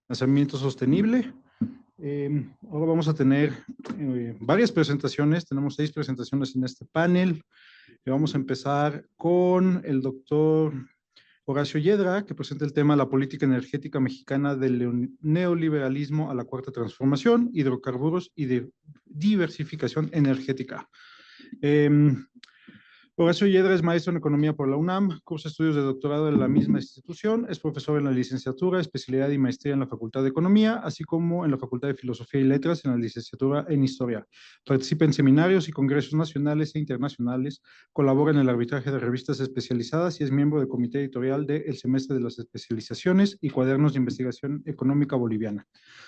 Financiamiento sostenible. Ahora vamos a tener varias presentaciones. Tenemos 6 presentaciones en este panel. Vamos a empezar con el doctor Horacio Yedra, que presenta el tema La política energética mexicana del neoliberalismo a la cuarta transformación, hidrocarburos y diversificación energética. Horacio Yedra es maestro en Economía por la UNAM, cursa estudios de doctorado en la misma institución, es profesor en la licenciatura, especialidad y maestría en la Facultad de Economía, así como en la Facultad de Filosofía y Letras en la licenciatura en Historia. Participa en seminarios y congresos nacionales e internacionales, colabora en el arbitraje de revistas especializadas y es miembro del comité editorial de El Semestre de las Especializaciones y Cuadernos de Investigación Económica Boliviana.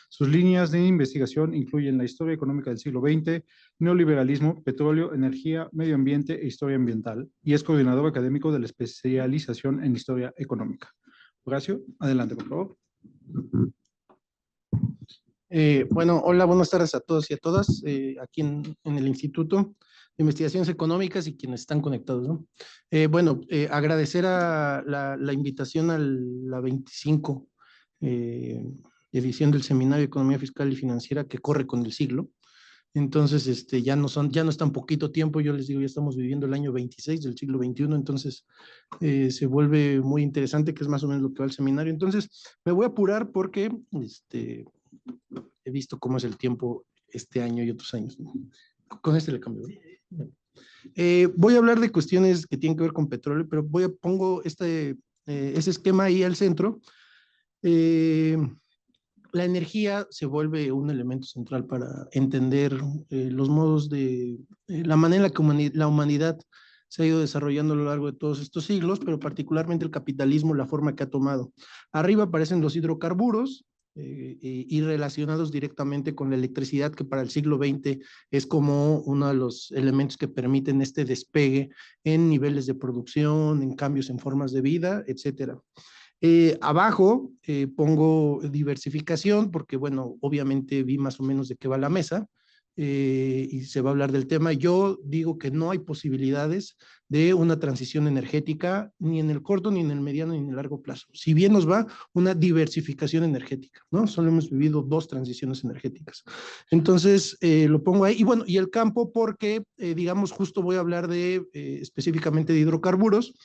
Sus líneas de investigación incluyen la historia económica del siglo XX, neoliberalismo, petróleo, energía, medio ambiente e historia ambiental, y es coordinador académico de la especialización en historia económica. Horacio, adelante, por favor. Bueno, hola, buenas tardes a todos y a todas, aquí en el Instituto de Investigaciones Económicas y quienes están conectados, ¿no? Agradecer a la invitación a la 25 edición del Seminario de Economía Fiscal y Financiera que corre con el siglo. Entonces, ya no es tan poquito tiempo, yo les digo, ya estamos viviendo el año 26 del siglo XXI, entonces se vuelve muy interesante, que es más o menos lo que va el seminario. Entonces, me voy a apurar porque he visto cómo es el tiempo este año y otros años, ¿no? Con este le cambio. Bueno. Voy a hablar de cuestiones que tienen que ver con petróleo, pero pongo ese esquema ahí al centro. La energía se vuelve un elemento central para entender los modos la manera en la que la humanidad se ha ido desarrollando a lo largo de todos estos siglos, pero particularmente el capitalismo, la forma que ha tomado. Arriba aparecen los hidrocarburos y relacionados directamente con la electricidad, que para el siglo XX es como uno de los elementos que permiten este despegue en niveles de producción, en cambios en formas de vida, etcétera. Abajo pongo diversificación porque, bueno, obviamente vi más o menos de qué va la mesa y se va a hablar del tema. Yo digo que no hay posibilidades de una transición energética ni en el corto, ni en el mediano, ni en el largo plazo. Si bien nos va una diversificación energética, ¿no? Solo hemos vivido 2 transiciones energéticas. Entonces, lo pongo ahí. Y bueno, y el campo porque, digamos, justo voy a hablar específicamente de hidrocarburos.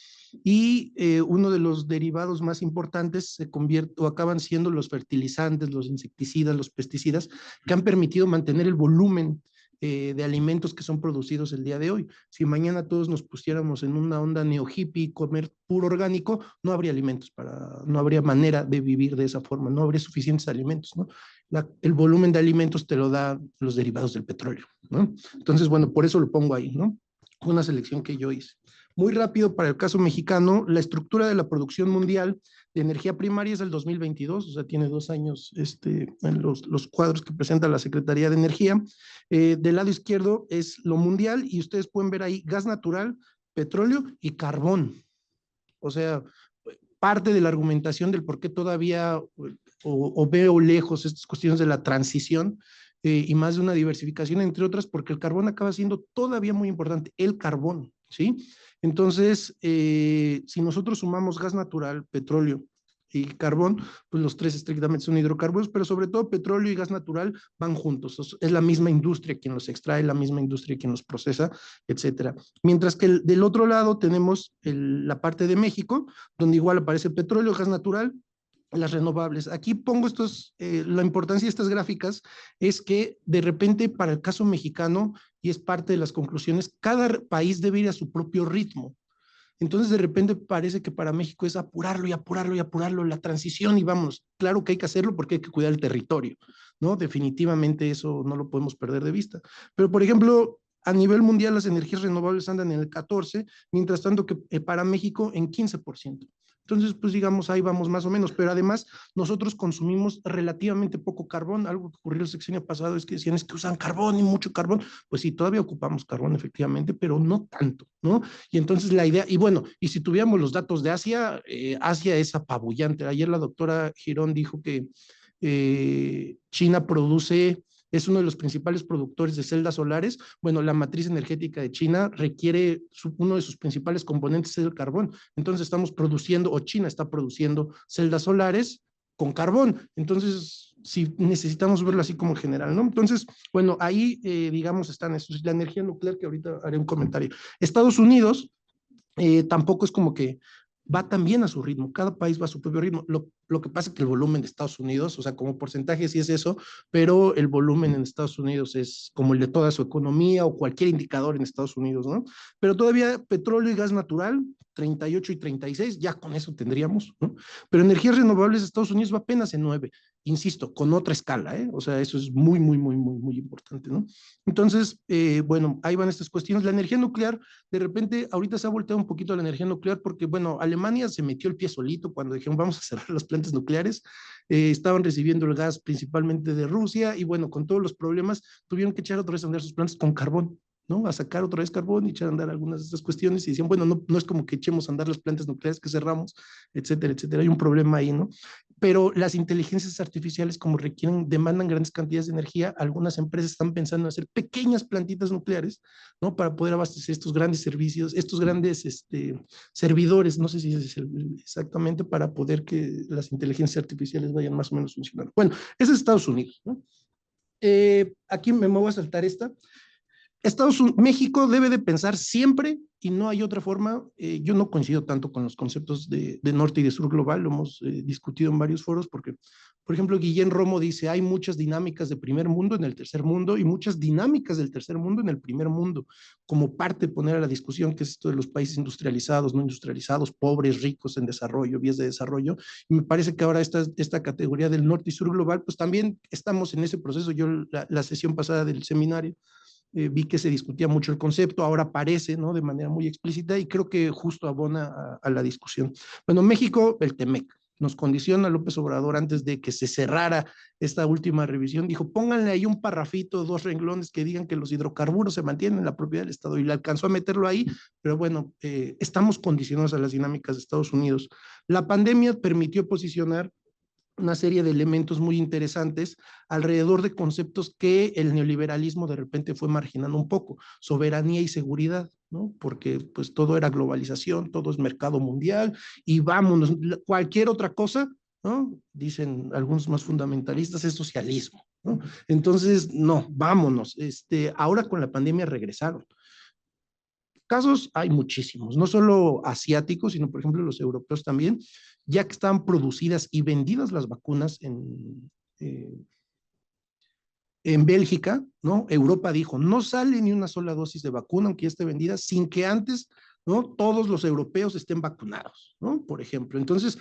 Y uno de los derivados más importantes se convierte o acaban siendo los fertilizantes, los insecticidas, los pesticidas, que han permitido mantener el volumen de alimentos que son producidos el día de hoy. Si mañana todos nos pusiéramos en una onda neo-hippie, comer puro orgánico, no habría alimentos no habría manera de vivir de esa forma, no habría suficientes alimentos, ¿no? El volumen de alimentos te lo da los derivados del petróleo, ¿no? Entonces, bueno, por eso lo pongo ahí, ¿no? Una selección que yo hice. Muy rápido para el caso mexicano, la estructura de la producción mundial de energía primaria es del 2022, o sea, tiene 2 años en los cuadros que presenta la Secretaría de Energía. Del lado izquierdo es lo mundial y ustedes pueden ver ahí gas natural, petróleo y carbón. O sea, parte de la argumentación del por qué todavía o veo lejos estas cuestiones de la transición y más de una diversificación, entre otras, porque el carbón acaba siendo todavía muy importante, el carbón, ¿sí? Entonces, si nosotros sumamos gas natural, petróleo y carbón, pues los 3 estrictamente son hidrocarburos, pero sobre todo petróleo y gas natural van juntos. Es la misma industria quien los extrae, la misma industria quien los procesa, etcétera. Mientras que del otro lado tenemos la parte de México, donde igual aparece petróleo, gas natural, las renovables. Aquí pongo la importancia de estas gráficas es que de repente para el caso mexicano, y es parte de las conclusiones, cada país debe ir a su propio ritmo. Entonces de repente parece que para México es apurarlo y apurarlo y apurarlo, la transición y vamos, claro que hay que hacerlo porque hay que cuidar el territorio, ¿no? Definitivamente eso no lo podemos perder de vista. Pero por ejemplo, a nivel mundial las energías renovables andan en el 14%, mientras tanto que para México en 15%. Entonces, pues digamos, ahí vamos más o menos, pero además nosotros consumimos relativamente poco carbón. Algo que ocurrió el sexenio pasado es que decían es que usan carbón y mucho carbón. Pues sí, todavía ocupamos carbón efectivamente, pero no tanto, ¿no? Y entonces la idea, y bueno, y si tuviéramos los datos de Asia, Asia es apabullante. Ayer la doctora Girón dijo que China es uno de los principales productores de celdas solares. Bueno, la matriz energética de China requiere, uno de sus principales componentes es el carbón. Entonces estamos produciendo, o China está produciendo celdas solares con carbón. Entonces, sí necesitamos verlo así como general, ¿no? Entonces, bueno, ahí, digamos, están estos. La energía nuclear, que ahorita haré un comentario. Estados Unidos tampoco es como que va también a su ritmo, cada país va a su propio ritmo. Lo que pasa es que el volumen de Estados Unidos, o sea, como porcentaje sí es eso, pero el volumen en Estados Unidos es como el de toda su economía o cualquier indicador en Estados Unidos, ¿no? Pero todavía petróleo y gas natural, 38 y 36, ya con eso tendríamos, ¿no? Pero energías renovables, Estados Unidos va apenas en 9, insisto, con otra escala, ¿eh? O sea, eso es muy, muy, muy, muy, muy importante, ¿no? Entonces, bueno, ahí van estas cuestiones. La energía nuclear, de repente, ahorita se ha volteado un poquito a la energía nuclear porque, bueno, Alemania se metió el pie solito cuando dijeron vamos a cerrar las plantas nucleares. Estaban recibiendo el gas principalmente de Rusia y, bueno, con todos los problemas, tuvieron que echar otra vez a andar sus plantas con carbón, ¿no? A sacar otra vez carbón y echar a andar algunas de estas cuestiones y decían, bueno, no es como que echemos a andar las plantas nucleares que cerramos, etcétera, etcétera. Hay un problema ahí, ¿no? Pero las inteligencias artificiales, como demandan grandes cantidades de energía, algunas empresas están pensando en hacer pequeñas plantitas nucleares, ¿no? Para poder abastecer estos grandes servicios, estos grandes servidores, no sé si es exactamente, para poder que las inteligencias artificiales vayan más o menos funcionando. Bueno, ese es Estados Unidos, ¿no? Aquí me voy a saltar esta. México debe de pensar siempre, y no hay otra forma, yo no coincido tanto con los conceptos de norte y de sur global, lo hemos discutido en varios foros, porque, por ejemplo, Guillén Romo dice, hay muchas dinámicas de primer mundo en el tercer mundo y muchas dinámicas del tercer mundo en el primer mundo, como parte de poner a la discusión que es esto de los países industrializados, no industrializados, pobres, ricos, en desarrollo, vías de desarrollo, y me parece que ahora esta categoría del norte y sur global, pues también estamos en ese proceso. Yo la sesión pasada del seminario, vi que se discutía mucho el concepto, ahora aparece, ¿no? De manera muy explícita y creo que justo abona a la discusión. Bueno, México, el TEMEC, nos condiciona López Obrador antes de que se cerrara esta última revisión, dijo, pónganle ahí un parrafito, 2 renglones que digan que los hidrocarburos se mantienen en la propiedad del Estado y le alcanzó a meterlo ahí, pero bueno, estamos condicionados a las dinámicas de Estados Unidos. La pandemia permitió posicionar una serie de elementos muy interesantes alrededor de conceptos que el neoliberalismo de repente fue marginando un poco, soberanía y seguridad, ¿no? Porque pues todo era globalización, todo es mercado mundial y vámonos, cualquier otra cosa, ¿no? Dicen algunos más fundamentalistas, es socialismo, ¿no? Entonces, no, vámonos. Ahora con la pandemia regresaron. Casos hay muchísimos, no solo asiáticos, sino por ejemplo los europeos también, ya que estaban producidas y vendidas las vacunas en Bélgica, ¿no? Europa dijo, no sale ni una sola dosis de vacuna, aunque ya esté vendida, sin que antes, ¿no? Todos los europeos estén vacunados, ¿no? Por ejemplo. Entonces,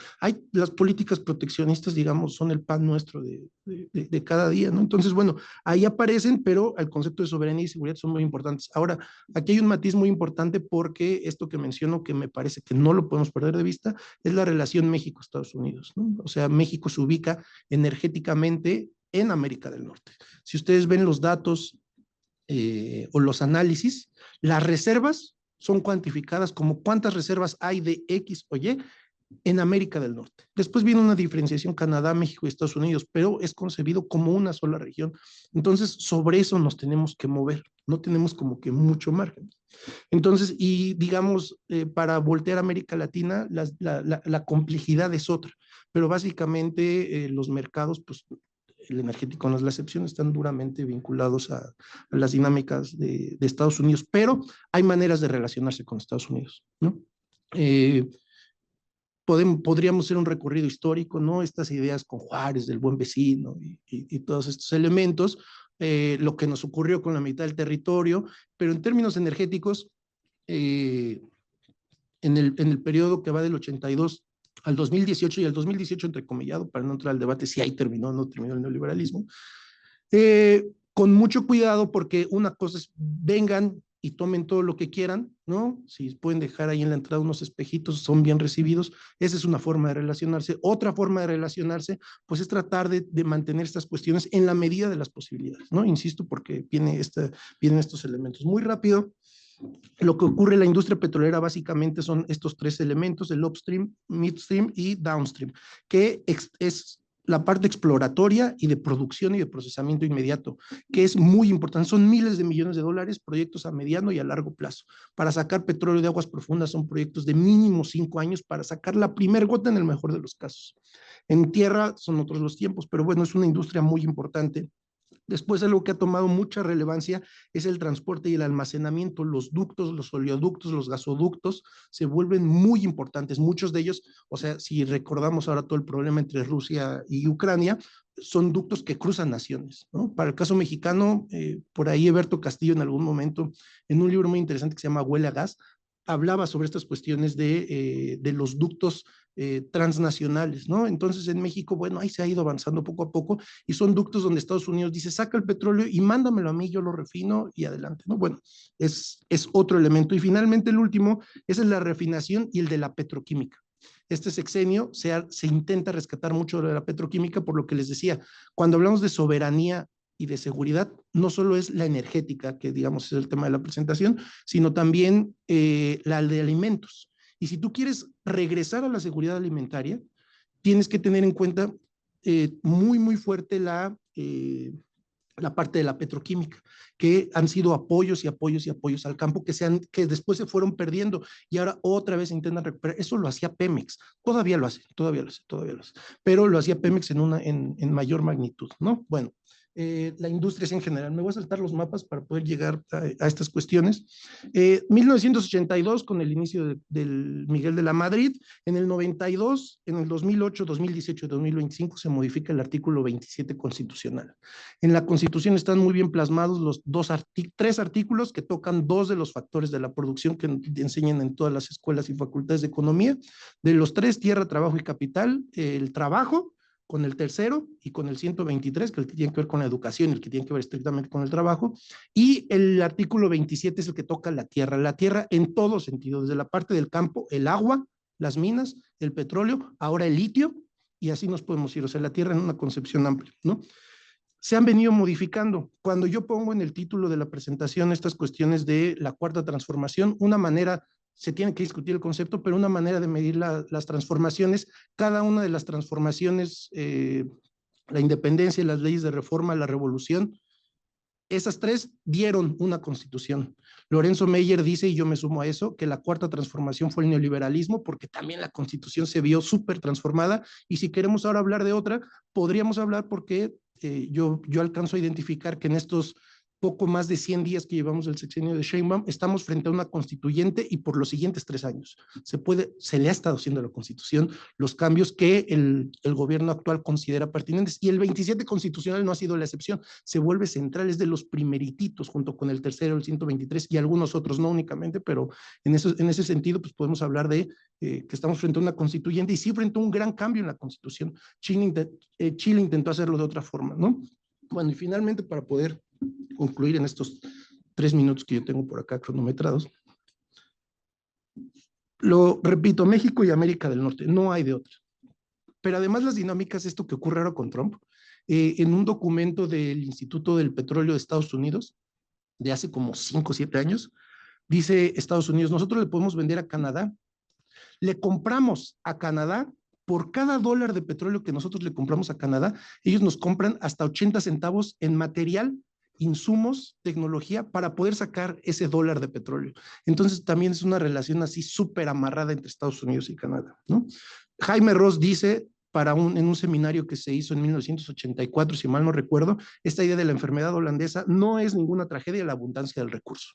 las políticas proteccionistas, digamos, son el pan nuestro de cada día, ¿no? Entonces, bueno, ahí aparecen, pero el concepto de soberanía y seguridad son muy importantes. Ahora, aquí hay un matiz muy importante porque esto que menciono, que me parece que no lo podemos perder de vista, es la relación México-Estados Unidos, ¿no? O sea, México se ubica energéticamente en América del Norte. Si ustedes ven los datos o los análisis, las reservas son cuantificadas como cuántas reservas hay de X o Y en América del Norte. Después viene una diferenciación Canadá, México y Estados Unidos, pero es concebido como una sola región. Entonces, sobre eso nos tenemos que mover, no tenemos como que mucho margen. Entonces, y digamos, para voltear a América Latina, la complejidad es otra, pero básicamente los mercados, pues el energético no es la excepción, están duramente vinculados a las dinámicas de Estados Unidos, pero hay maneras de relacionarse con Estados Unidos, ¿no? Podríamos hacer un recorrido histórico, ¿no? Estas ideas con Juárez, del buen vecino y todos estos elementos, lo que nos ocurrió con la mitad del territorio, pero en términos energéticos, en el periodo que va del 82 al 2018 y al 2018 entrecomillado, para no entrar al debate si ahí terminó o no terminó el neoliberalismo, con mucho cuidado porque una cosa es vengan y tomen todo lo que quieran, ¿no? Si pueden dejar ahí en la entrada unos espejitos, son bien recibidos. Esa es una forma de relacionarse. Otra forma de relacionarse, pues es tratar de mantener estas cuestiones en la medida de las posibilidades, ¿no? Insisto, porque vienen estos elementos. Muy rápido, lo que ocurre en la industria petrolera básicamente son estos 3 elementos, el upstream, midstream y downstream, que es la parte exploratoria y de producción y de procesamiento inmediato, que es muy importante. Son miles de millones de dólares, proyectos a mediano y a largo plazo. Para sacar petróleo de aguas profundas son proyectos de mínimo 5 años para sacar la primer gota en el mejor de los casos. En tierra son otros los tiempos, pero bueno, es una industria muy importante. Después, algo que ha tomado mucha relevancia es el transporte y el almacenamiento. Los ductos, los oleoductos, los gasoductos se vuelven muy importantes. Muchos de ellos, o sea, si recordamos ahora todo el problema entre Rusia y Ucrania, son ductos que cruzan naciones, ¿no? Para el caso mexicano, por ahí Eberto Castillo en algún momento, en un libro muy interesante que se llama Huele a Gas, hablaba sobre estas cuestiones de los ductos transnacionales, ¿no? Entonces en México, bueno, ahí se ha ido avanzando poco a poco y son ductos donde Estados Unidos dice, saca el petróleo y mándamelo a mí, yo lo refino y adelante, ¿no? Bueno, es otro elemento. Y finalmente el último, esa es la refinación y el de la petroquímica. Este sexenio se intenta rescatar mucho de la petroquímica, por lo que les decía, cuando hablamos de soberanía y de seguridad, no solo es la energética, que digamos es el tema de la presentación, sino también la de alimentos. Y si tú quieres regresar a la seguridad alimentaria, tienes que tener en cuenta muy fuerte la parte de la petroquímica, que han sido apoyos y apoyos y apoyos al campo que después se fueron perdiendo y ahora otra vez intentan recuperar. Eso lo hacía Pemex, todavía lo hace, pero lo hacía Pemex en mayor magnitud, ¿no? Bueno, la industria es en general. Me voy a saltar los mapas para poder llegar a estas cuestiones. 1982, con el inicio del Miguel de la Madrid, en el 92, en el 2008, 2018 y 2025 se modifica el artículo 27 constitucional. En la Constitución están muy bien plasmados los tres artículos que tocan 2 de los factores de la producción que enseñan en todas las escuelas y facultades de economía. De los 3, tierra, trabajo y capital, el trabajo, con el tercero y con el 123, que es el que tiene que ver con la educación, el que tiene que ver estrictamente con el trabajo, y el artículo 27 es el que toca la tierra en todo sentido, desde la parte del campo, el agua, las minas, el petróleo, ahora el litio, y así nos podemos ir, o sea, la tierra en una concepción amplia, ¿no? Se han venido modificando. Cuando yo pongo en el título de la presentación estas cuestiones de la cuarta transformación, una manera, se tiene que discutir el concepto, pero una manera de medir las transformaciones, cada una de las transformaciones, la independencia, las leyes de reforma, la revolución, esas 3 dieron una constitución. Lorenzo Meyer dice, y yo me sumo a eso, que la cuarta transformación fue el neoliberalismo, porque también la constitución se vio súper transformada, y si queremos ahora hablar de otra, podríamos hablar porque yo alcanzo a identificar que en estos poco más de 100 días que llevamos del sexenio de Sheinbaum, estamos frente a una constituyente y por los siguientes 3 años se le ha estado haciendo a la constitución los cambios que el gobierno actual considera pertinentes y el 27 constitucional no ha sido la excepción, se vuelve central, es de los primerititos junto con el tercero, el 123 y algunos otros, no únicamente, pero en ese sentido pues podemos hablar de que estamos frente a una constituyente y sí frente a un gran cambio en la constitución. Chile intentó hacerlo de otra forma, ¿no? Bueno, y finalmente para poder concluir en estos 3 minutos que yo tengo por acá cronometrados. Lo repito, México y América del Norte, no hay de otra. Pero además las dinámicas, esto que ocurre ahora con Trump, en un documento del Instituto del Petróleo de Estados Unidos, de hace como 5 o 7 años, dice Estados Unidos, nosotros le podemos vender a Canadá, le compramos a Canadá por cada $1 de petróleo que nosotros le compramos a Canadá, ellos nos compran hasta 80 centavos en material, insumos, tecnología, para poder sacar ese $1 de petróleo. Entonces también es una relación así súper amarrada entre Estados Unidos y Canadá, ¿no? Jaime Ross dice, en un seminario que se hizo en 1984, si mal no recuerdo, esta idea de la enfermedad holandesa no es ninguna tragedia, la abundancia del recurso.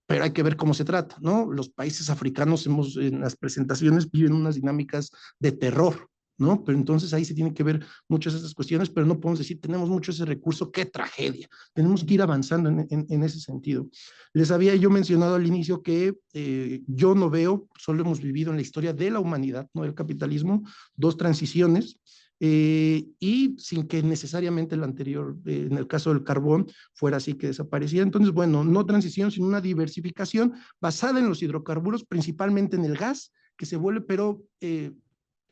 Pero hay que ver cómo se trata, ¿no? Los países africanos en las presentaciones viven unas dinámicas de terror, ¿no? Pero entonces ahí se tienen que ver muchas de esas cuestiones, pero no podemos decir, tenemos mucho ese recurso, qué tragedia. Tenemos que ir avanzando en ese sentido. Les había yo mencionado al inicio que yo no veo, solo hemos vivido en la historia de la humanidad, no del capitalismo, 2 transiciones, y sin que necesariamente el anterior, en el caso del carbón, fuera así que desapareciera. Entonces, bueno, no transición, sino una diversificación basada en los hidrocarburos, principalmente en el gas, que se vuelve, pero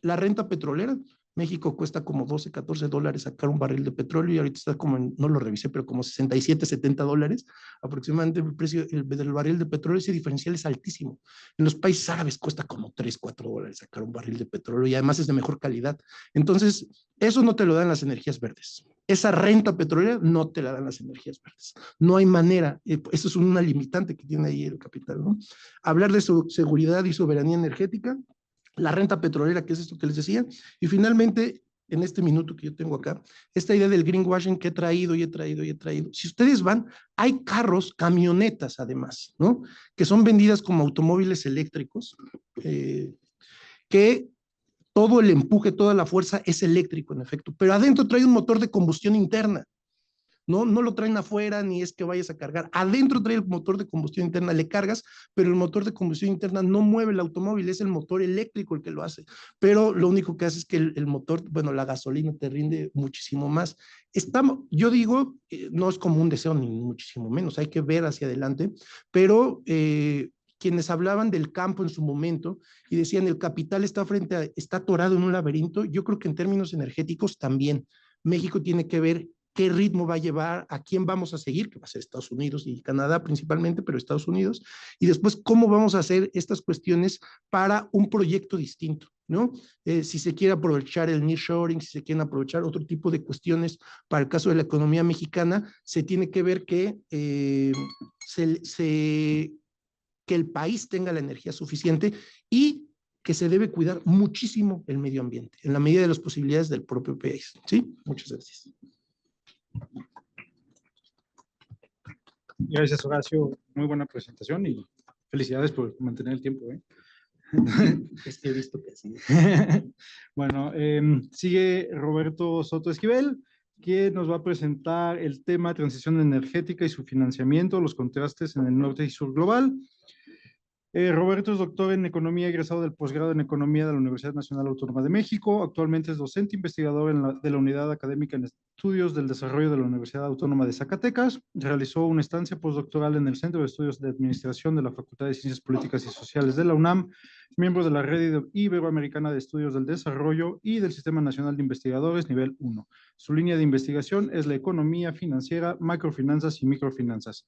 la renta petrolera México cuesta como 12, 14 dólares sacar un barril de petróleo y ahorita está como, no lo revisé, pero como 67, 70 dólares aproximadamente el precio del barril de petróleo. Ese diferencial es altísimo. En los países árabes cuesta como 3, 4 dólares sacar un barril de petróleo y además es de mejor calidad. Entonces, eso no te lo dan las energías verdes. Esa renta petrolera no te la dan las energías verdes. No hay manera. Eso es una limitante que tiene ahí el capital, ¿no? Hablar de su seguridad y soberanía energética, la renta petrolera, que es esto que les decía, y finalmente, en este minuto que yo tengo acá, esta idea del greenwashing que he traído. Si ustedes van, hay carros, camionetas además, ¿no? Que son vendidas como automóviles eléctricos, que todo el empuje, toda la fuerza es eléctrico en efecto, pero adentro trae un motor de combustión interna. No, no lo traen afuera, ni es que vayas a cargar. Adentro trae el motor de combustión interna, le cargas, pero el motor de combustión interna no mueve el automóvil, es el motor eléctrico el que lo hace. Pero lo único que hace es que el motor, bueno, la gasolina te rinde muchísimo más. Yo digo, no es como un deseo, ni muchísimo menos, hay que ver hacia adelante, pero quienes hablaban del campo en su momento y decían el capital está atorado en un laberinto, yo creo que en términos energéticos también. México tiene que ver qué ritmo va a llevar, a quién vamos a seguir, que va a ser Estados Unidos y Canadá principalmente, pero Estados Unidos, y después cómo vamos a hacer estas cuestiones para un proyecto distinto, ¿no? Si se quiere aprovechar el nearshoring, si se quieren aprovechar otro tipo de cuestiones para el caso de la economía mexicana, se tiene que ver que que el país tenga la energía suficiente y que se debe cuidar muchísimo el medio ambiente, en la medida de las posibilidades del propio país. ¿Sí? Muchas gracias. Gracias, Horacio. Muy buena presentación y felicidades por mantener el tiempo, ¿eh? Es que he visto que sí. Bueno, sigue Roberto Soto Esquivel, quien nos va a presentar el tema transición energética y su financiamiento, los contrastes en el norte y sur global. Roberto es doctor en Economía, egresado del posgrado en Economía de la Universidad Nacional Autónoma de México. Actualmente es docente investigador de la Unidad Académica en Estudios del Desarrollo de la Universidad Autónoma de Zacatecas. Realizó una estancia postdoctoral en el Centro de Estudios de Administración de la Facultad de Ciencias Políticas y Sociales de la UNAM, miembro de la Red Iberoamericana de Estudios del Desarrollo y del Sistema Nacional de Investigadores Nivel 1. Su línea de investigación es la economía financiera, macrofinanzas y microfinanzas.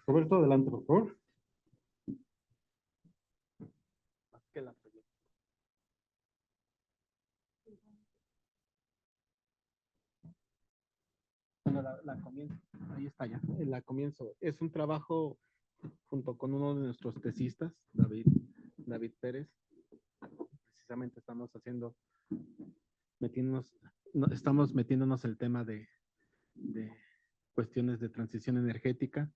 Roberto, adelante, por favor. Bueno, la comienzo, ahí está ya, la comienzo. Es un trabajo junto con uno de nuestros tesistas, David Pérez. Precisamente estamos metiéndonos el tema de cuestiones de transición energética,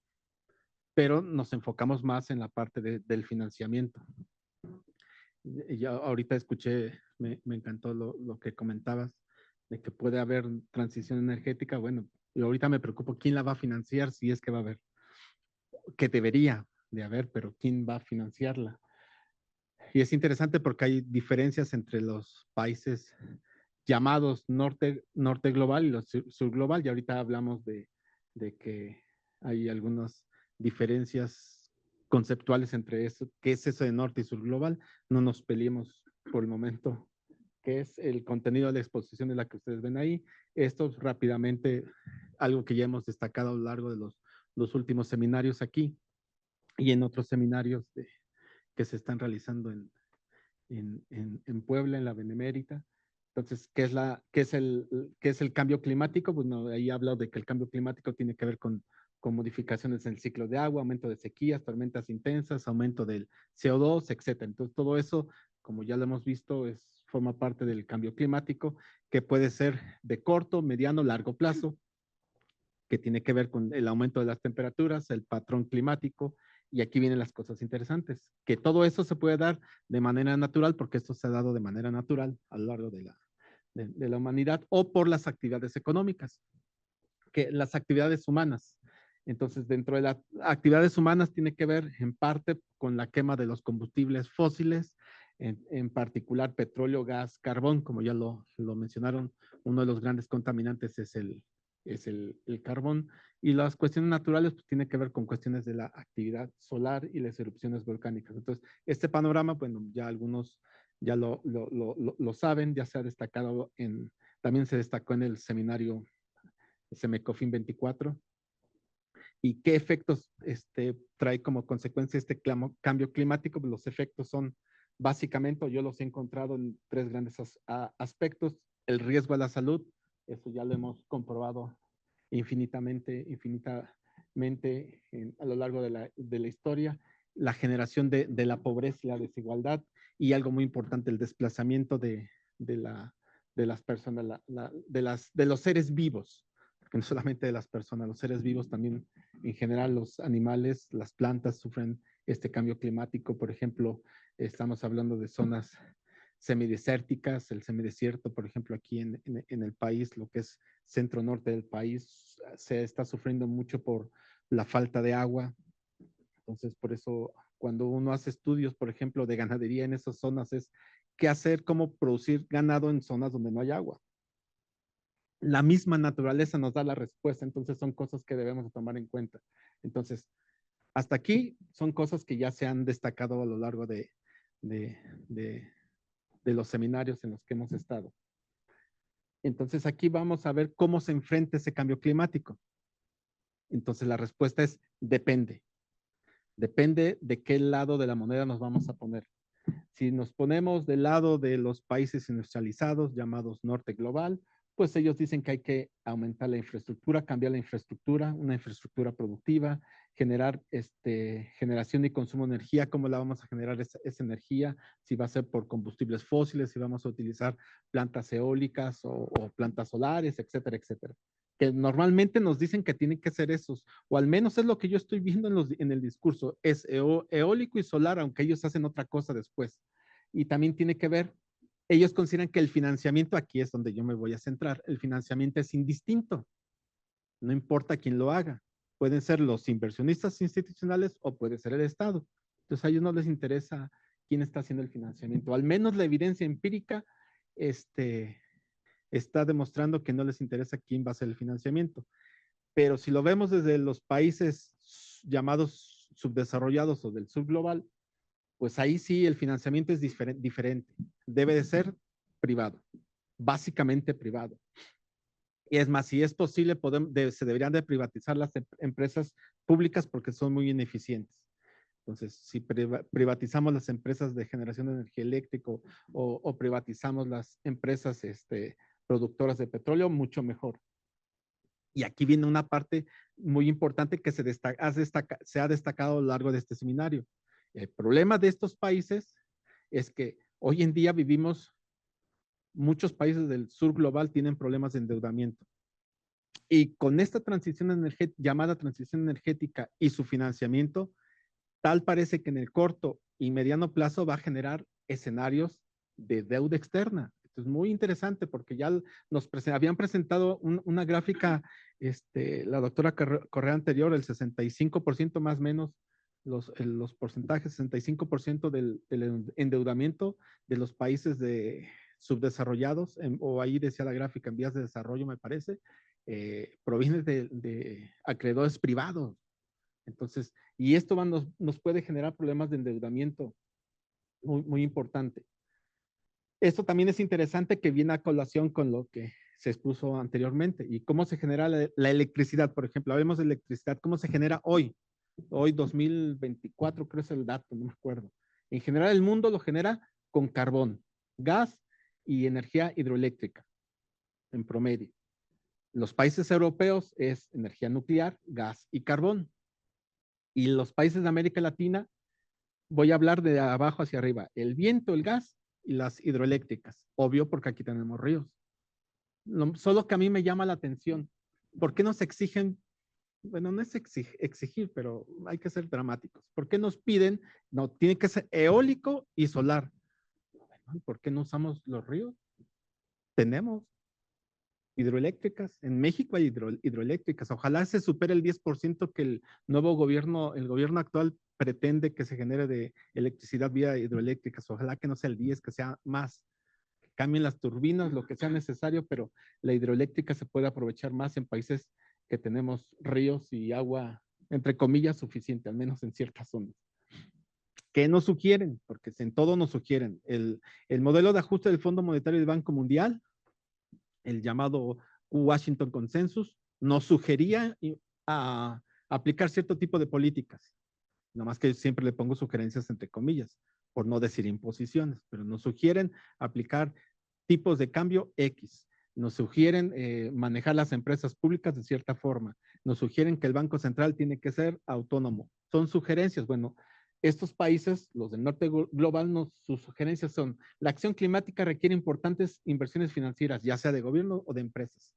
pero nos enfocamos más en la parte del financiamiento. Ya ahorita escuché, me encantó lo que comentabas, de que puede haber transición energética. Bueno, y ahorita me preocupo quién la va a financiar, si es que va a haber, que debería de haber, pero quién va a financiarla. Y es interesante porque hay diferencias entre los países llamados norte global y los sur global, y ahorita hablamos de que hay algunas diferencias conceptuales entre eso, qué es eso de norte y sur global. No nos peleemos por el momento, qué es el contenido de la exposición de la que ustedes ven ahí. Esto es rápidamente algo que ya hemos destacado a lo largo de los últimos seminarios aquí y en otros seminarios que se están realizando en Puebla, en la Benemérita. Entonces, ¿qué es el cambio climático? Bueno, ahí hablo de que el cambio climático tiene que ver con modificaciones en el ciclo de agua, aumento de sequías, tormentas intensas, aumento del CO2, etc. Entonces, todo eso, como ya lo hemos visto, forma parte del cambio climático, que puede ser de corto, mediano, largo plazo, que tiene que ver con el aumento de las temperaturas, el patrón climático, y aquí vienen las cosas interesantes, que todo eso se puede dar de manera natural, porque esto se ha dado de manera natural a lo largo de la humanidad, o por las actividades económicas, que las actividades humanas. Entonces, dentro de las actividades humanas tiene que ver en parte con la quema de los combustibles fósiles, en particular petróleo, gas, carbón, como ya lo mencionaron. Uno de los grandes contaminantes es el carbón, y las cuestiones naturales pues, tienen que ver con cuestiones de la actividad solar y las erupciones volcánicas. Entonces, este panorama, bueno, ya algunos ya lo saben, ya se ha destacado también se destacó en el seminario SEMECOFIN 24. ¿Y qué efectos trae como consecuencia este cambio climático? Pues los efectos son básicamente, yo los he encontrado en 3 grandes aspectos. El riesgo a la salud, eso ya lo hemos comprobado infinitamente a lo largo de la historia. La generación de la pobreza y la desigualdad, y algo muy importante, el desplazamiento de las personas, de los seres vivos, porque no solamente de las personas, los seres vivos también, en general los animales, las plantas sufren este cambio climático. Por ejemplo, estamos hablando de zonas semidesérticas, el semidesierto, por ejemplo, aquí en el país, lo que es centro-norte del país, se está sufriendo mucho por la falta de agua. Entonces, por eso, cuando uno hace estudios, por ejemplo, de ganadería en esas zonas, es qué hacer, cómo producir ganado en zonas donde no hay agua. La misma naturaleza nos da la respuesta, entonces son cosas que debemos tomar en cuenta. Entonces, hasta aquí son cosas que ya se han destacado a lo largo de los seminarios en los que hemos estado. Entonces, aquí vamos a ver cómo se enfrenta ese cambio climático. Entonces, la respuesta es depende. Depende de qué lado de la moneda nos vamos a poner. Si nos ponemos del lado de los países industrializados, llamados norte global, pues ellos dicen que hay que aumentar la infraestructura, cambiar la infraestructura, una infraestructura productiva, generar generación y consumo de energía. ¿Cómo la vamos a generar esa energía? Si va a ser por combustibles fósiles, si vamos a utilizar plantas eólicas o plantas solares, etcétera, etcétera. Que normalmente nos dicen que tienen que ser esos, o al menos es lo que yo estoy viendo en el discurso, es eólico y solar, aunque ellos hacen otra cosa después. Y también tiene que ver, ellos consideran que el financiamiento, aquí es donde yo me voy a centrar, el financiamiento es indistinto, no importa quién lo haga. Pueden ser los inversionistas institucionales o puede ser el Estado. Entonces a ellos no les interesa quién está haciendo el financiamiento. Al menos la evidencia empírica está demostrando que no les interesa quién va a hacer el financiamiento. Pero si lo vemos desde los países llamados subdesarrollados o del subglobal, pues ahí sí el financiamiento es diferente. Debe de ser privado, básicamente privado. Y es más, si es posible, se deberían de privatizar las empresas públicas porque son muy ineficientes. Entonces, si privatizamos las empresas de generación de energía eléctrica o privatizamos las empresas productoras de petróleo, mucho mejor. Y aquí viene una parte muy importante que se ha destacado a lo largo de este seminario. El problema de estos países es que hoy en día muchos países del sur global tienen problemas de endeudamiento. Y con esta transición energética, llamada transición energética y su financiamiento, tal parece que en el corto y mediano plazo va a generar escenarios de deuda externa. Esto es muy interesante porque ya habían presentado una gráfica, la doctora Correa anterior, el 65% más o menos, los porcentajes, 65% del endeudamiento de los países subdesarrollados, o ahí decía la gráfica, en vías de desarrollo, me parece, proviene de acreedores privados. Entonces, y esto nos puede generar problemas de endeudamiento muy, muy importante. Esto también es interesante, que viene a colación con lo que se expuso anteriormente y cómo se genera la electricidad. Por ejemplo, hablemos de electricidad, cómo se genera hoy 2024, creo es el dato, no me acuerdo. En general, el mundo lo genera con carbón, gas y energía hidroeléctrica, en promedio. Los países europeos es energía nuclear, gas y carbón. Y los países de América Latina, voy a hablar de abajo hacia arriba, el viento, el gas y las hidroeléctricas. Obvio, porque aquí tenemos ríos. Solo que a mí me llama la atención, ¿por qué nos exigen? Bueno, no es exigir, pero hay que ser dramáticos. ¿Por qué nos piden? No, tiene que ser eólico y solar. Bueno, ¿por qué no usamos los ríos? Tenemos hidroeléctricas. En México hay hidroeléctricas. Ojalá se supere el 10% que el gobierno actual pretende que se genere de electricidad vía hidroeléctricas. Ojalá que no sea el 10, que sea más. Que cambien las turbinas, lo que sea necesario, pero la hidroeléctrica se puede aprovechar más en países que tenemos ríos y agua, entre comillas, suficiente, al menos en ciertas zonas. ¿Qué nos sugieren? Porque en todo nos sugieren. El modelo de ajuste del Fondo Monetario del Banco Mundial, el llamado Washington Consensus, nos sugería a aplicar cierto tipo de políticas. Nomás que siempre le pongo sugerencias entre comillas, por no decir imposiciones, pero nos sugieren aplicar tipos de cambio X. Nos sugieren manejar las empresas públicas de cierta forma. Nos sugieren que el Banco Central tiene que ser autónomo. Son sugerencias. Bueno, estos países, los del norte global, sus sugerencias son: la acción climática requiere importantes inversiones financieras, ya sea de gobierno o de empresas.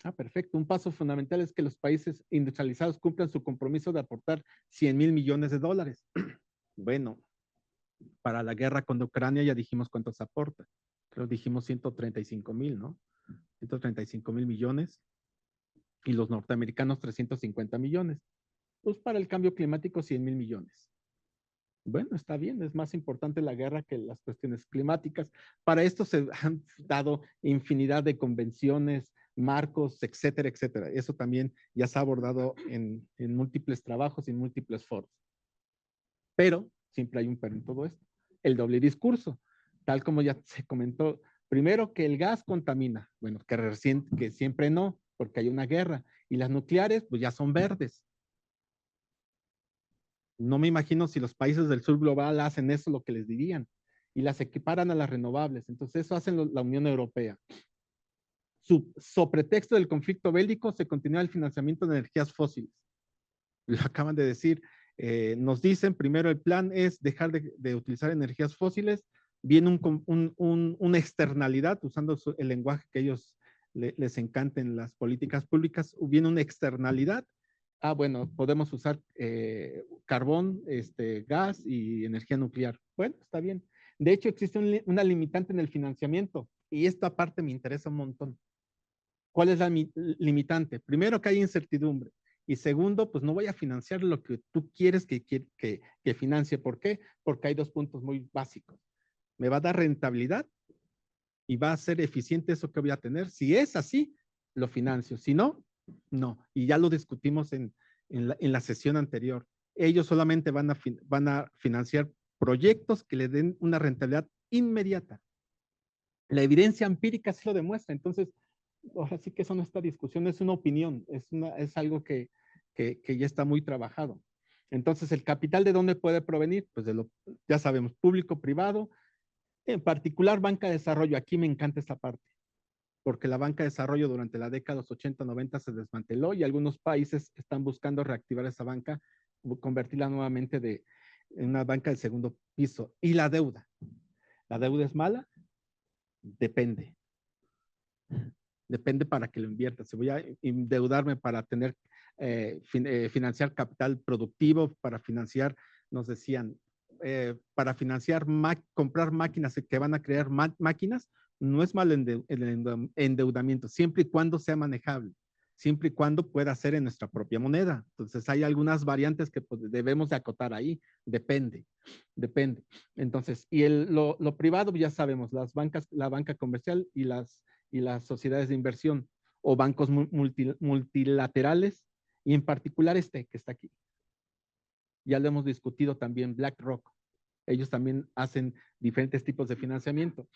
Ah, perfecto. Un paso fundamental es que los países industrializados cumplan su compromiso de aportar 100,000 millones de dólares. Bueno, para la guerra con Ucrania ya dijimos cuántos aporta. Creo que dijimos 135,000, ¿no? 135,000 millones. Y los norteamericanos 350 millones. Pues para el cambio climático 100,000 millones. Bueno, está bien, es más importante la guerra que las cuestiones climáticas. Para esto se han dado infinidad de convenciones, marcos, etcétera, etcétera. Eso también ya se ha abordado en múltiples trabajos y en múltiples foros. Pero siempre hay un pero en todo esto. El doble discurso, tal como ya se comentó. Primero, que el gas contamina. Bueno, que siempre no, porque hay una guerra. Y las nucleares, pues ya son verdes. No me imagino si los países del sur global hacen eso, lo que les dirían. Y las equiparan a las renovables. Entonces, eso hace la Unión Europea. Sobre pretexto del conflicto bélico, se continúa el financiamiento de energías fósiles. Lo acaban de decir. Nos dicen, primero, el plan es dejar de utilizar energías fósiles. Viene una externalidad, usando el lenguaje que ellos les encanta en las políticas públicas. Viene una externalidad. Ah, bueno, podemos usar carbón, gas y energía nuclear. Bueno, está bien. De hecho, existe una limitante en el financiamiento y esta parte me interesa un montón. ¿Cuál es la limitante? Primero, que hay incertidumbre. Y segundo, pues no voy a financiar lo que tú quieres que financie. ¿Por qué? Porque hay dos puntos muy básicos. ¿Me va a dar rentabilidad? ¿Y va a ser eficiente eso que voy a tener? Si es así, lo financio. Si no, no. Y ya lo discutimos en la sesión anterior. Ellos solamente van a financiar proyectos que le den una rentabilidad inmediata. La evidencia empírica sí lo demuestra. Entonces, ahora sí que eso no es esta discusión, es una opinión, es algo que ya está muy trabajado. Entonces, ¿el capital de dónde puede provenir? Pues ya sabemos, público, privado, en particular banca de desarrollo. Aquí me encanta esta parte, porque la banca de desarrollo durante la década de los 80, 90 se desmanteló y algunos países están buscando reactivar esa banca, convertirla nuevamente en una banca de segundo piso. Y la deuda. ¿La deuda es mala? Depende. Depende para que lo invierta. Si voy a endeudarme para tener, financiar capital productivo, para financiar, nos decían, para financiar, comprar máquinas que van a crear máquinas, no es malo el endeudamiento, siempre y cuando sea manejable, siempre y cuando pueda ser en nuestra propia moneda. Entonces hay algunas variantes que pues, debemos de acotar ahí, depende. Entonces, y lo privado, ya sabemos, las bancas, la banca comercial y las sociedades de inversión o bancos multilaterales, y en particular que está aquí. Ya lo hemos discutido también, BlackRock. Ellos también hacen diferentes tipos de financiamiento.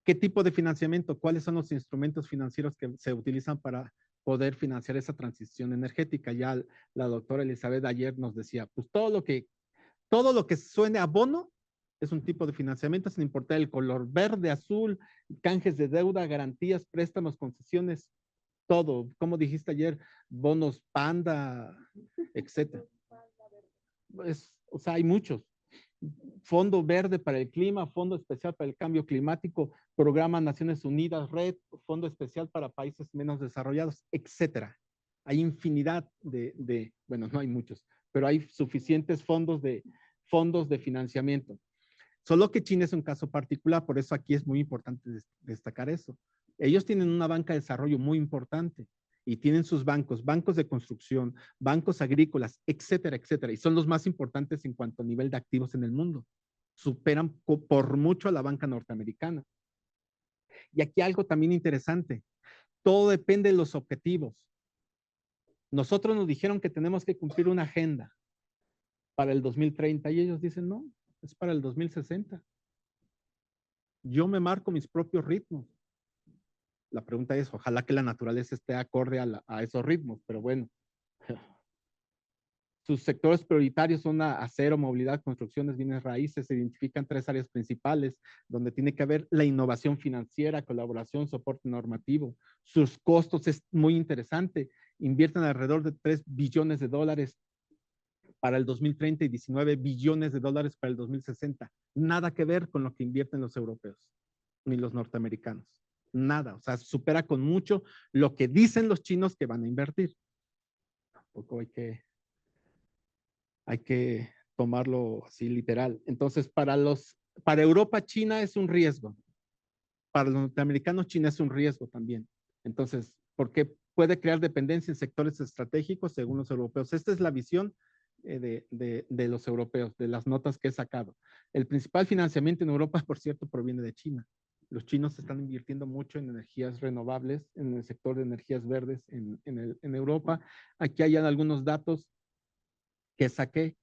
¿Qué tipo de financiamiento? ¿Cuáles son los instrumentos financieros que se utilizan para poder financiar esa transición energética? Ya la doctora Elizabeth ayer nos decía, pues todo lo que suene a bono es un tipo de financiamiento, sin importar el color: verde, azul, canjes de deuda, garantías, préstamos, concesiones, todo. Como dijiste ayer, bonos panda, etcétera. O sea, hay muchos. Fondo verde para el clima, fondo especial para el cambio climático, programa Naciones Unidas, red, fondo especial para países menos desarrollados, etcétera. Hay infinidad bueno, no hay muchos, pero hay suficientes fondos de financiamiento. Solo que China es un caso particular, por eso aquí es muy importante destacar eso. Ellos tienen una banca de desarrollo muy importante y tienen sus bancos de construcción, bancos agrícolas, etcétera, etcétera, y son los más importantes en cuanto a nivel de activos en el mundo. Superan por mucho a la banca norteamericana. Y aquí algo también interesante, todo depende de los objetivos. Nosotros nos dijeron que tenemos que cumplir una agenda. para el 2030 y ellos dicen, no, es para el 2060. Yo me marco mis propios ritmos. La pregunta es, ojalá que la naturaleza esté acorde a esos ritmos, pero bueno. Sus sectores prioritarios son acero, movilidad, construcciones, bienes raíces. Se identifican 3 áreas principales donde tiene que haber la innovación financiera, colaboración, soporte normativo. Sus costos es muy interesante. Invierten alrededor de $3 billones para el 2030 y $19 billones para el 2060. Nada que ver con lo que invierten los europeos ni los norteamericanos. Nada. O sea, supera con mucho lo que dicen los chinos que van a invertir. Tampoco hay que tomarlo así literal. Entonces, para Europa, China es un riesgo. Para los norteamericanos, China es un riesgo también. Entonces, porque puede crear dependencia en sectores estratégicos según los europeos. Esta es la visión de los europeos, de las notas que he sacado. El principal financiamiento en Europa, por cierto, proviene de China. Los chinos están invirtiendo mucho en energías renovables, en el sector de energías verdes en Europa. Aquí hay algunos datos que saqué.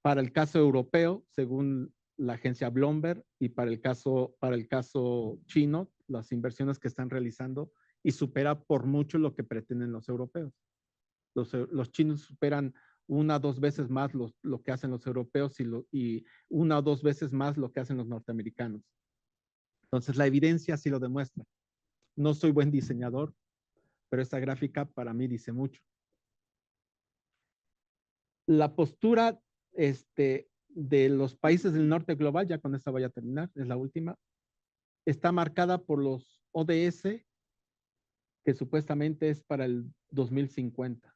Para el caso europeo, según la agencia Bloomberg, y para el caso chino, las inversiones que están realizando, y supera por mucho lo que pretenden los europeos. Los chinos superan 1 o 2 veces más lo que hacen los europeos y 1 o 2 veces más lo que hacen los norteamericanos. Entonces, la evidencia sí lo demuestra. No soy buen diseñador, pero esta gráfica para mí dice mucho. La postura de los países del norte global, ya con esta voy a terminar, es la última, está marcada por los ODS, que supuestamente es para el 2050.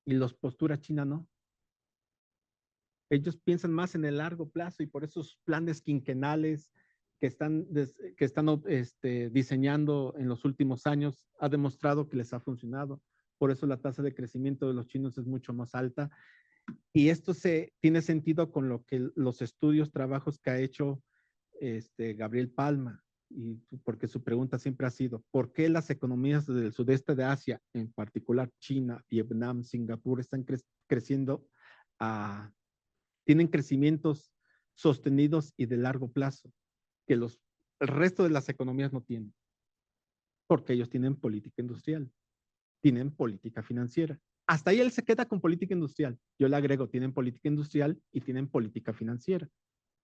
Y los posturas China no. Ellos piensan más en el largo plazo y por esos planes quinquenales que están diseñando en los últimos años ha demostrado que les ha funcionado. Por eso la tasa de crecimiento de los chinos es mucho más alta. Y esto tiene sentido con lo que los estudios, trabajos que ha hecho Gabriel Palma, y porque su pregunta siempre ha sido, ¿por qué las economías del sudeste de Asia, en particular China, Vietnam, Singapur, están creciendo, tienen crecimientos sostenidos y de largo plazo, que el resto de las economías no tienen? Porque ellos tienen política industrial, tienen política financiera. Hasta ahí él se queda con política industrial. Yo le agrego, tienen política industrial y tienen política financiera.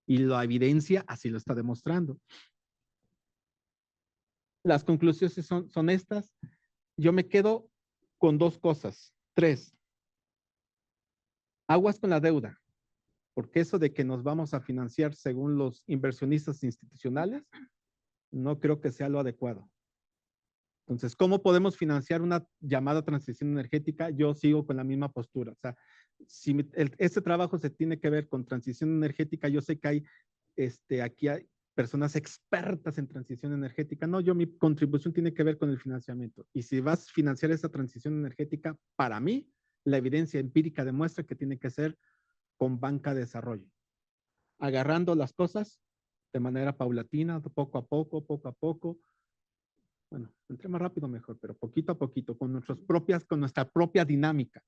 Y la evidencia así lo está demostrando. Las conclusiones son estas. Yo me quedo con 2 cosas. 3. Aguas con la deuda. Porque eso de que nos vamos a financiar según los inversionistas institucionales, no creo que sea lo adecuado. Entonces, ¿cómo podemos financiar una llamada transición energética? Yo sigo con la misma postura. O sea, si este trabajo se tiene que ver con transición energética, yo sé que hay, aquí hay personas expertas en transición energética. No, mi contribución tiene que ver con el financiamiento. Y si vas a financiar esa transición energética, para mí, la evidencia empírica demuestra que tiene que ser con banca de desarrollo. Agarrando las cosas de manera paulatina, poco a poco. Bueno, entre más rápido mejor, pero poquito a poquito, con nuestra propia dinámica,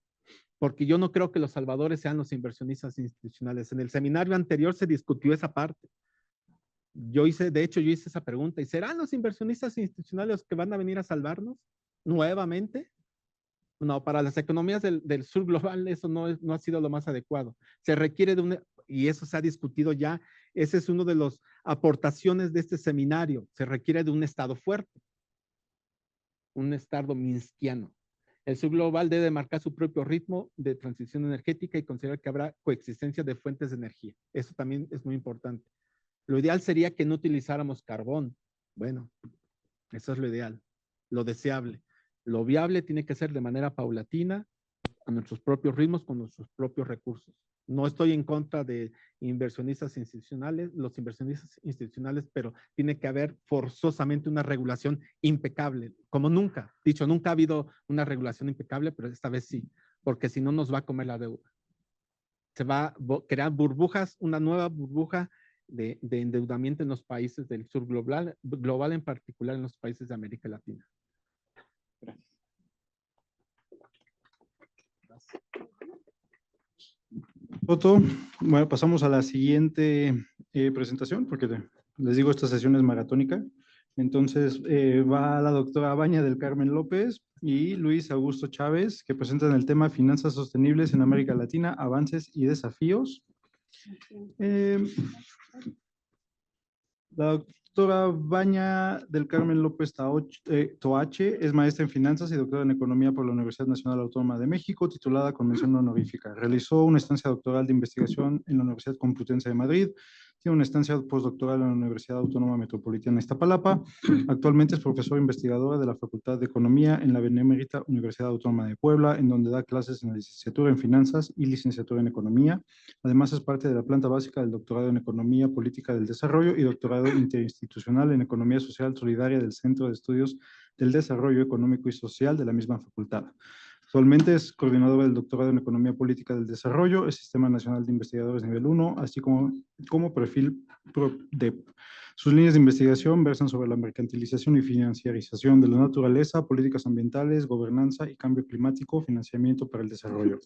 porque yo no creo que los salvadores sean los inversionistas institucionales. En el seminario anterior se discutió esa parte. De hecho, yo hice esa pregunta, ¿y serán los inversionistas institucionales los que van a venir a salvarnos nuevamente? No, para las economías del sur global eso no ha sido lo más adecuado. Se requiere y eso se ha discutido ya, ese es uno de las aportaciones de este seminario, se requiere de un Estado fuerte, un Estado minskiano. El sur global debe marcar su propio ritmo de transición energética y considerar que habrá coexistencia de fuentes de energía. Eso también es muy importante. Lo ideal sería que no utilizáramos carbón. Bueno, eso es lo ideal, lo deseable. Lo viable tiene que ser de manera paulatina, a nuestros propios ritmos, con nuestros propios recursos. No estoy en contra de inversionistas institucionales, los inversionistas institucionales, pero tiene que haber forzosamente una regulación impecable, como nunca. Dicho, nunca ha habido una regulación impecable, pero esta vez sí, porque si no nos va a comer la deuda. Se va a crear burbujas, una nueva burbuja de endeudamiento en los países del sur global, en particular en los países de América Latina. Gracias. Otto, bueno, pasamos a la siguiente presentación, porque les digo, esta sesión es maratónica. Entonces, va la doctora Baña del Carmen López y Luis Augusto Chávez, que presentan el tema Finanzas Sostenibles en América Latina, Avances y Desafíos. La doctora Baña del Carmen López Toache es maestra en finanzas y doctora en economía por la Universidad Nacional Autónoma de México, titulada con mención honorífica. Realizó una estancia doctoral de investigación en la Universidad Complutense de Madrid. Tiene una estancia postdoctoral en la Universidad Autónoma Metropolitana de Iztapalapa. Actualmente es profesora investigadora de la Facultad de Economía en la Benemérita Universidad Autónoma de Puebla, en donde da clases en la licenciatura en Finanzas y licenciatura en Economía. Además, es parte de la planta básica del doctorado en Economía Política del Desarrollo y doctorado interinstitucional en Economía Social Solidaria del Centro de Estudios del Desarrollo Económico y Social de la misma facultad. Actualmente es coordinadora del doctorado en Economía Política del Desarrollo, el Sistema Nacional de Investigadores Nivel 1, así como perfil PRODEP. Sus líneas de investigación versan sobre la mercantilización y financiarización de la naturaleza, políticas ambientales, gobernanza y cambio climático, financiamiento para el desarrollo.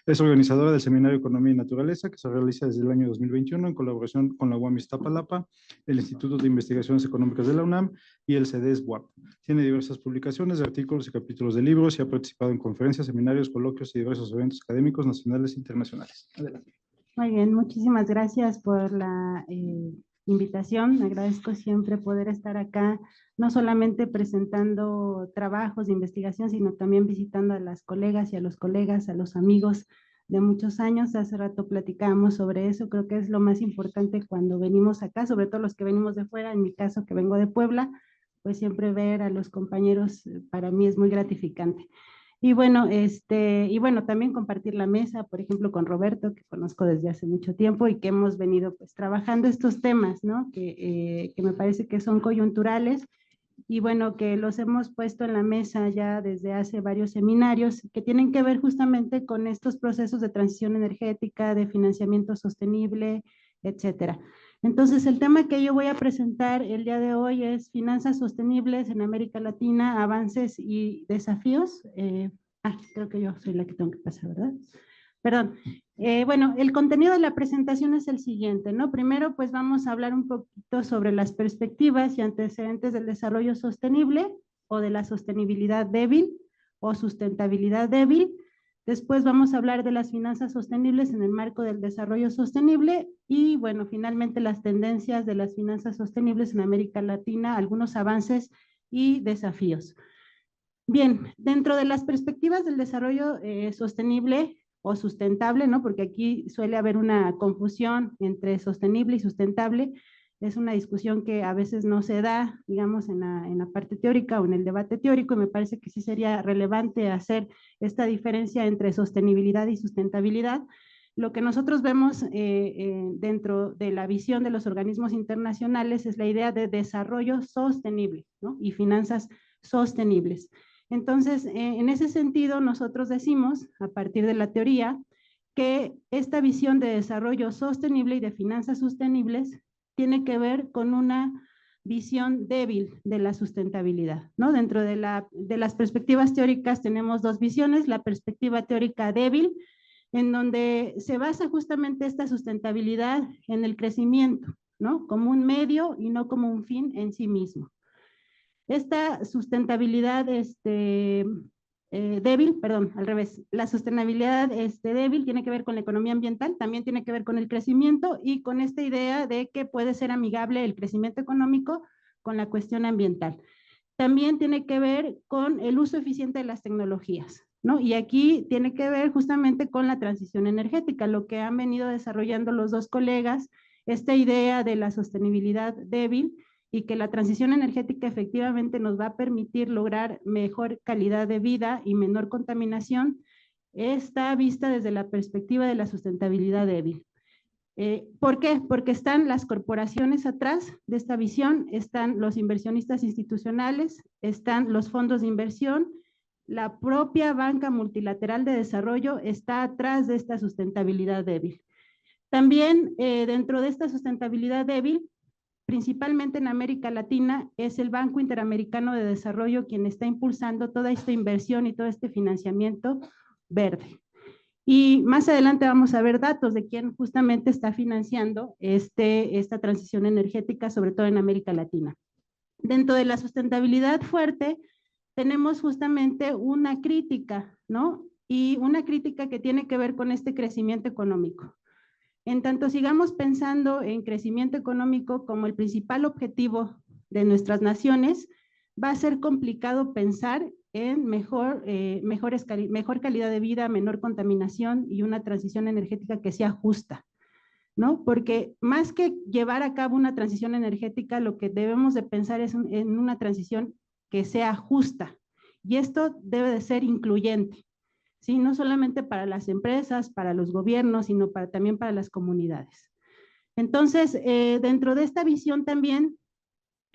Es organizadora del Seminario Economía y Naturaleza, que se realiza desde el año 2021 en colaboración con la UAM Iztapalapa, el Instituto de Investigaciones Económicas de la UNAM y el CEDES-UAP. Tiene diversas publicaciones de artículos y capítulos de libros y ha participado en conferencias, seminarios, coloquios y diversos eventos académicos nacionales e internacionales. Adelante. Muy bien, muchísimas gracias por la invitación. Me agradezco siempre poder estar acá, no solamente presentando trabajos de investigación, sino también visitando a las colegas y a los colegas, a los amigos de muchos años. Hace rato platicábamos sobre eso. Creo que es lo más importante cuando venimos acá, sobre todo los que venimos de fuera, en mi caso que vengo de Puebla, pues siempre ver a los compañeros para mí es muy gratificante. Y bueno, también compartir la mesa, por ejemplo, con Roberto, que conozco desde hace mucho tiempo y que hemos venido pues trabajando estos temas, ¿no? Que me parece que son coyunturales y bueno, que los hemos puesto en la mesa ya desde hace varios seminarios que tienen que ver justamente con estos procesos de transición energética, de financiamiento sostenible, etcétera. Entonces, el tema que yo voy a presentar el día de hoy es Finanzas Sostenibles en América Latina, Avances y Desafíos. Creo que yo soy la que tengo que pasar, ¿verdad? Perdón. Bueno, el contenido de la presentación es el siguiente, ¿no? Primero, pues vamos a hablar un poquito sobre las perspectivas y antecedentes del desarrollo sostenible o de la sostenibilidad débil o sustentabilidad débil. Después vamos a hablar de las finanzas sostenibles en el marco del desarrollo sostenible y, bueno, finalmente las tendencias de las finanzas sostenibles en América Latina, algunos avances y desafíos. Bien, dentro de las perspectivas del desarrollo sostenible o sustentable, ¿no? Porque aquí suele haber una confusión entre sostenible y sustentable. Es una discusión que a veces no se da, digamos, en la parte teórica o en el debate teórico, y me parece que sí sería relevante hacer esta diferencia entre sostenibilidad y sustentabilidad. Lo que nosotros vemos dentro de la visión de los organismos internacionales es la idea de desarrollo sostenible, ¿no? Y finanzas sostenibles. Entonces, en ese sentido, nosotros decimos, a partir de la teoría, que esta visión de desarrollo sostenible y de finanzas sostenibles tiene que ver con una visión débil de la sustentabilidad, ¿no? Dentro de las perspectivas teóricas tenemos dos visiones: la perspectiva teórica débil, en donde se basa justamente esta sustentabilidad en el crecimiento, ¿no? Como un medio y no como un fin en sí mismo. Esta sustentabilidad débil, perdón, al revés, la sostenibilidad débil tiene que ver con la economía ambiental, también tiene que ver con el crecimiento y con esta idea de que puede ser amigable el crecimiento económico con la cuestión ambiental. También tiene que ver con el uso eficiente de las tecnologías, ¿no? Y aquí tiene que ver justamente con la transición energética, lo que han venido desarrollando los dos colegas, esta idea de la sostenibilidad débil, y que la transición energética efectivamente nos va a permitir lograr mejor calidad de vida y menor contaminación, está vista desde la perspectiva de la sustentabilidad débil. ¿Por qué? Porque están las corporaciones atrás de esta visión, están los inversionistas institucionales, están los fondos de inversión, la propia banca multilateral de desarrollo está atrás de esta sustentabilidad débil. También dentro de esta sustentabilidad débil, principalmente en América Latina, es el Banco Interamericano de Desarrollo quien está impulsando toda esta inversión y todo este financiamiento verde. Y más adelante vamos a ver datos de quién justamente está financiando esta transición energética, sobre todo en América Latina. Dentro de la sustentabilidad fuerte, tenemos justamente una crítica, ¿no? Y una crítica que tiene que ver con este crecimiento económico. En tanto sigamos pensando en crecimiento económico como el principal objetivo de nuestras naciones, va a ser complicado pensar en mejor calidad de vida, menor contaminación y una transición energética que sea justa, ¿no? Porque más que llevar a cabo una transición energética, lo que debemos de pensar es en una transición que sea justa. Y esto debe de ser incluyente, ¿sí? No solamente para las empresas, para los gobiernos, sino también para las comunidades. Entonces, dentro de esta visión también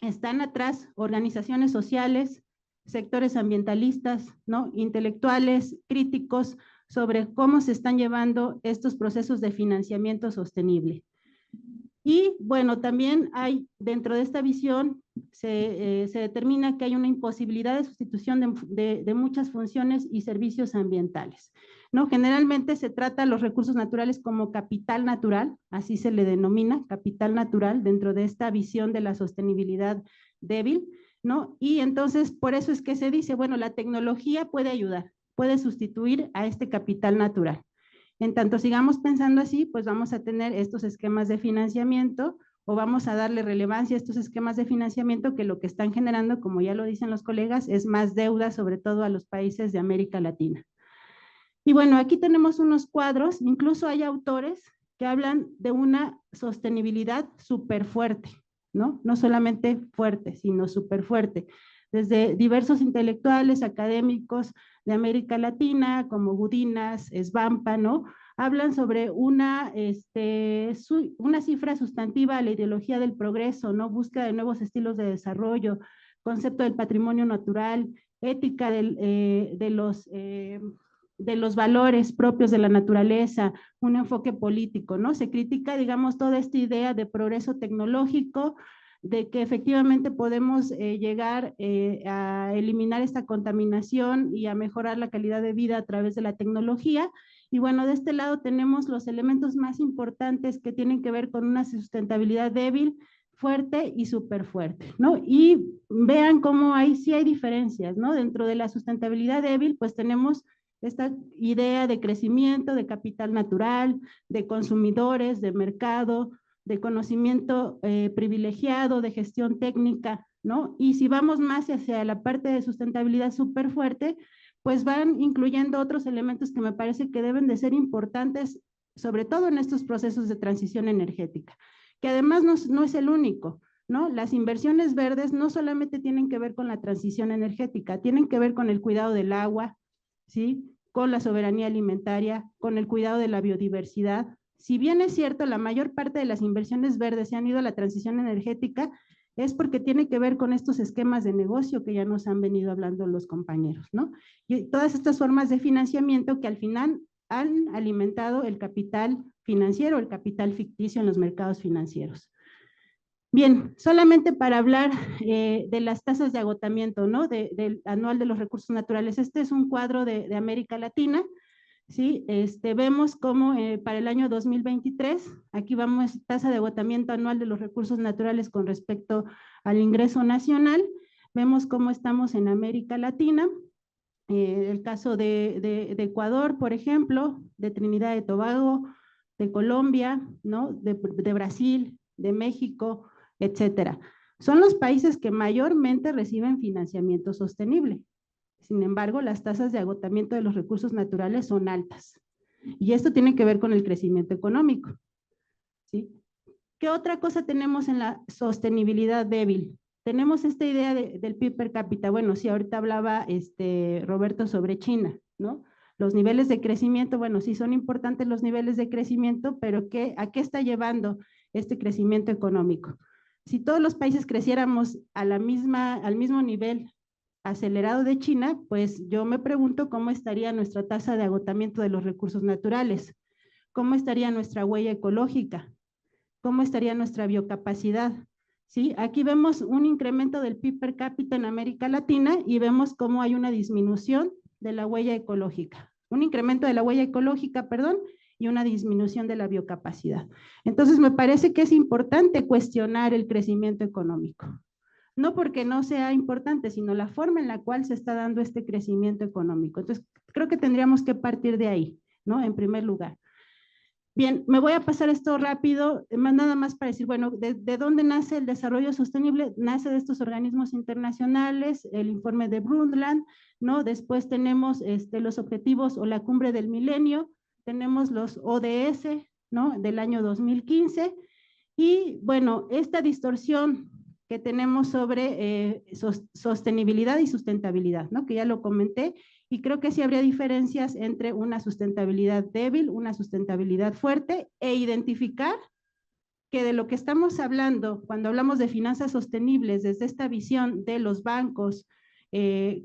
están atrás organizaciones sociales, sectores ambientalistas, ¿no? Intelectuales, críticos, sobre cómo se están llevando estos procesos de financiamiento sostenible. Y bueno, también hay, dentro de esta visión, se determina que hay una imposibilidad de sustitución de muchas funciones y servicios ambientales, ¿no? Generalmente se trata a los recursos naturales como capital natural, así se le denomina, capital natural, dentro de esta visión de la sostenibilidad débil, ¿no? Y entonces, por eso es que se dice, bueno, la tecnología puede ayudar, puede sustituir a este capital natural. En tanto sigamos pensando así, pues vamos a tener estos esquemas de financiamiento o vamos a darle relevancia a estos esquemas de financiamiento que lo que están generando, como ya lo dicen los colegas, es más deuda, sobre todo a los países de América Latina. Y bueno, aquí tenemos unos cuadros, incluso hay autores que hablan de una sostenibilidad súper fuerte, ¿no? No solamente fuerte, sino súper fuerte. Desde diversos intelectuales, académicos de América Latina, como Gudinas, Svampa, ¿no? Hablan sobre una cifra sustantiva a la ideología del progreso, ¿no? Búsqueda de nuevos estilos de desarrollo, concepto del patrimonio natural, ética de los valores propios de la naturaleza, un enfoque político, ¿no? Se critica, digamos, toda esta idea de progreso tecnológico, de que efectivamente podemos llegar a eliminar esta contaminación y a mejorar la calidad de vida a través de la tecnología. Y bueno, de este lado tenemos los elementos más importantes que tienen que ver con una sustentabilidad débil, fuerte y súper fuerte, ¿no? Y vean cómo sí hay diferencias, ¿no? Dentro de la sustentabilidad débil, pues tenemos esta idea de crecimiento, de capital natural, de consumidores, de mercado, de conocimiento privilegiado, de gestión técnica, ¿no? Y si vamos más hacia la parte de sustentabilidad súper fuerte, pues van incluyendo otros elementos que me parece que deben de ser importantes, sobre todo en estos procesos de transición energética, que además no es el único, ¿no? Las inversiones verdes no solamente tienen que ver con la transición energética, tienen que ver con el cuidado del agua, ¿sí? Con la soberanía alimentaria, con el cuidado de la biodiversidad. Si bien es cierto, la mayor parte de las inversiones verdes se han ido a la transición energética, es porque tiene que ver con estos esquemas de negocio que ya nos han venido hablando los compañeros, ¿no? Y todas estas formas de financiamiento que al final han alimentado el capital financiero, el capital ficticio en los mercados financieros. Bien, solamente para hablar de las tasas de agotamiento, ¿no? Del anual de los recursos naturales. Este es un cuadro de América Latina, ¿sí? Vemos cómo para el año 2023, aquí vamos tasa de agotamiento anual de los recursos naturales con respecto al ingreso nacional. Vemos cómo estamos en América Latina. El caso de Ecuador, por ejemplo, de Trinidad y Tobago, de Colombia, ¿no? De Brasil, de México, etcétera. Son los países que mayormente reciben financiamiento sostenible. Sin embargo, las tasas de agotamiento de los recursos naturales son altas. Y esto tiene que ver con el crecimiento económico, ¿sí? ¿Qué otra cosa tenemos en la sostenibilidad débil? Tenemos esta idea del PIB per cápita. Bueno, sí, ahorita hablaba Roberto sobre China, ¿no? Los niveles de crecimiento, bueno, sí son importantes los niveles de crecimiento, pero ¿a qué está llevando este crecimiento económico? Si todos los países creciéramos al mismo nivel acelerado de China, pues yo me pregunto cómo estaría nuestra tasa de agotamiento de los recursos naturales, cómo estaría nuestra huella ecológica, cómo estaría nuestra biocapacidad, ¿sí? Aquí vemos un incremento del PIB per cápita en América Latina y vemos cómo hay una disminución de la huella ecológica. un incremento de la huella ecológica, perdón, y una disminución de la biocapacidad. Entonces, me parece que es importante cuestionar el crecimiento económico. No porque no sea importante, sino la forma en la cual se está dando este crecimiento económico. Entonces, creo que tendríamos que partir de ahí, ¿no? En primer lugar. Bien, me voy a pasar esto rápido, nada más para decir, bueno, ¿de dónde nace el desarrollo sostenible? Nace de estos organismos internacionales, el informe de Brundtland, ¿no? Después tenemos los objetivos o la cumbre del milenio, tenemos los ODS, ¿no? Del año 2015, y bueno, esta distorsión que tenemos sobre sostenibilidad y sustentabilidad, ¿no? Que ya lo comenté, y creo que sí habría diferencias entre una sustentabilidad débil, una sustentabilidad fuerte, e identificar que de lo que estamos hablando cuando hablamos de finanzas sostenibles desde esta visión de los bancos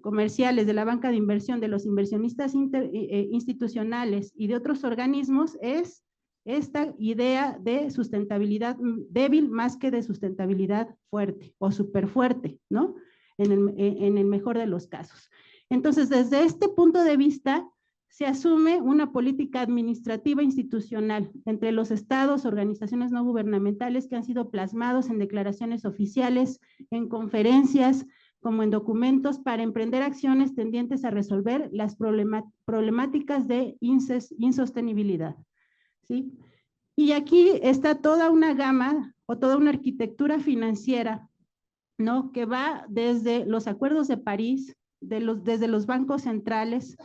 comerciales, de la banca de inversión, de los inversionistas institucionales y de otros organismos, es esta idea de sustentabilidad débil más que de sustentabilidad fuerte o superfuerte, ¿no? En el mejor de los casos. Entonces, desde este punto de vista, se asume una política administrativa institucional entre los estados, organizaciones no gubernamentales que han sido plasmados en declaraciones oficiales, en conferencias, como en documentos, para emprender acciones tendientes a resolver las problemáticas de insostenibilidad, ¿sí? Y aquí está toda una gama o toda una arquitectura financiera, ¿no? Que va desde los acuerdos de París, desde los bancos centrales,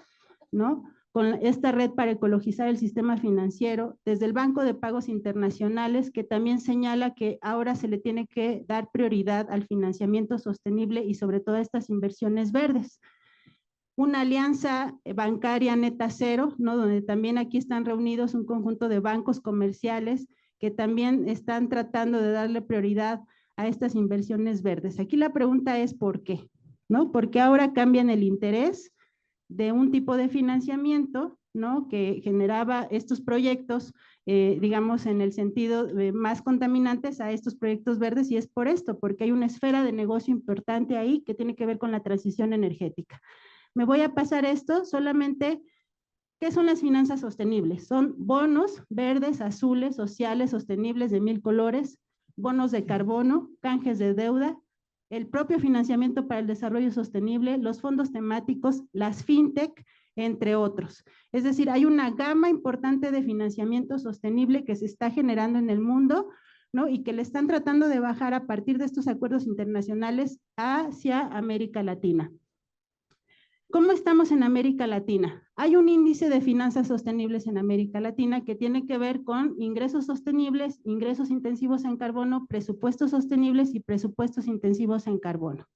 ¿no? Con esta red para ecologizar el sistema financiero, desde el Banco de Pagos Internacionales, que también señala que ahora se le tiene que dar prioridad al financiamiento sostenible y sobre todo a estas inversiones verdes. Una alianza bancaria neta cero, ¿no? Donde también aquí están reunidos un conjunto de bancos comerciales que también están tratando de darle prioridad a estas inversiones verdes. Aquí la pregunta es ¿por qué? ¿No? ¿Por qué ahora cambian el interés de un tipo de financiamiento, ¿no? Que generaba estos proyectos, digamos, en el sentido de más contaminantes a estos proyectos verdes? Y es por esto, porque hay una esfera de negocio importante ahí que tiene que ver con la transición energética. Me voy a pasar esto solamente. ¿Qué son las finanzas sostenibles? Son bonos verdes, azules, sociales, sostenibles de 1000 colores, bonos de carbono, canjes de deuda, el propio financiamiento para el desarrollo sostenible, los fondos temáticos, las fintech, entre otros. Es decir, hay una gama importante de financiamiento sostenible que se está generando en el mundo, ¿no? Y que le están tratando de bajar a partir de estos acuerdos internacionales hacia América Latina. ¿Cómo estamos en América Latina? Hay un índice de finanzas sostenibles en América Latina que tiene que ver con ingresos sostenibles, ingresos intensivos en carbono, presupuestos sostenibles y presupuestos intensivos en carbono,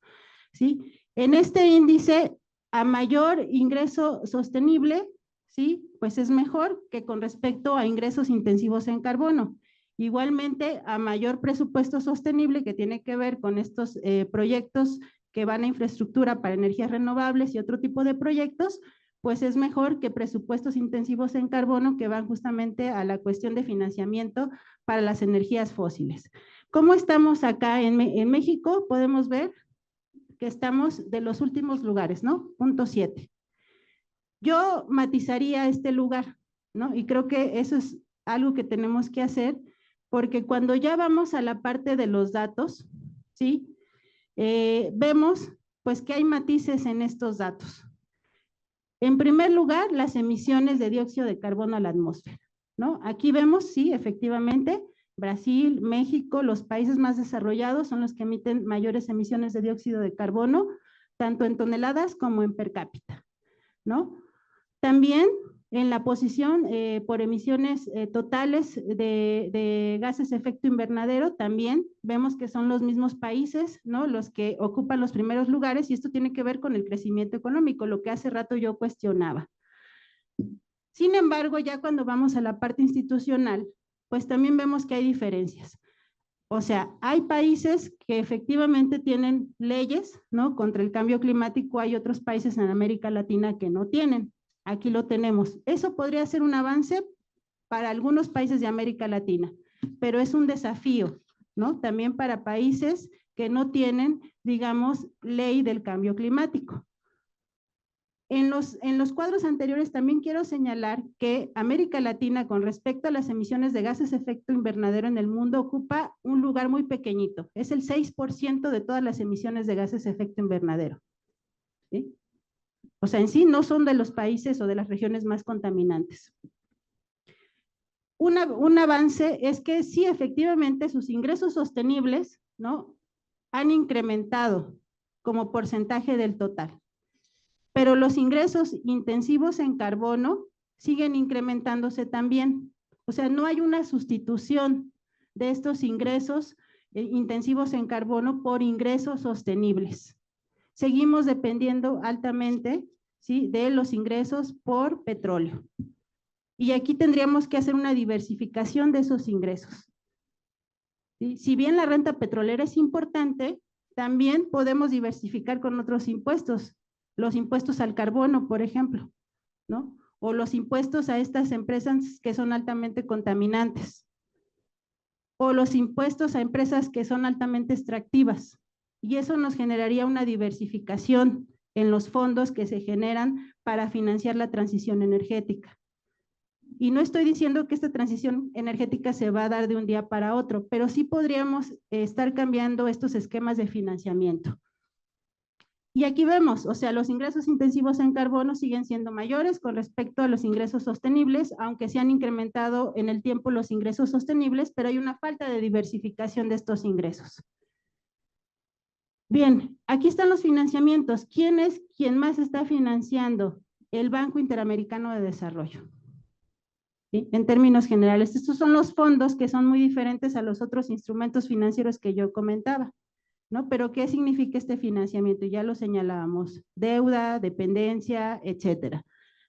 ¿sí? En este índice, a mayor ingreso sostenible, ¿sí? Pues es mejor que con respecto a ingresos intensivos en carbono. Igualmente, a mayor presupuesto sostenible, que tiene que ver con estos proyectos que van a infraestructura para energías renovables y otro tipo de proyectos, pues es mejor que presupuestos intensivos en carbono que van justamente a la cuestión de financiamiento para las energías fósiles. ¿Cómo estamos acá en México? Podemos ver que estamos de los últimos lugares, ¿no? Punto 7. Yo matizaría este lugar, ¿no? Y creo que eso es algo que tenemos que hacer, porque cuando ya vamos a la parte de los datos, ¿sí? Vemos pues que hay matices en estos datos. En primer lugar, las emisiones de dióxido de carbono a la atmósfera, ¿no? Aquí vemos, sí, efectivamente, Brasil, México, los países más desarrollados son los que emiten mayores emisiones de dióxido de carbono, tanto en toneladas como en per cápita, ¿no? También en la posición por emisiones totales de gases de efecto invernadero, también vemos que son los mismos países, ¿no? Los que ocupan los primeros lugares, y esto tiene que ver con el crecimiento económico, lo que hace rato yo cuestionaba. Sin embargo, ya cuando vamos a la parte institucional, pues también vemos que hay diferencias. O sea, hay países que efectivamente tienen leyes, ¿no? Contra el cambio climático, hay otros países en América Latina que no tienen. Aquí lo tenemos. Eso podría ser un avance para algunos países de América Latina, pero es un desafío, ¿no? También para países que no tienen, digamos, ley del cambio climático. En los cuadros anteriores también quiero señalar que América Latina, con respecto a las emisiones de gases de efecto invernadero en el mundo, ocupa un lugar muy pequeñito. Es el 6% de todas las emisiones de gases de efecto invernadero. ¿Sí? O sea, en sí no son de los países o de las regiones más contaminantes. Un avance es que sí, efectivamente, sus ingresos sostenibles, ¿no?, han incrementado como porcentaje del total. Pero los ingresos intensivos en carbono siguen incrementándose también. O sea, no hay una sustitución de estos ingresos intensivos en carbono por ingresos sostenibles. Seguimos dependiendo altamente, ¿sí?, de los ingresos por petróleo. Y aquí tendríamos que hacer una diversificación de esos ingresos. ¿Sí? Si bien la renta petrolera es importante, también podemos diversificar con otros impuestos. Los impuestos al carbono, por ejemplo, ¿no? O los impuestos a estas empresas que son altamente contaminantes. O los impuestos a empresas que son altamente extractivas. Y eso nos generaría una diversificación en los fondos que se generan para financiar la transición energética. Y no estoy diciendo que esta transición energética se va a dar de un día para otro, pero sí podríamos estar cambiando estos esquemas de financiamiento. Y aquí vemos, o sea, los ingresos intensivos en carbono siguen siendo mayores con respecto a los ingresos sostenibles, aunque se han incrementado en el tiempo los ingresos sostenibles, pero hay una falta de diversificación de estos ingresos. Bien, aquí están los financiamientos. ¿Quién es quien más está financiando? El Banco Interamericano de Desarrollo. ¿Sí? En términos generales, estos son los fondos que son muy diferentes a los otros instrumentos financieros que yo comentaba, ¿no? Pero ¿qué significa este financiamiento? Ya lo señalábamos, deuda, dependencia, etcétera,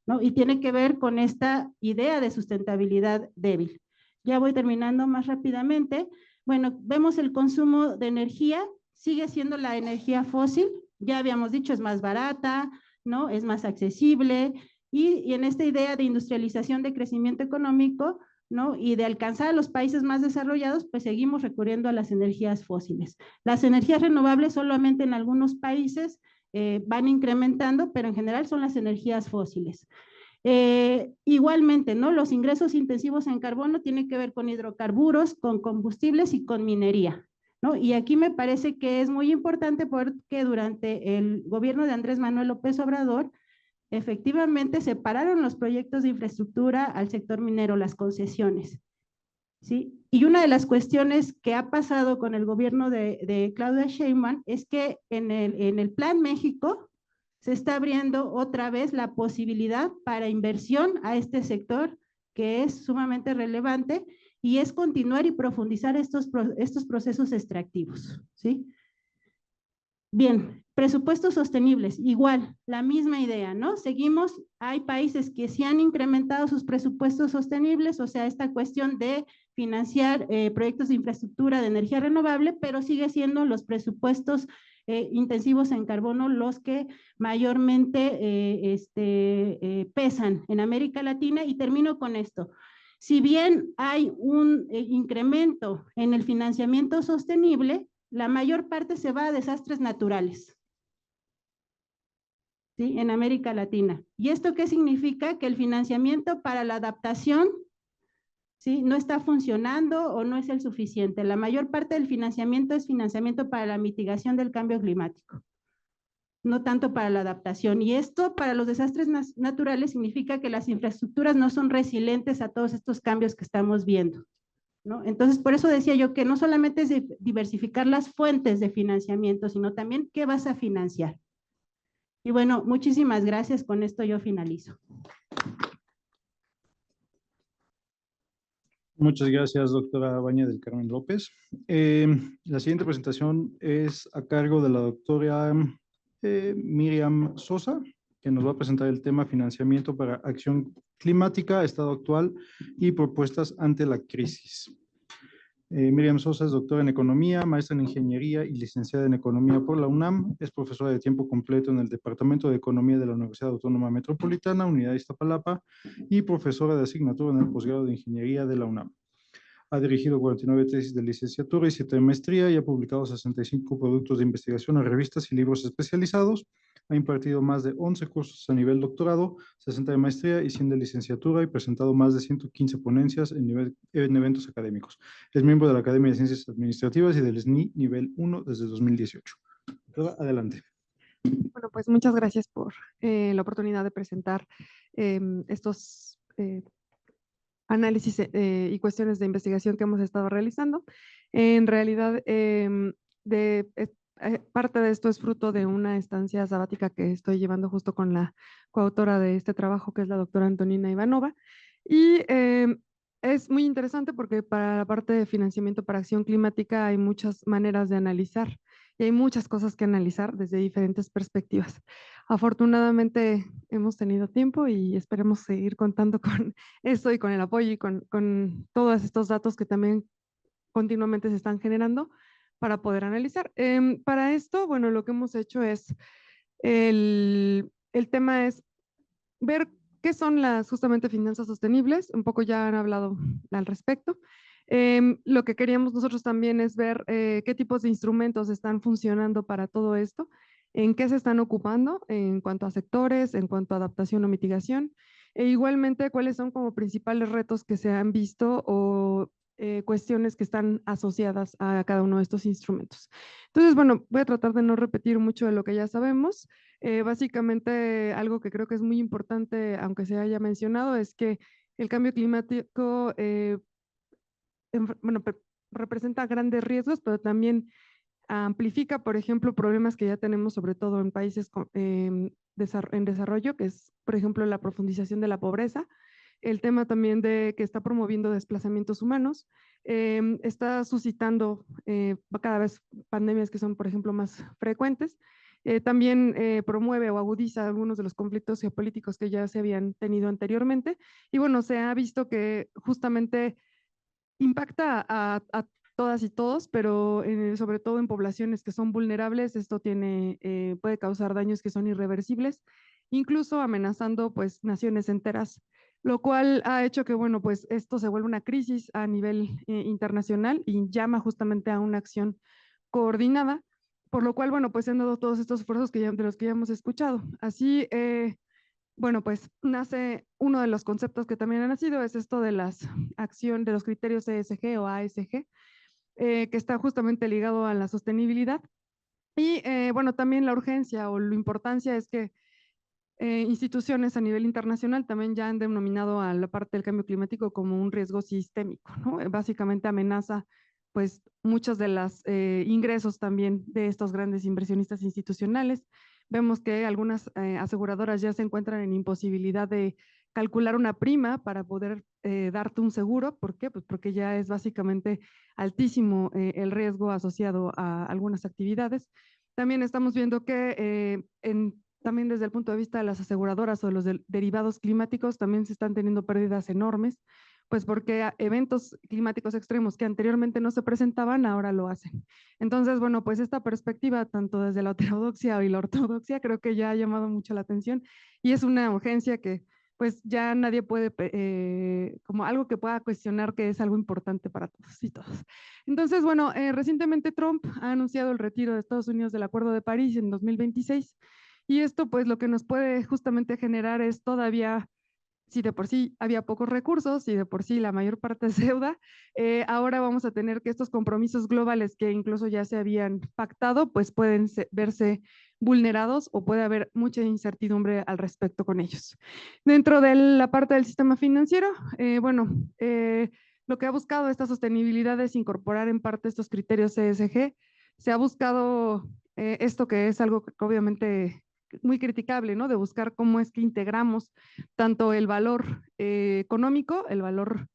¿no? Y tiene que ver con esta idea de sustentabilidad débil. Ya voy terminando más rápidamente. Bueno, vemos el consumo de energía, sigue siendo la energía fósil, ya habíamos dicho, es más barata, ¿no? Es más accesible, y en esta idea de industrialización de crecimiento económico, ¿no?, y de alcanzar a los países más desarrollados, pues seguimos recurriendo a las energías fósiles. Las energías renovables solamente en algunos países van incrementando, pero en general son las energías fósiles. Igualmente, ¿no?, los ingresos intensivos en carbono tienen que ver con hidrocarburos, con combustibles y con minería, ¿no? Y aquí me parece que es muy importante porque durante el gobierno de Andrés Manuel López Obrador, efectivamente separaron los proyectos de infraestructura al sector minero, las concesiones, ¿sí? Y una de las cuestiones que ha pasado con el gobierno de Claudia Sheinbaum es que en el Plan México se está abriendo otra vez la posibilidad para inversión a este sector que es sumamente relevante, y es continuar y profundizar estos procesos extractivos, ¿sí? Bien, presupuestos sostenibles, igual, la misma idea, ¿no? Seguimos, hay países que sí han incrementado sus presupuestos sostenibles, o sea, esta cuestión de financiar proyectos de infraestructura de energía renovable, pero sigue siendo los presupuestos intensivos en carbono los que mayormente pesan en América Latina. Y termino con esto. Si bien hay un incremento en el financiamiento sostenible, la mayor parte se va a desastres naturales, ¿sí?, en América Latina. ¿Y esto qué significa? Que el financiamiento para la adaptación, ¿sí?, no está funcionando o no es el suficiente. La mayor parte del financiamiento es financiamiento para la mitigación del cambio climático, no tanto para la adaptación. Y esto para los desastres naturales significa que las infraestructuras no son resilientes a todos estos cambios que estamos viendo, ¿no? Entonces, por eso decía yo que no solamente es diversificar las fuentes de financiamiento, sino también qué vas a financiar. Y bueno, muchísimas gracias. Con esto yo finalizo. Muchas gracias, doctora Baña del Carmen López. La siguiente presentación es a cargo de la doctora Miriam Sosa, que nos va a presentar el tema financiamiento para acción climática, estado actual y propuestas ante la crisis. Miriam Sosa es doctora en Economía, maestra en Ingeniería y licenciada en Economía por la UNAM. Es profesora de tiempo completo en el Departamento de Economía de la Universidad Autónoma Metropolitana, Unidad de Iztapalapa, y profesora de asignatura en el posgrado de Ingeniería de la UNAM. Ha dirigido 49 tesis de licenciatura y 7 de maestría y ha publicado 65 productos de investigación en revistas y libros especializados. Ha impartido más de 11 cursos a nivel doctorado, 60 de maestría y 100 de licenciatura y presentado más de 115 ponencias en eventos académicos. Es miembro de la Academia de Ciencias Administrativas y del SNI nivel 1 desde 2018. Doctora, adelante. Bueno, pues muchas gracias por la oportunidad de presentar estos análisis y cuestiones de investigación que hemos estado realizando. En realidad, parte de esto es fruto de una estancia sabática que estoy llevando justo con la coautora de este trabajo, que es la doctora Antonina Ivanova. Y es muy interesante porque para la parte de financiamiento para acción climática hay muchas maneras de analizar y hay muchas cosas que analizar desde diferentes perspectivas. Afortunadamente hemos tenido tiempo y esperemos seguir contando con esto y con el apoyo y con todos estos datos que también continuamente se están generando para poder analizar. Para esto, bueno, lo que hemos hecho es, el tema es ver qué son las justamente finanzas sostenibles, un poco ya han hablado al respecto. Lo que queríamos nosotros también es ver qué tipos de instrumentos están funcionando para todo esto, en qué se están ocupando en cuanto a sectores, en cuanto a adaptación o mitigación, e igualmente cuáles son como principales retos que se han visto o cuestiones que están asociadas a cada uno de estos instrumentos. Entonces, bueno, voy a tratar de no repetir mucho de lo que ya sabemos. Básicamente, algo que creo que es muy importante, aunque se haya mencionado, es que el cambio climático bueno, representa grandes riesgos, pero también amplifica, por ejemplo, problemas que ya tenemos, sobre todo en países en desarrollo, que es, por ejemplo, la profundización de la pobreza, el tema también de que está promoviendo desplazamientos humanos, está suscitando cada vez pandemias que son, por ejemplo, más frecuentes. También promueve o agudiza algunos de los conflictos geopolíticos que ya se habían tenido anteriormente. Y bueno, se ha visto que justamente impacta a todas y todos, pero sobre todo en poblaciones que son vulnerables, esto puede causar daños que son irreversibles, incluso amenazando pues naciones enteras, lo cual ha hecho que, bueno, pues esto se vuelva una crisis a nivel internacional y llama justamente a una acción coordinada, por lo cual, bueno, pues se han dado todos estos esfuerzos de los que ya hemos escuchado. Así, bueno, pues nace uno de los conceptos que también ha nacido, es esto de de los criterios ESG o ASG, que está justamente ligado a la sostenibilidad. Y bueno, también la urgencia o la importancia es que instituciones a nivel internacional también ya han denominado a la parte del cambio climático como un riesgo sistémico, ¿no? Básicamente amenaza pues muchos de los ingresos también de estos grandes inversionistas institucionales. Vemos que algunas aseguradoras ya se encuentran en imposibilidad de calcular una prima para poder darte un seguro. ¿Por qué? Pues porque ya es básicamente altísimo el riesgo asociado a algunas actividades. También estamos viendo que también desde el punto de vista de las aseguradoras o de los derivados climáticos también se están teniendo pérdidas enormes, pues porque eventos climáticos extremos que anteriormente no se presentaban, ahora lo hacen. Entonces, bueno, pues esta perspectiva, tanto desde la heterodoxia y la ortodoxia, creo que ya ha llamado mucho la atención y es una urgencia que pues ya nadie puede, como algo que pueda cuestionar que es algo importante para todos y todas. Entonces, bueno, recientemente Trump ha anunciado el retiro de Estados Unidos del Acuerdo de París en 2026 y esto pues lo que nos puede justamente generar es todavía, si de por sí había pocos recursos y de por sí la mayor parte es deuda, ahora vamos a tener que estos compromisos globales que incluso ya se habían pactado, pues pueden verse vulnerados o puede haber mucha incertidumbre al respecto con ellos. Dentro de la parte del sistema financiero, bueno, lo que ha buscado esta sostenibilidad es incorporar en parte estos criterios ESG. Se ha buscado esto que es algo que obviamente muy criticable, ¿no? De buscar cómo es que integramos tanto el valor económico, el valor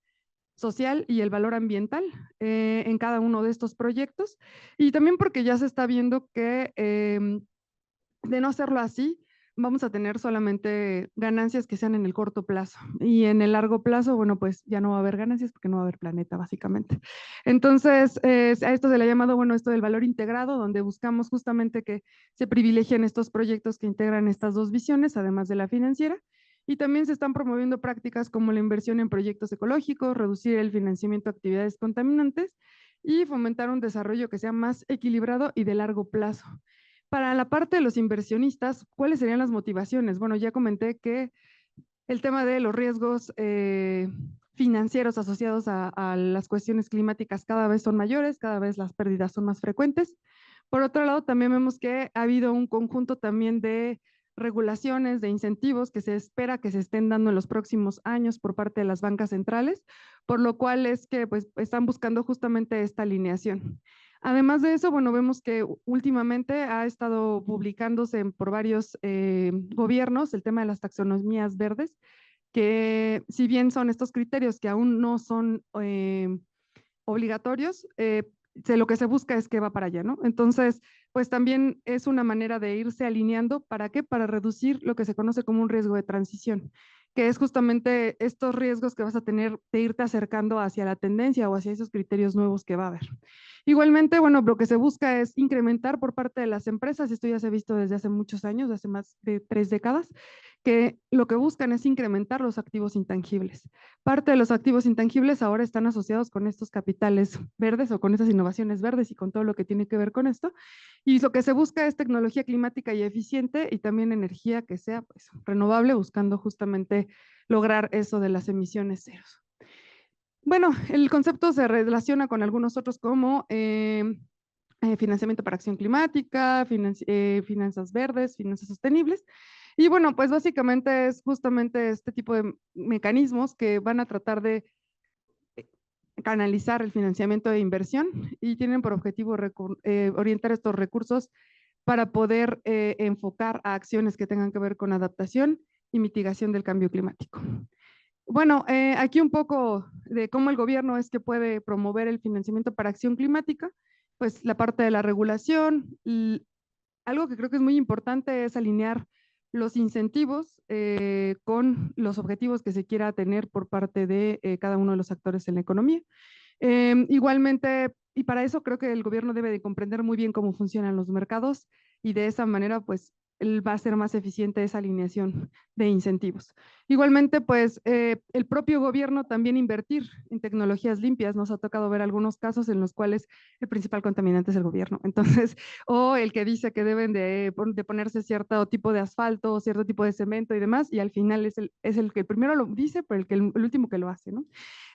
social y el valor ambiental en cada uno de estos proyectos. Y también porque ya se está viendo que de no hacerlo así, vamos a tener solamente ganancias que sean en el corto plazo y en el largo plazo, bueno, pues ya no va a haber ganancias porque no va a haber planeta básicamente. Entonces, a esto se le ha llamado, bueno, esto del valor integrado, donde buscamos justamente que se privilegien estos proyectos que integran estas dos visiones, además de la financiera, y también se están promoviendo prácticas como la inversión en proyectos ecológicos, reducir el financiamiento de actividades contaminantes y fomentar un desarrollo que sea más equilibrado y de largo plazo. Para la parte de los inversionistas, ¿cuáles serían las motivaciones? Bueno, ya comenté que el tema de los riesgos financieros asociados a las cuestiones climáticas cada vez son mayores, cada vez las pérdidas son más frecuentes. Por otro lado, también vemos que ha habido un conjunto también de regulaciones, de incentivos que se espera que se estén dando en los próximos años por parte de las bancas centrales, por lo cual es que pues, están buscando justamente esta alineación. Además de eso, bueno, vemos que últimamente ha estado publicándose por varios gobiernos el tema de las taxonomías verdes, que si bien son estos criterios que aún no son obligatorios, lo que se busca es que va para allá, ¿no? Entonces, pues también es una manera de irse alineando. ¿Para qué? Para reducir lo que se conoce como un riesgo de transición, que es justamente estos riesgos que vas a tener de irte acercando hacia la tendencia o hacia esos criterios nuevos que va a haber. Igualmente, bueno, lo que se busca es incrementar por parte de las empresas, esto ya se ha visto desde hace muchos años, hace más de 3 décadas, que lo que buscan es incrementar los activos intangibles. Parte de los activos intangibles ahora están asociados con estos capitales verdes o con estas innovaciones verdes y con todo lo que tiene que ver con esto. Y lo que se busca es tecnología climática y eficiente y también energía que sea pues, renovable, buscando justamente lograr eso de las emisiones ceros. Bueno, el concepto se relaciona con algunos otros como financiamiento para acción climática, finanzas verdes, finanzas sostenibles. Y bueno, pues básicamente es justamente este tipo de mecanismos que van a tratar de canalizar el financiamiento de inversión y tienen por objetivo orientar estos recursos para poder enfocar a acciones que tengan que ver con adaptación y mitigación del cambio climático. Bueno, aquí un poco de cómo el gobierno es que puede promover el financiamiento para acción climática, pues la parte de la regulación, algo que creo que es muy importante es alinear los incentivos con los objetivos que se quiera tener por parte de cada uno de los actores en la economía. Igualmente, y para eso creo que el gobierno debe de comprender muy bien cómo funcionan los mercados y de esa manera, pues, va a ser más eficiente esa alineación de incentivos. Igualmente, pues, el propio gobierno también invertir en tecnologías limpias. Nos ha tocado ver algunos casos en los cuales el principal contaminante es el gobierno. Entonces, o el que dice que deben de ponerse cierto tipo de asfalto, o cierto tipo de cemento y demás, y al final es el que primero lo dice, pero el último que lo hace, ¿no?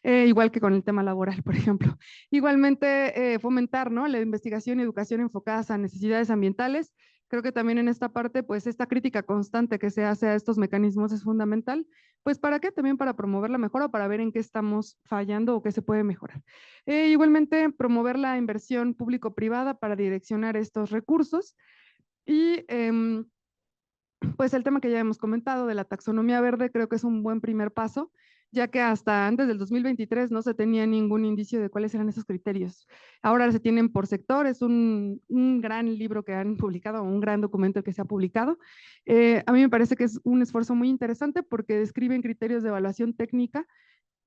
Igual que con el tema laboral, por ejemplo. Igualmente, fomentar, ¿no?, la investigación y educación enfocadas a necesidades ambientales. Creo que también en esta parte, pues esta crítica constante que se hace a estos mecanismos es fundamental. Pues ¿para qué? También para promover la mejora o para ver en qué estamos fallando o qué se puede mejorar. Igualmente, promover la inversión público-privada para direccionar estos recursos. Y pues el tema que ya hemos comentado de la taxonomía verde creo que es un buen primer paso, ya que hasta antes del 2023 no se tenía ningún indicio de cuáles eran esos criterios. Ahora se tienen por sector, es un gran libro que han publicado, un gran documento que se ha publicado. A mí me parece que es un esfuerzo muy interesante porque describen criterios de evaluación técnica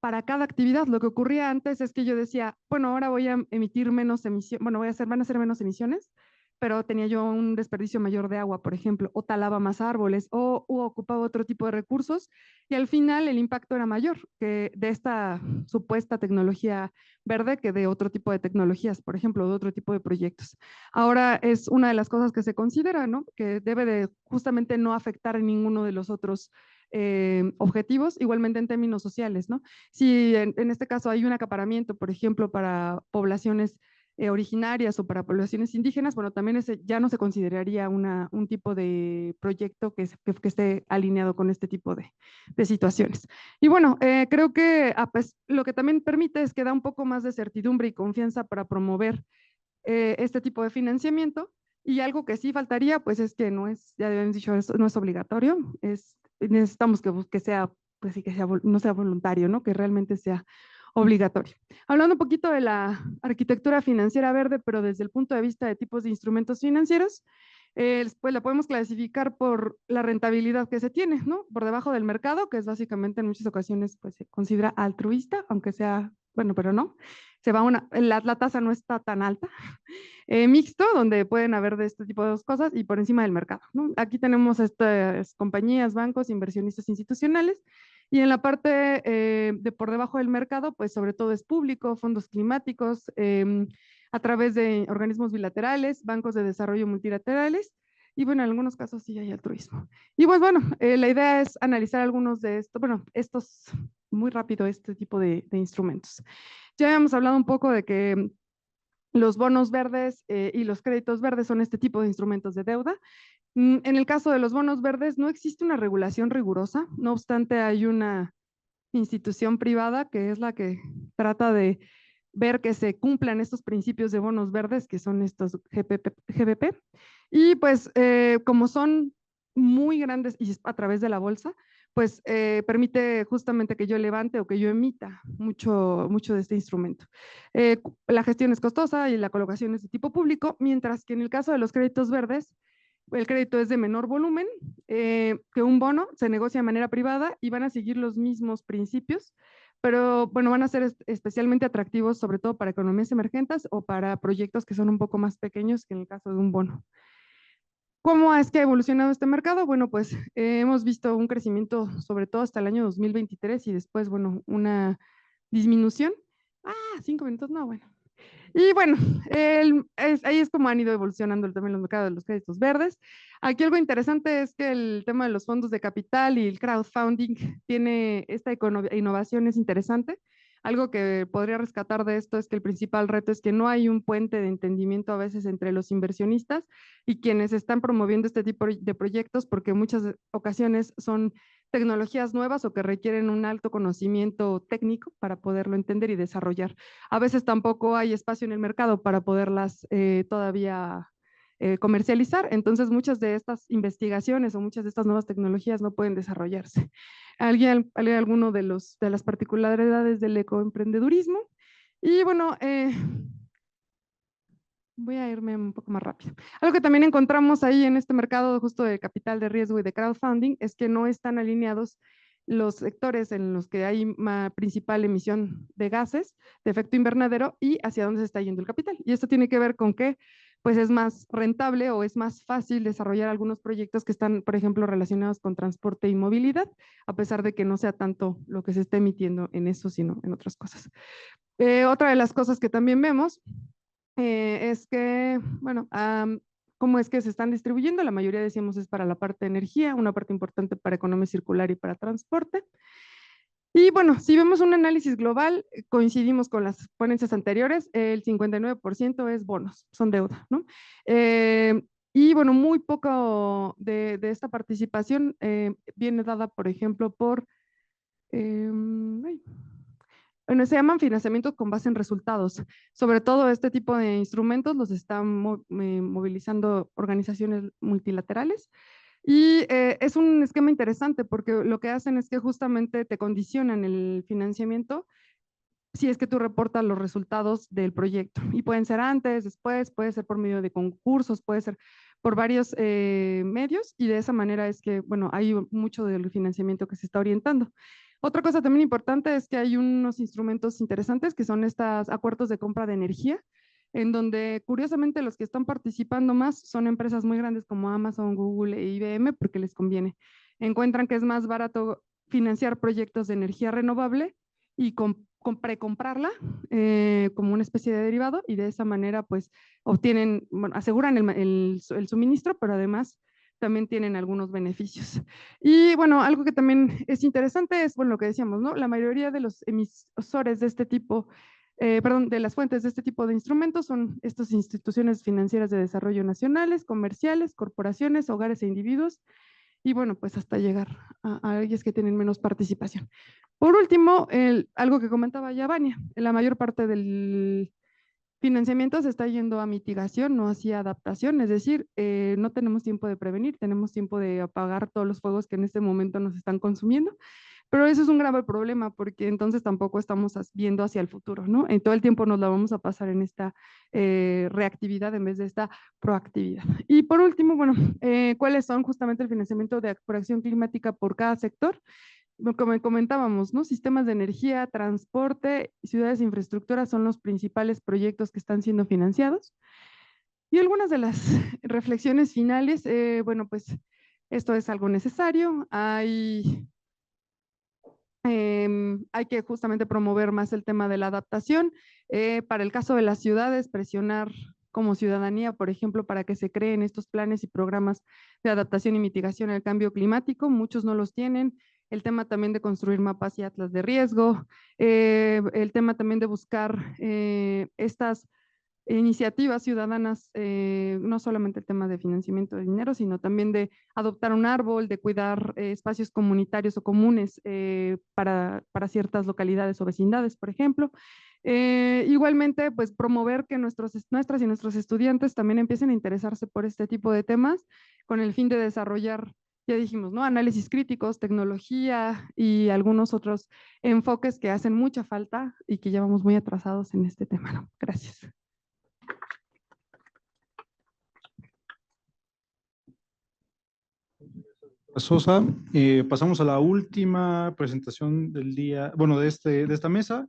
para cada actividad. Lo que ocurría antes es que yo decía, bueno, ahora voy a emitir menos emisiones, bueno, van a hacer menos emisiones, pero tenía yo un desperdicio mayor de agua, por ejemplo, o talaba más árboles, o ocupaba otro tipo de recursos, y al final el impacto era mayor que de esta supuesta tecnología verde que de otro tipo de tecnologías, por ejemplo, de otro tipo de proyectos. Ahora es una de las cosas que se considera, ¿no?, que debe de justamente no afectar en ninguno de los otros objetivos, igualmente en términos sociales, ¿no? Si en este caso hay un acaparamiento, por ejemplo, para poblaciones originarias o para poblaciones indígenas, bueno, también ese ya no se consideraría un tipo de proyecto que esté alineado con este tipo de situaciones. Y bueno, creo que pues, lo que también permite es que da un poco más de certidumbre y confianza para promover este tipo de financiamiento. Y algo que sí faltaría, pues es que no es, ya habíamos dicho, no es obligatorio, necesitamos que sea, pues sí, que sea, no sea voluntario, ¿no?, que realmente sea obligatorio. Hablando un poquito de la arquitectura financiera verde, pero desde el punto de vista de tipos de instrumentos financieros, pues la podemos clasificar por la rentabilidad que se tiene, ¿no?, por debajo del mercado, que es básicamente en muchas ocasiones pues se considera altruista, aunque sea, bueno, pero no, la tasa no está tan alta. Mixto, donde pueden haber de este tipo de cosas, y por encima del mercado, ¿no? Aquí tenemos estas compañías, bancos, inversionistas institucionales, y en la parte de por debajo del mercado, pues sobre todo es público, fondos climáticos, a través de organismos bilaterales, bancos de desarrollo multilaterales, y bueno, en algunos casos sí hay altruismo. Y pues bueno, la idea es analizar algunos de estos, bueno, estos, muy rápido, este tipo de instrumentos. Ya habíamos hablado un poco de que los bonos verdes y los créditos verdes son este tipo de instrumentos de deuda. En el caso de los bonos verdes no existe una regulación rigurosa, no obstante hay una institución privada que es la que trata de ver que se cumplan estos principios de bonos verdes, que son estos GBP. Y pues como son muy grandes y a través de la bolsa, pues permite justamente que yo levante o que yo emita mucho de este instrumento. La gestión es costosa y la colocación es de tipo público, mientras que en el caso de los créditos verdes, el crédito es de menor volumen que un bono, se negocia de manera privada y van a seguir los mismos principios, pero bueno, van a ser especialmente atractivos sobre todo para economías emergentes o para proyectos que son un poco más pequeños que en el caso de un bono. ¿Cómo es que ha evolucionado este mercado? Bueno, pues hemos visto un crecimiento sobre todo hasta el año 2023 y después, bueno, una disminución. 5 minutos, no, bueno. Y bueno, ahí es como han ido evolucionando también los mercados de los créditos verdes. Aquí algo interesante es que el tema de los fondos de capital y el crowdfunding tiene esta innovación, es interesante. Algo que podría rescatar de esto es que el principal reto es que no hay un puente de entendimiento a veces entre los inversionistas y quienes están promoviendo este tipo de proyectos, porque en muchas ocasiones son tecnologías nuevas o que requieren un alto conocimiento técnico para poderlo entender y desarrollar. A veces tampoco hay espacio en el mercado para poderlas todavía comercializar, entonces muchas de estas investigaciones o muchas de estas nuevas tecnologías no pueden desarrollarse. Alguno de las particularidades del ecoemprendedurismo. Y bueno, voy a irme un poco más rápido. Algo que también encontramos ahí en este mercado justo de capital de riesgo y de crowdfunding es que no están alineados los sectores en los que hay una principal emisión de gases de efecto invernadero y hacia dónde se está yendo el capital. Y esto tiene que ver con que pues es más rentable o es más fácil desarrollar algunos proyectos que están, por ejemplo, relacionados con transporte y movilidad, a pesar de que no sea tanto lo que se está emitiendo en eso, sino en otras cosas. Otra de las cosas que también vemos es que, bueno, cómo es que se están distribuyendo. La mayoría, decíamos, es para la parte de energía, una parte importante para economía circular y para transporte. Y bueno, si vemos un análisis global, coincidimos con las ponencias anteriores, el 59% es bonos, son deuda, ¿no? Y bueno, muy poco de esta participación viene dada, por ejemplo, por... bueno, se llaman financiamientos con base en resultados. Sobre todo este tipo de instrumentos los están movilizando organizaciones multilaterales. Y es un esquema interesante porque lo que hacen es que justamente te condicionan el financiamiento si es que tú reportas los resultados del proyecto. Y pueden ser antes, después, puede ser por medio de concursos, puede ser por varios medios y de esa manera es que, bueno, hay mucho del financiamiento que se está orientando. Otra cosa también importante es que hay unos instrumentos interesantes que son estos acuerdos de compra de energía, en donde curiosamente los que están participando más son empresas muy grandes como Amazon, Google e IBM porque les conviene. Encuentran que es más barato financiar proyectos de energía renovable y precomprarla como una especie de derivado y de esa manera pues obtienen, bueno, aseguran el suministro, pero además también tienen algunos beneficios. Y bueno, algo que también es interesante es, bueno, lo que decíamos, ¿no? La mayoría de los emisores de este tipo, de las fuentes de este tipo de instrumentos son estas instituciones financieras de desarrollo nacionales, comerciales, corporaciones, hogares e individuos, y bueno, pues hasta llegar a ellas que tienen menos participación. Por último, algo que comentaba ya Vania, la mayor parte del financiamiento se está yendo a mitigación, no hacia adaptación, es decir, no tenemos tiempo de prevenir, tenemos tiempo de apagar todos los fuegos que en este momento nos están consumiendo, pero eso es un grave problema porque entonces tampoco estamos viendo hacia el futuro, ¿no? En todo el tiempo nos la vamos a pasar en esta reactividad en vez de esta proactividad. Y por último, bueno, ¿cuáles son justamente el financiamiento por acción climática por cada sector? Como comentábamos, ¿no? Sistemas de energía, transporte, ciudades e infraestructuras son los principales proyectos que están siendo financiados. Y algunas de las reflexiones finales, bueno, pues esto es algo necesario. Hay hay que justamente promover más el tema de la adaptación. Para el caso de las ciudades, presionar como ciudadanía, por ejemplo, para que se creen estos planes y programas de adaptación y mitigación al cambio climático. Muchos no los tienen. El tema también de construir mapas y atlas de riesgo. El tema también de buscar estas iniciativas ciudadanas, no solamente el tema de financiamiento de dinero, sino también de adoptar un árbol, de cuidar espacios comunitarios o comunes para ciertas localidades o vecindades, por ejemplo. Igualmente, pues promover que nuestras y nuestros estudiantes también empiecen a interesarse por este tipo de temas con el fin de desarrollar, ya dijimos, ¿no? Análisis críticos, tecnología y algunos otros enfoques que hacen mucha falta y que llevamos muy atrasados en este tema, ¿no? Gracias. Sosa, pasamos a la última presentación del día, bueno, de esta mesa,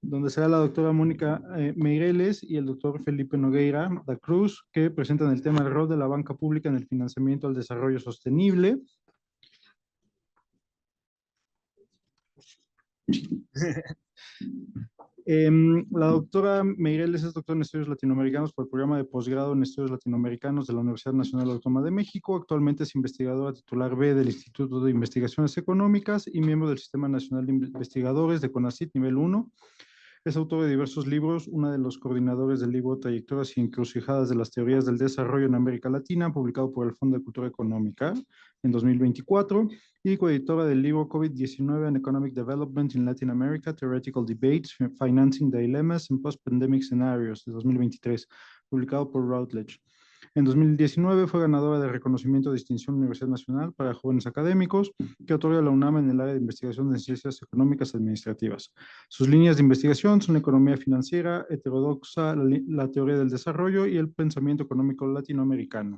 donde será la doctora Mónica Meireles y el doctor Felipe Nogueira da Cruz, que presentan el tema del rol de la banca pública en el financiamiento al desarrollo sostenible. La doctora Meireles es doctora en estudios latinoamericanos por el programa de posgrado en estudios latinoamericanos de la Universidad Nacional Autónoma de México. Actualmente es investigadora titular B del Instituto de Investigaciones Económicas y miembro del Sistema Nacional de Investigadores de CONACYT nivel 1. Es autor de diversos libros, uno de los coordinadores del libro Trayectorias y Encrucijadas de las Teorías del Desarrollo en América Latina, publicado por el Fondo de Cultura Económica en 2024, y coeditora del libro COVID-19 and Economic Development in Latin America, Theoretical Debates, Financing Dilemmas and Post-Pandemic Scenarios, de 2023, publicado por Routledge. En 2019 fue ganadora de reconocimiento de distinción Universidad Nacional para Jóvenes Académicos, que otorga la UNAM en el área de investigación de ciencias económicas administrativas. Sus líneas de investigación son la economía financiera, heterodoxa, la teoría del desarrollo y el pensamiento económico latinoamericano.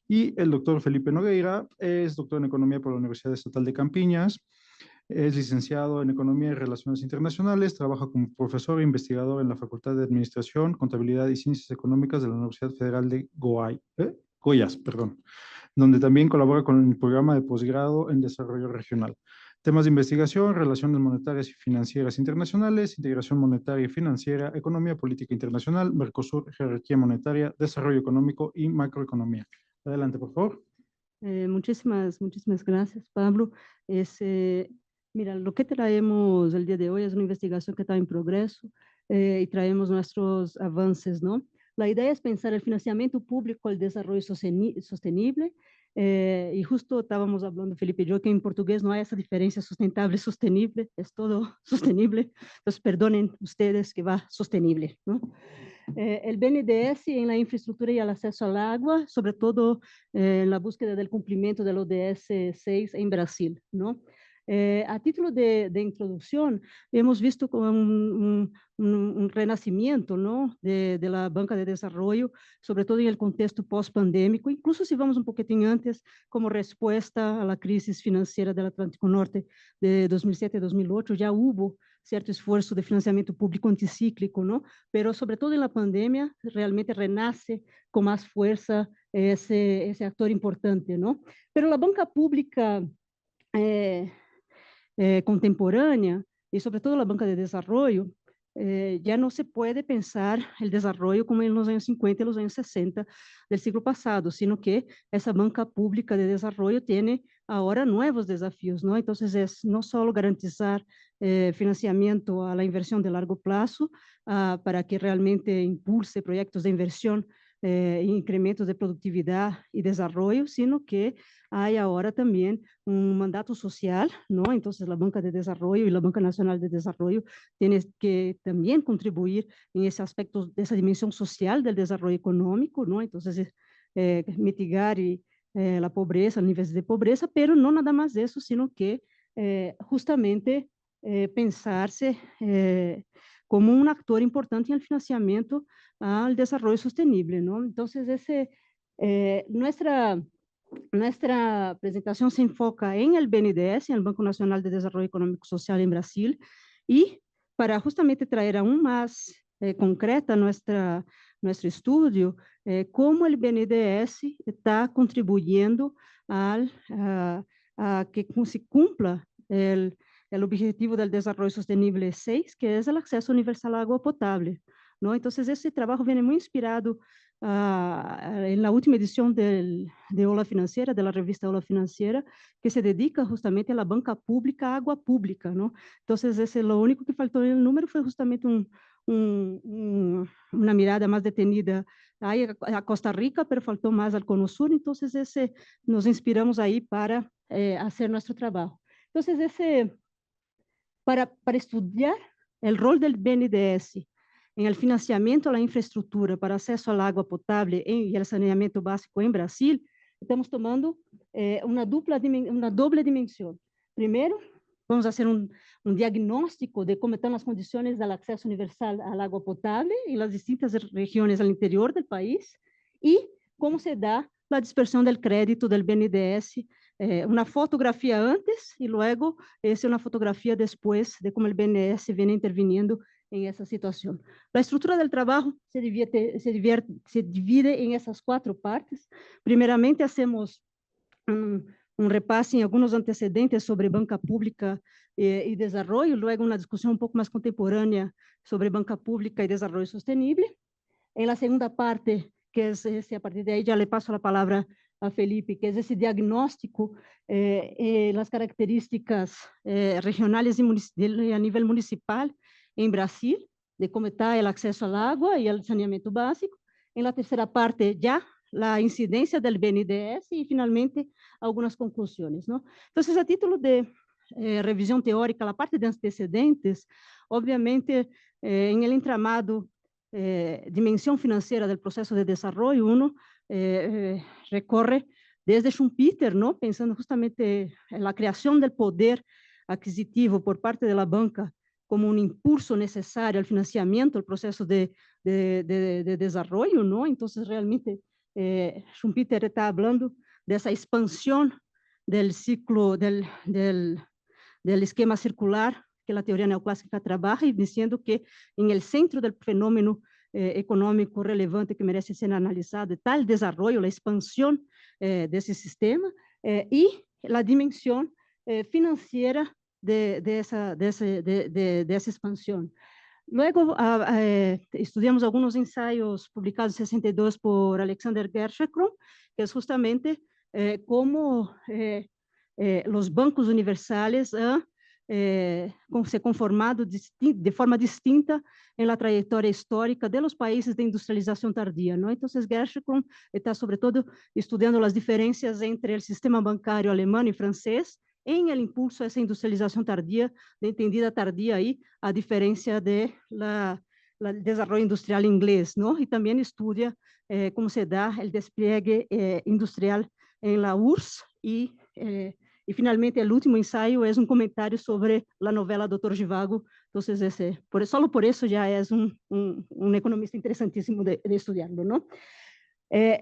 Y el doctor Felipe Nogueira es doctor en economía por la Universidad Estatal de Campiñas. Es licenciado en Economía y Relaciones Internacionales, trabaja como profesor e investigador en la Facultad de Administración, Contabilidad y Ciencias Económicas de la Universidad Federal de Goiás, donde también colabora con el programa de posgrado en Desarrollo Regional. Temas de investigación, relaciones monetarias y financieras internacionales, integración monetaria y financiera, economía política internacional, Mercosur, jerarquía monetaria, desarrollo económico y macroeconomía. Adelante, por favor. Muchísimas gracias, Pablo. Mira, lo que traemos el día de hoy es una investigación que está en progreso y traemos nuestros avances, ¿no? La idea es pensar el financiamiento público al desarrollo sostenible y justo estábamos hablando, Felipe y yo, que en portugués no hay esa diferencia sustentable, sostenible, es todo sostenible. Entonces, perdonen ustedes que va sostenible, ¿no? El BNDES en la infraestructura y el acceso al agua, sobre todo en la búsqueda del cumplimiento del ODS 6 en Brasil, ¿no? A título de introducción, hemos visto como un renacimiento, ¿no? de la banca de desarrollo, sobre todo en el contexto post-pandémico, incluso si vamos un poquitín antes, como respuesta a la crisis financiera del Atlántico Norte de 2007 y 2008, ya hubo cierto esfuerzo de financiamiento público anticíclico, ¿no? Pero sobre todo en la pandemia, realmente renace con más fuerza ese actor importante, ¿no? Pero la banca pública contemporánea y sobre todo la banca de desarrollo, ya no se puede pensar el desarrollo como en los años 50 y los años 60 del siglo pasado, sino que esa banca pública de desarrollo tiene ahora nuevos desafíos, ¿no? Entonces es no solo garantizar financiamiento a la inversión de largo plazo para que realmente impulse proyectos de inversión incrementos de productividad y desarrollo, sino que hay ahora también un mandato social, ¿no? Entonces la Banca de Desarrollo y la Banca Nacional de Desarrollo tienen que también contribuir en ese aspecto, de esa dimensión social del desarrollo económico, ¿no? Entonces mitigar la pobreza, niveles de pobreza, pero no nada más eso, sino que justamente pensarse como un actor importante en el financiamiento al desarrollo sostenible, ¿no? Entonces, nuestra presentación se enfoca en el BNDES, en el Banco Nacional de Desarrollo Económico y Social en Brasil, y para justamente traer aún más concreta nuestro estudio, cómo el BNDES está contribuyendo a que se cumpla el objetivo del desarrollo sostenible 6, que es el acceso universal a agua potable, ¿no? Entonces, ese trabajo viene muy inspirado en la última edición de Ola Financiera, de la revista Ola Financiera, que se dedica justamente a la banca pública, agua pública, ¿no? Entonces, lo único que faltó en el número fue justamente una mirada más detenida ahí a Costa Rica, pero faltó más al Cono Sur, entonces nos inspiramos ahí para hacer nuestro trabajo. Entonces, para estudiar el rol del BNDES en el financiamiento a la infraestructura para acceso al agua potable y el saneamiento básico en Brasil, estamos tomando una doble dimensión. Primero, vamos a hacer un diagnóstico de cómo están las condiciones del acceso universal al agua potable en las distintas regiones al interior del país y cómo se da la dispersión del crédito del BNDES, una fotografía antes y luego una fotografía después de cómo el BNDES viene interviniendo en esa situación. La estructura del trabajo se divide en esas 4 partes. Primeramente, hacemos un repaso en algunos antecedentes sobre banca pública y desarrollo, luego una discusión un poco más contemporánea sobre banca pública y desarrollo sostenible. En la segunda parte, que es a partir de ahí ya le paso la palabra a Felipe, que es ese diagnóstico, las características regionales y a nivel municipal en Brasil, de cómo está el acceso al agua y el saneamiento básico. En la tercera parte, ya la incidencia del BNDES y finalmente algunas conclusiones, ¿no? Entonces, a título de revisión teórica, la parte de antecedentes, obviamente, en el entramado dimensión financiera del proceso de desarrollo, uno recorre desde Schumpeter, ¿no? Pensando justamente en la creación del poder adquisitivo por parte de la banca como un impulso necesario al financiamiento del proceso de desarrollo, ¿no? Entonces, realmente, Schumpeter está hablando de esa expansión del ciclo, del esquema circular que la teoría neoclásica trabaja y diciendo que en el centro del fenómeno económico relevante que merece ser analizado está el desarrollo, la expansión de ese sistema y la dimensión financiera de esa expansión. Luego estudiamos algunos ensayos publicados en 62 por Alexander Gershekron, que es justamente cómo los bancos universales se conformado de forma distinta en la trayectoria histórica de los países de industrialización tardía, ¿no? Entonces, Gershekron está sobre todo estudiando las diferencias entre el sistema bancario alemán y francés en el impulso a esa industrialización tardía, de entendida tardía ahí, a diferencia de el desarrollo industrial inglés, ¿no? Y también estudia cómo se da el despliegue industrial en la URSS y finalmente el último ensayo es un comentario sobre la novela Dr. Zhivago. Entonces, solo por eso ya es un economista interesantísimo de estudiarlo, ¿no?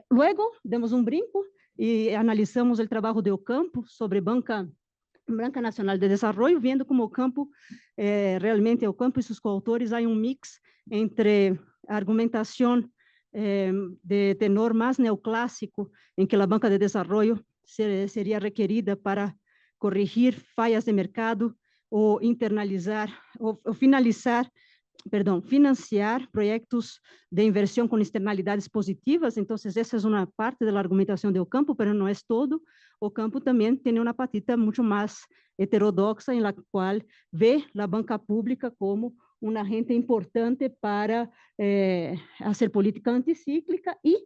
Luego, demos un brinco y analizamos el trabajo de Ocampo sobre Banca Nacional de Desarrollo, viendo como Ocampo, realmente Ocampo y sus coautores, hay un mix entre argumentación de tenor más neoclásico, en que la banca de desarrollo sería requerida para corregir fallas de mercado o internalizar o financiar proyectos de inversión con externalidades positivas. Entonces, esa es una parte de la argumentación de Ocampo, pero no es todo. Ocampo también tiene una patita mucho más heterodoxa en la cual ve la banca pública como un agente importante para hacer política anticíclica y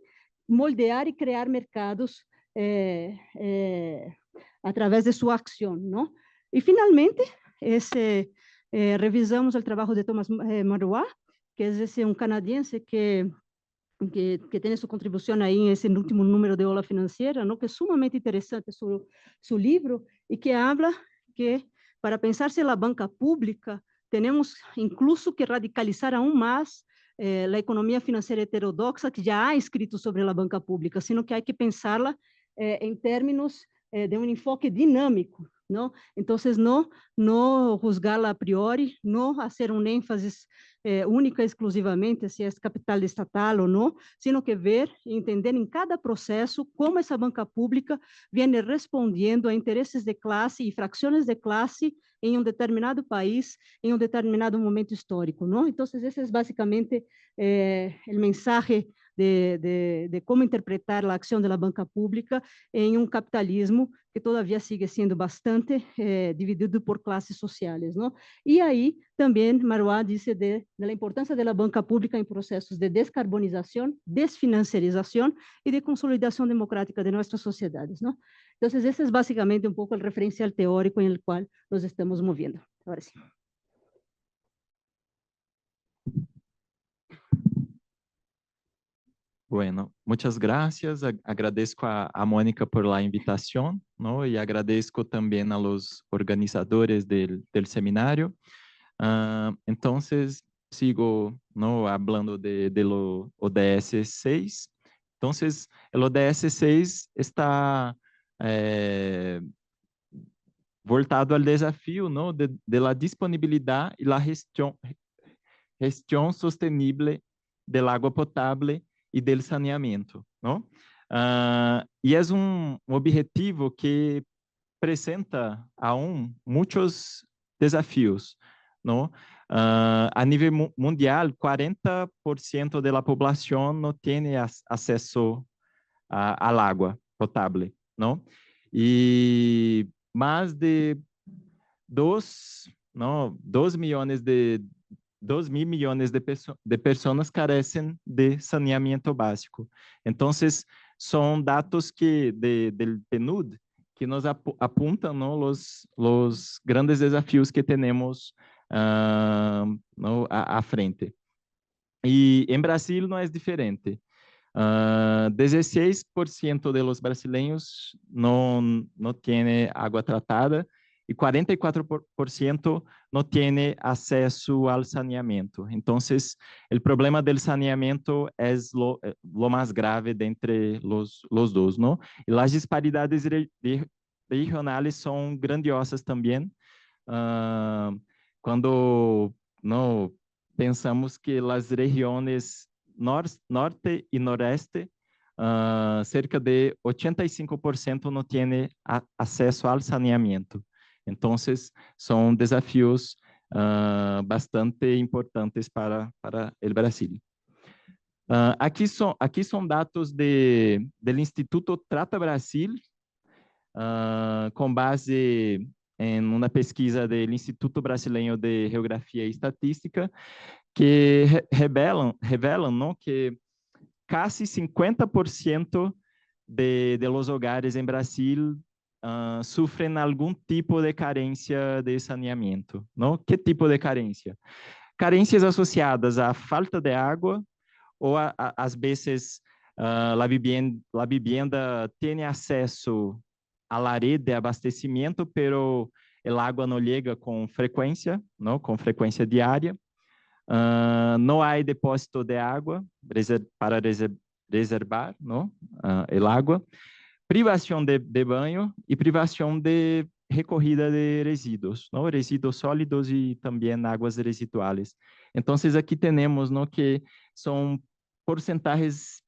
moldear y crear mercados a través de su acción, ¿no? Y finalmente, revisamos el trabajo de Thomas Marois, que es un canadiense que tiene su contribución ahí en ese último número de Ola Financiera, ¿no? Que es sumamente interesante su libro y que habla que para pensarse en la banca pública tenemos incluso que radicalizar aún más la economía financiera heterodoxa que ya ha escrito sobre la banca pública, sino que hay que pensarla en términos de un enfoque dinámico, ¿no? Entonces, no juzgarla a priori, no hacer un énfasis única exclusivamente se é capital estatal ou não, sino que ver e entender em cada processo como essa banca pública vem respondendo a interesses de classe e frações de classe em um determinado país, em um determinado momento histórico, não? Então, esse é basicamente o mensagem de como interpretar a ação da banca pública em um capitalismo que todavia sigue sendo bastante dividido por classes sociais, não? E aí também Marwá disse da importância da banca pública em processos de descarbonização, desfinanciarização e de consolidação democrática de nossas sociedades, não? Então, esse é basicamente um pouco o referencial teórico em qual nos estamos movendo. Agora sim. Bueno, muchas gracias. Agradezco a Mónica por la invitación, ¿no? Y agradezco también a los organizadores del seminario. Entonces, sigo, ¿no? Hablando de lo ODS 6. Entonces, el ODS 6 está voltado al desafío, ¿no? de la disponibilidad y la gestión sostenible del agua potable e del saneamento, não? E é objetivo que apresenta aún muitos desafios, não? A nível mundial, 40% da população não tem acesso à água potável, não? E mais de 2 milhões de 2 mil milhões de pessoas carecem de saneamento básico. Então, são dados do PNUD que nos apontam, ¿no? Os grandes desafios que temos ¿no? à frente. E em Brasil não é diferente. 16% dos brasileiros não têm água tratada e 44% não tem acesso ao saneamento. Então, o problema do saneamento é o mais grave dentre os dois, não? E as disparidades regionais são grandiosas também. Quando não pensamos que as regiões norte e noroeste, cerca de 85% não têm acesso ao saneamento. Então, são desafios bastante importantes para o Brasil. Aqui são dados do Instituto Trata Brasil, com base em uma pesquisa do Instituto Brasileiro de Geografia e Estatística, que revelam não, que quase 50% de los hogares em Brasil sofrem algum tipo de carência de saneamento, não? Que tipo de carência? Carências associadas à falta de água ou às vezes a vivienda tem acesso à rede de abastecimento, pero a água não chega com frequência, não? Com frequência diária. Não há depósito de água para reservar, não? A água. Privação de banho e privação de recorrida de resíduos, não? Resíduos sólidos e também águas residuais. Então, aqui temos, não, que são porcentagens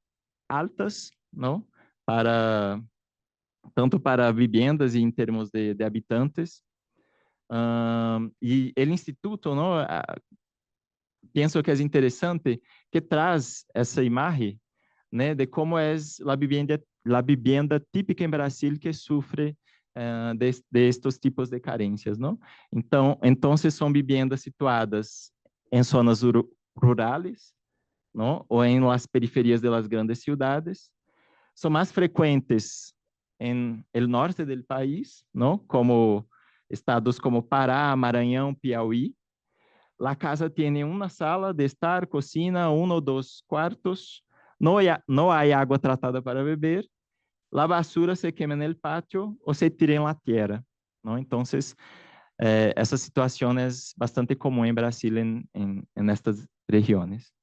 altas, não? Tanto para vivendas e em termos de habitantes. E o Instituto, não, penso que é interessante que traz essa imagem, né, de como é a vivienda típica em Brasil que sofre de estes tipos de carências, não? Então são viviendas situadas em zonas rurais, não? Ou em las periferias de las grandes cidades. São mais frequentes em el norte do país, não? Como estados como Pará, Maranhão, Piauí. A casa tem uma sala de estar, cocina, 1 ou 2 quartos. Não há água tratada para beber. A basura se queima no pátio ou se tira em la tierra, não? Então, essa situação é bastante comum em Brasil, em estas regiões.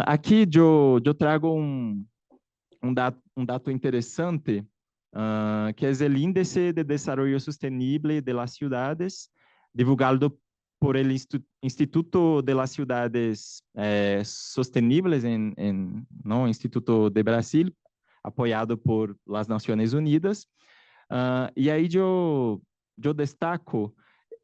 Aqui eu trago um dado interessante que es el Índice de Desarrollo Sostenible de las Ciudades, divulgado por el Instituto de las Ciudades Sostenibles, ¿no? Instituto de Brasil, apoiado por las Naciones Unidas. E aí eu destaco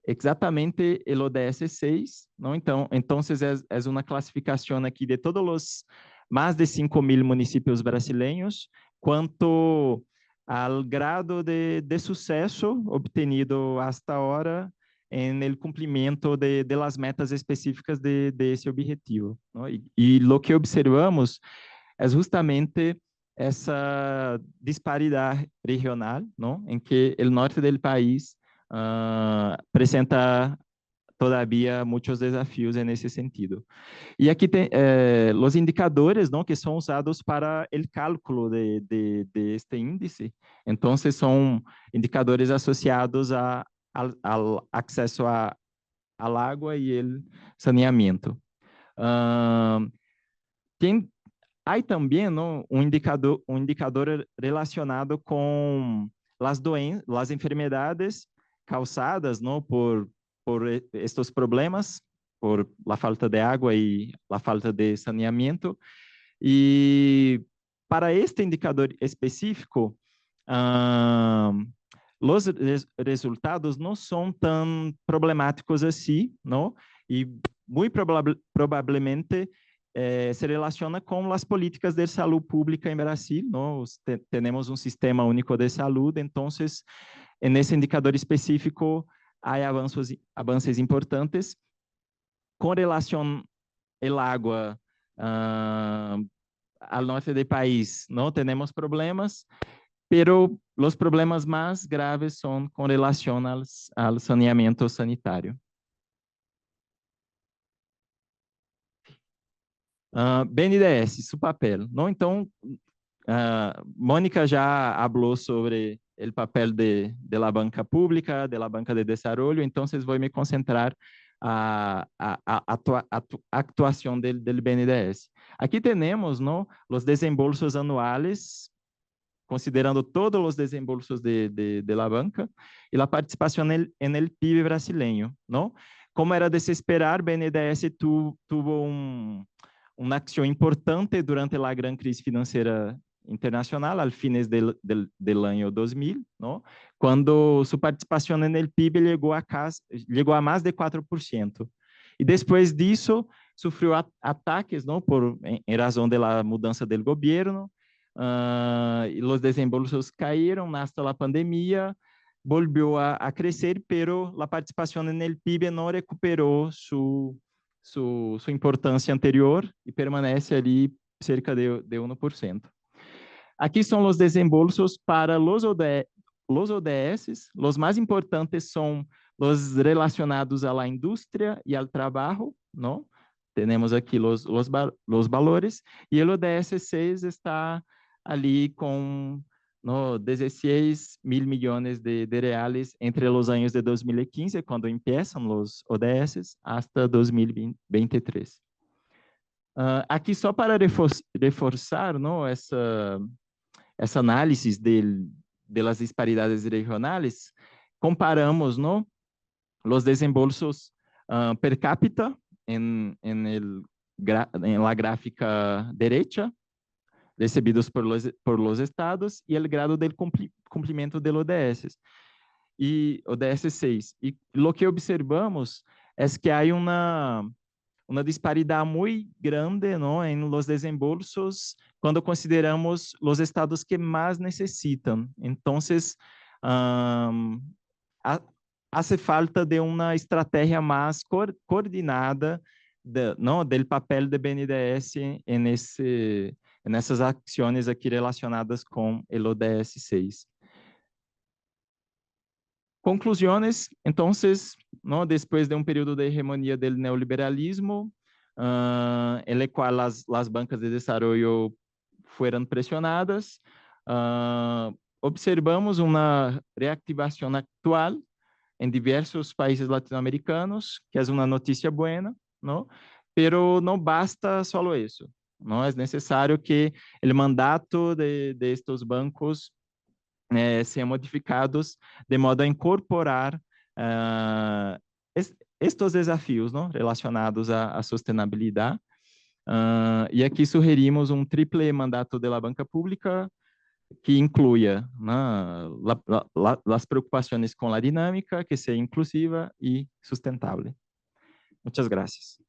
exatamente o ODS 6, não? Então é uma classificação aqui de todos os mais de 5.000 municípios brasileiros, quanto ao grado de sucesso obtenido hasta agora en el cumplimiento de las metas específicas de ese objetivo, ¿no? Y lo que observamos es justamente essa disparidade regional, ¿no? En que el norte del país presenta todavía muchos desafíos en ese sentido. Y aquí los indicadores, ¿no? Que son usados para el cálculo de este índice, entonces son indicadores asociados al acceso al agua y el saneamiento. Hay también, ¿no? un indicador relacionado con las enfermedades causadas, ¿no? por estos problemas, por la falta de agua y la falta de saneamiento. Y para este indicador específico, los resultados no son tan problemáticos así, ¿no? Y muy probablemente se relaciona con las políticas de salud pública en Brasil, ¿no? Tenemos un sistema único de salud, entonces en ese indicador específico hay avances importantes. Con relación al agua al norte del país, no tenemos problemas, pero los problemas más graves son con relación al saneamiento sanitario. BNDES, su papel, ¿no? Então, Mônica já falou sobre o papel de la banca pública, de la banca de desarrollo, entonces voy a me concentrar a actuación del BNDES. Aquí tenemos, ¿no? Los desembolsos anuales, considerando todos los desembolsos de la banca, y la participación en el PIB brasileño, ¿no? Como era de se esperar, BNDES tuvo uma acção importante durante a grande crise financeira internacional, al fines del año 2000, ¿no? Cuando su participación en el PIB llegó a más de 4%. Y después de eso, sufrió ataques, ¿no? En razón de la mudanza del gobierno, y los desembolsos cayeron hasta la pandemia, volvió a crecer, pero la participación en el PIB no recuperó su importância anterior e permanece ali cerca de 1%. Aqui são os desembolsos para os ODS. Os mais importantes são os relacionados à indústria e ao trabalho, não? Temos aqui os valores, e o ODS 6 está ali com, ¿no? 16.000 millones de reales entre los años de 2015, cuando empiezan los ODS, hasta 2023. Aqui só para reforçar, ¿no? essa análise de las disparidades regionales, comparamos, ¿no? Los desembolsos per cápita en la gráfica derecha, recebidos por los estados, y el grado del cumplimiento del ODS, y ODS 6. Y lo que observamos es que hay una disparidad muy grande, ¿no? En los desembolsos cuando consideramos los estados que más necesitan. Entonces, hace falta de una estrategia más coordinada ¿no? del papel de BNDES en essas ações aqui relacionadas com o ODS 6. Conclusões, então, ¿no? Depois de um período de hegemonia do neoliberalismo, en el cual las bancas de desarrollo fueron presionadas, observamos uma reactivação actual em diversos países latino-americanos, que é uma notícia boa, ¿no? Pero não basta só isso. No es necesario que el mandato de estos bancos sean modificados de modo a incorporar estes desafios, não, relacionados à sustentabilidade. E aqui sugerimos um triple mandato da banca pública que incluya las preocupaciones con la dinámica, que sea inclusiva y sustentable. Muchas gracias.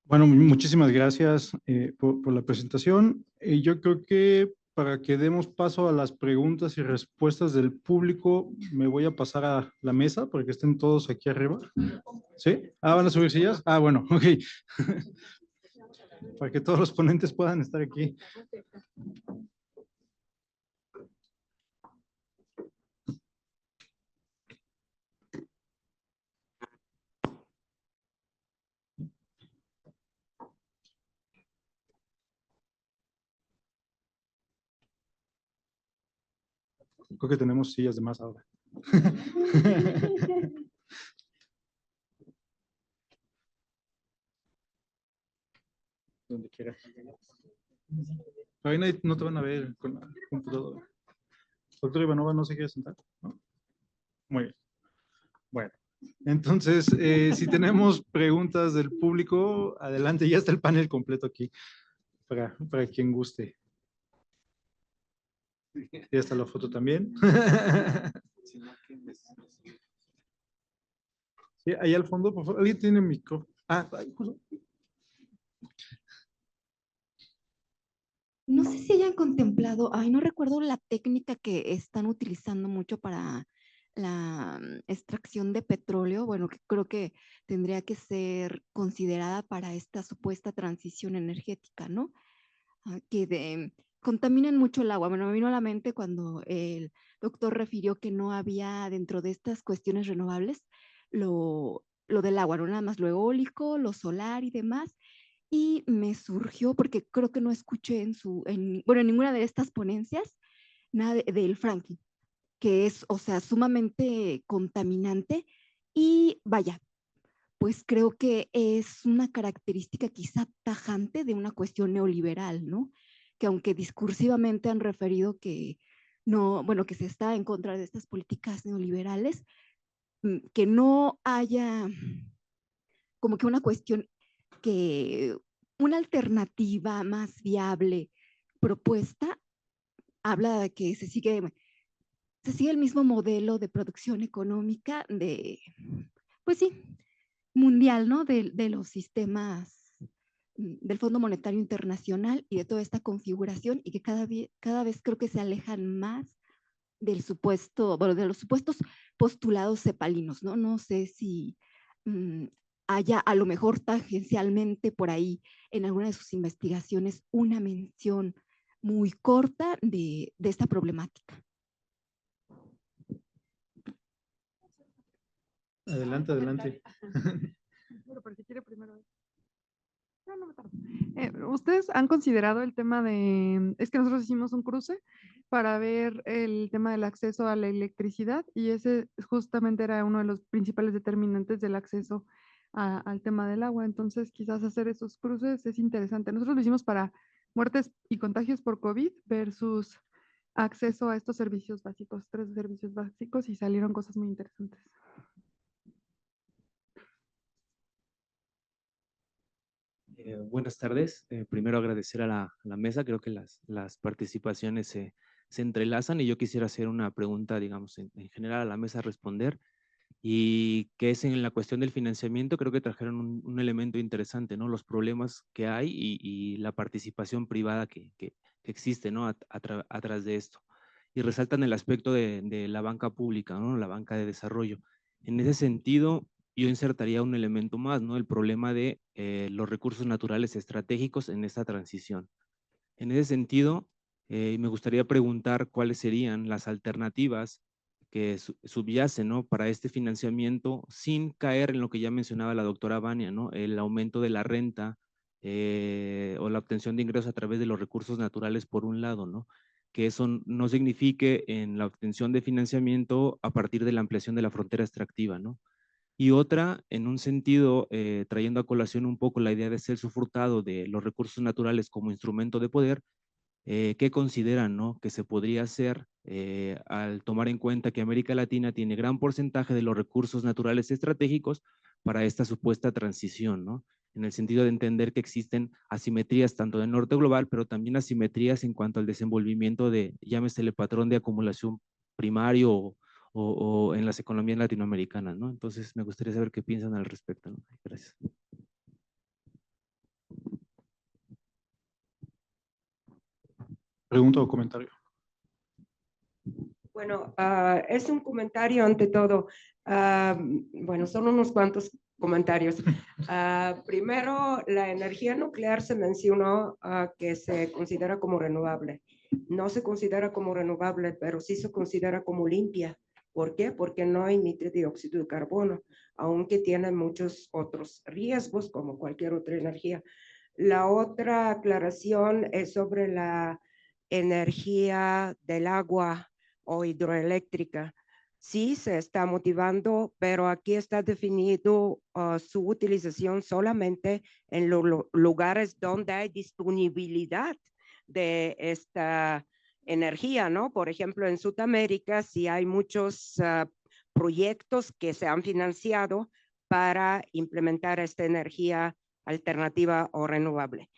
Bueno, muchísimas gracias por la presentación. Yo creo que para que demos paso a las preguntas y respuestas del público, me voy a pasar a la mesa para que estén todos aquí arriba. ¿Sí? ¿Van a subir sillas? Bueno, ok. Para que todos los ponentes puedan estar aquí. Creo que tenemos sillas de más ahora. Donde quieras. Ahí no te van a ver con la computadora. Doctor Ivanova, ¿no se quiere sentar? ¿No? Muy bien. Bueno, entonces, si tenemos preguntas del público, adelante, ya está el panel completo aquí para quien guste. Ya está la foto también. Sí, ahí al fondo, por favor. ¿Alguien tiene micro? No sé si hayan contemplado, no recuerdo la técnica que están utilizando mucho para la extracción de petróleo, bueno, que creo que tendría que ser considerada para esta supuesta transición energética, ¿no? Que contaminan mucho el agua. Bueno, me vino a la mente cuando el doctor refirió que no había dentro de estas cuestiones renovables lo del agua, no nada más lo eólico, lo solar y demás. Y me surgió, porque creo que no escuché en ninguna de estas ponencias, nada del fracking, que es, o sea, sumamente contaminante y vaya, pues creo que es una característica quizá tajante de una cuestión neoliberal, ¿no? Que aunque discursivamente han referido que no, bueno, que se está en contra de estas políticas neoliberales, que no haya como que una cuestión una alternativa más viable propuesta, habla de que se sigue el mismo modelo de producción económica pues sí, mundial, ¿no? De los sistemas del Fondo Monetario Internacional y de toda esta configuración, y que cada vez creo que se alejan más de los supuestos postulados cepalinos, ¿no? No sé si haya a lo mejor tangencialmente por ahí en alguna de sus investigaciones una mención muy corta de esta problemática. Adelante, adelante. Pero si quiere primero. No me tardo. ¿Ustedes han considerado el tema es que nosotros hicimos un cruce para ver el tema del acceso a la electricidad y ese justamente era uno de los principales determinantes del acceso al tema del agua? Entonces quizás hacer esos cruces es interesante. Nosotros lo hicimos para muertes y contagios por COVID versus acceso a estos servicios básicos, 3 servicios básicos, y salieron cosas muy interesantes. Buenas tardes. Primero agradecer a la mesa. Creo que las participaciones se entrelazan y yo quisiera hacer una pregunta, digamos, en general a la mesa a responder, y que es en la cuestión del financiamiento. Creo que trajeron un elemento interesante, ¿no? Los problemas que hay y la participación privada que existe, ¿no? Atrás de esto. Y resaltan el aspecto de la banca pública, ¿no? La banca de desarrollo. En ese sentido, yo insertaría un elemento más, ¿no? El problema de los recursos naturales estratégicos en esta transición. En ese sentido, me gustaría preguntar cuáles serían las alternativas que subyacen, ¿no? Para este financiamiento, sin caer en lo que ya mencionaba la doctora Vania, ¿no? El aumento de la renta o la obtención de ingresos a través de los recursos naturales, por un lado, ¿no? Que eso no signifique en la obtención de financiamiento a partir de la ampliación de la frontera extractiva, ¿no? Y otra, en un sentido, trayendo a colación un poco la idea de ser sufrutado de los recursos naturales como instrumento de poder, ¿qué consideran, ¿no?, que se podría hacer al tomar en cuenta que América Latina tiene gran porcentaje de los recursos naturales estratégicos para esta supuesta transición, ¿no? En el sentido de entender que existen asimetrías tanto del norte global, pero también asimetrías en cuanto al desenvolvimiento de, llámesele patrón de acumulación primario o en las economías latinoamericanas, ¿no? Entonces, me gustaría saber qué piensan al respecto, ¿no? Gracias. Pregunta o comentario. Bueno, es un comentario ante todo. Bueno, son unos cuantos comentarios. Primero, la energía nuclear se mencionó que se considera como renovable. No se considera como renovable, pero sí se considera como limpia. ¿Por qué? Porque no emite dióxido de carbono, aunque tiene muchos otros riesgos como cualquier otra energía. La otra aclaración es sobre la energía del agua o hidroeléctrica. Sí, se está motivando, pero aquí está definido su utilización solamente en los lugares donde hay disponibilidad de esta energía, ¿no? Por ejemplo, en Sudamérica sí hay muchos proyectos que se han financiado para implementar esta energía alternativa o renovable.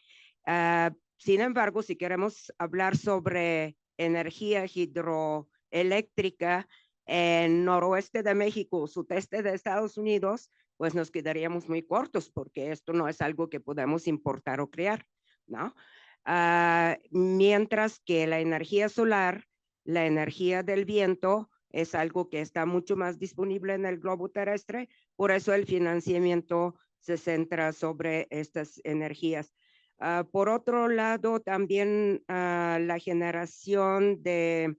Sin embargo, si queremos hablar sobre energía hidroeléctrica en noroeste de México, sudeste de Estados Unidos, pues nos quedaríamos muy cortos porque esto no es algo que podemos importar o crear, ¿no? Mientras que la energía solar, la energía del viento, es algo que está mucho más disponible en el globo terrestre, por eso el financiamiento se centra sobre estas energías. Por otro lado, también la generación de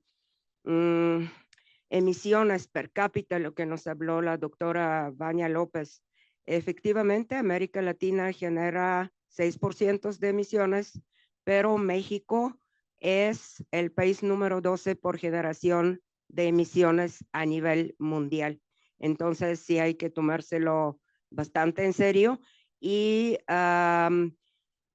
emisiones per cápita, lo que nos habló la doctora Vania López. Efectivamente, América Latina genera 6% de emisiones, pero México es el país número 12 por generación de emisiones a nivel mundial. Entonces, sí hay que tomárselo bastante en serio y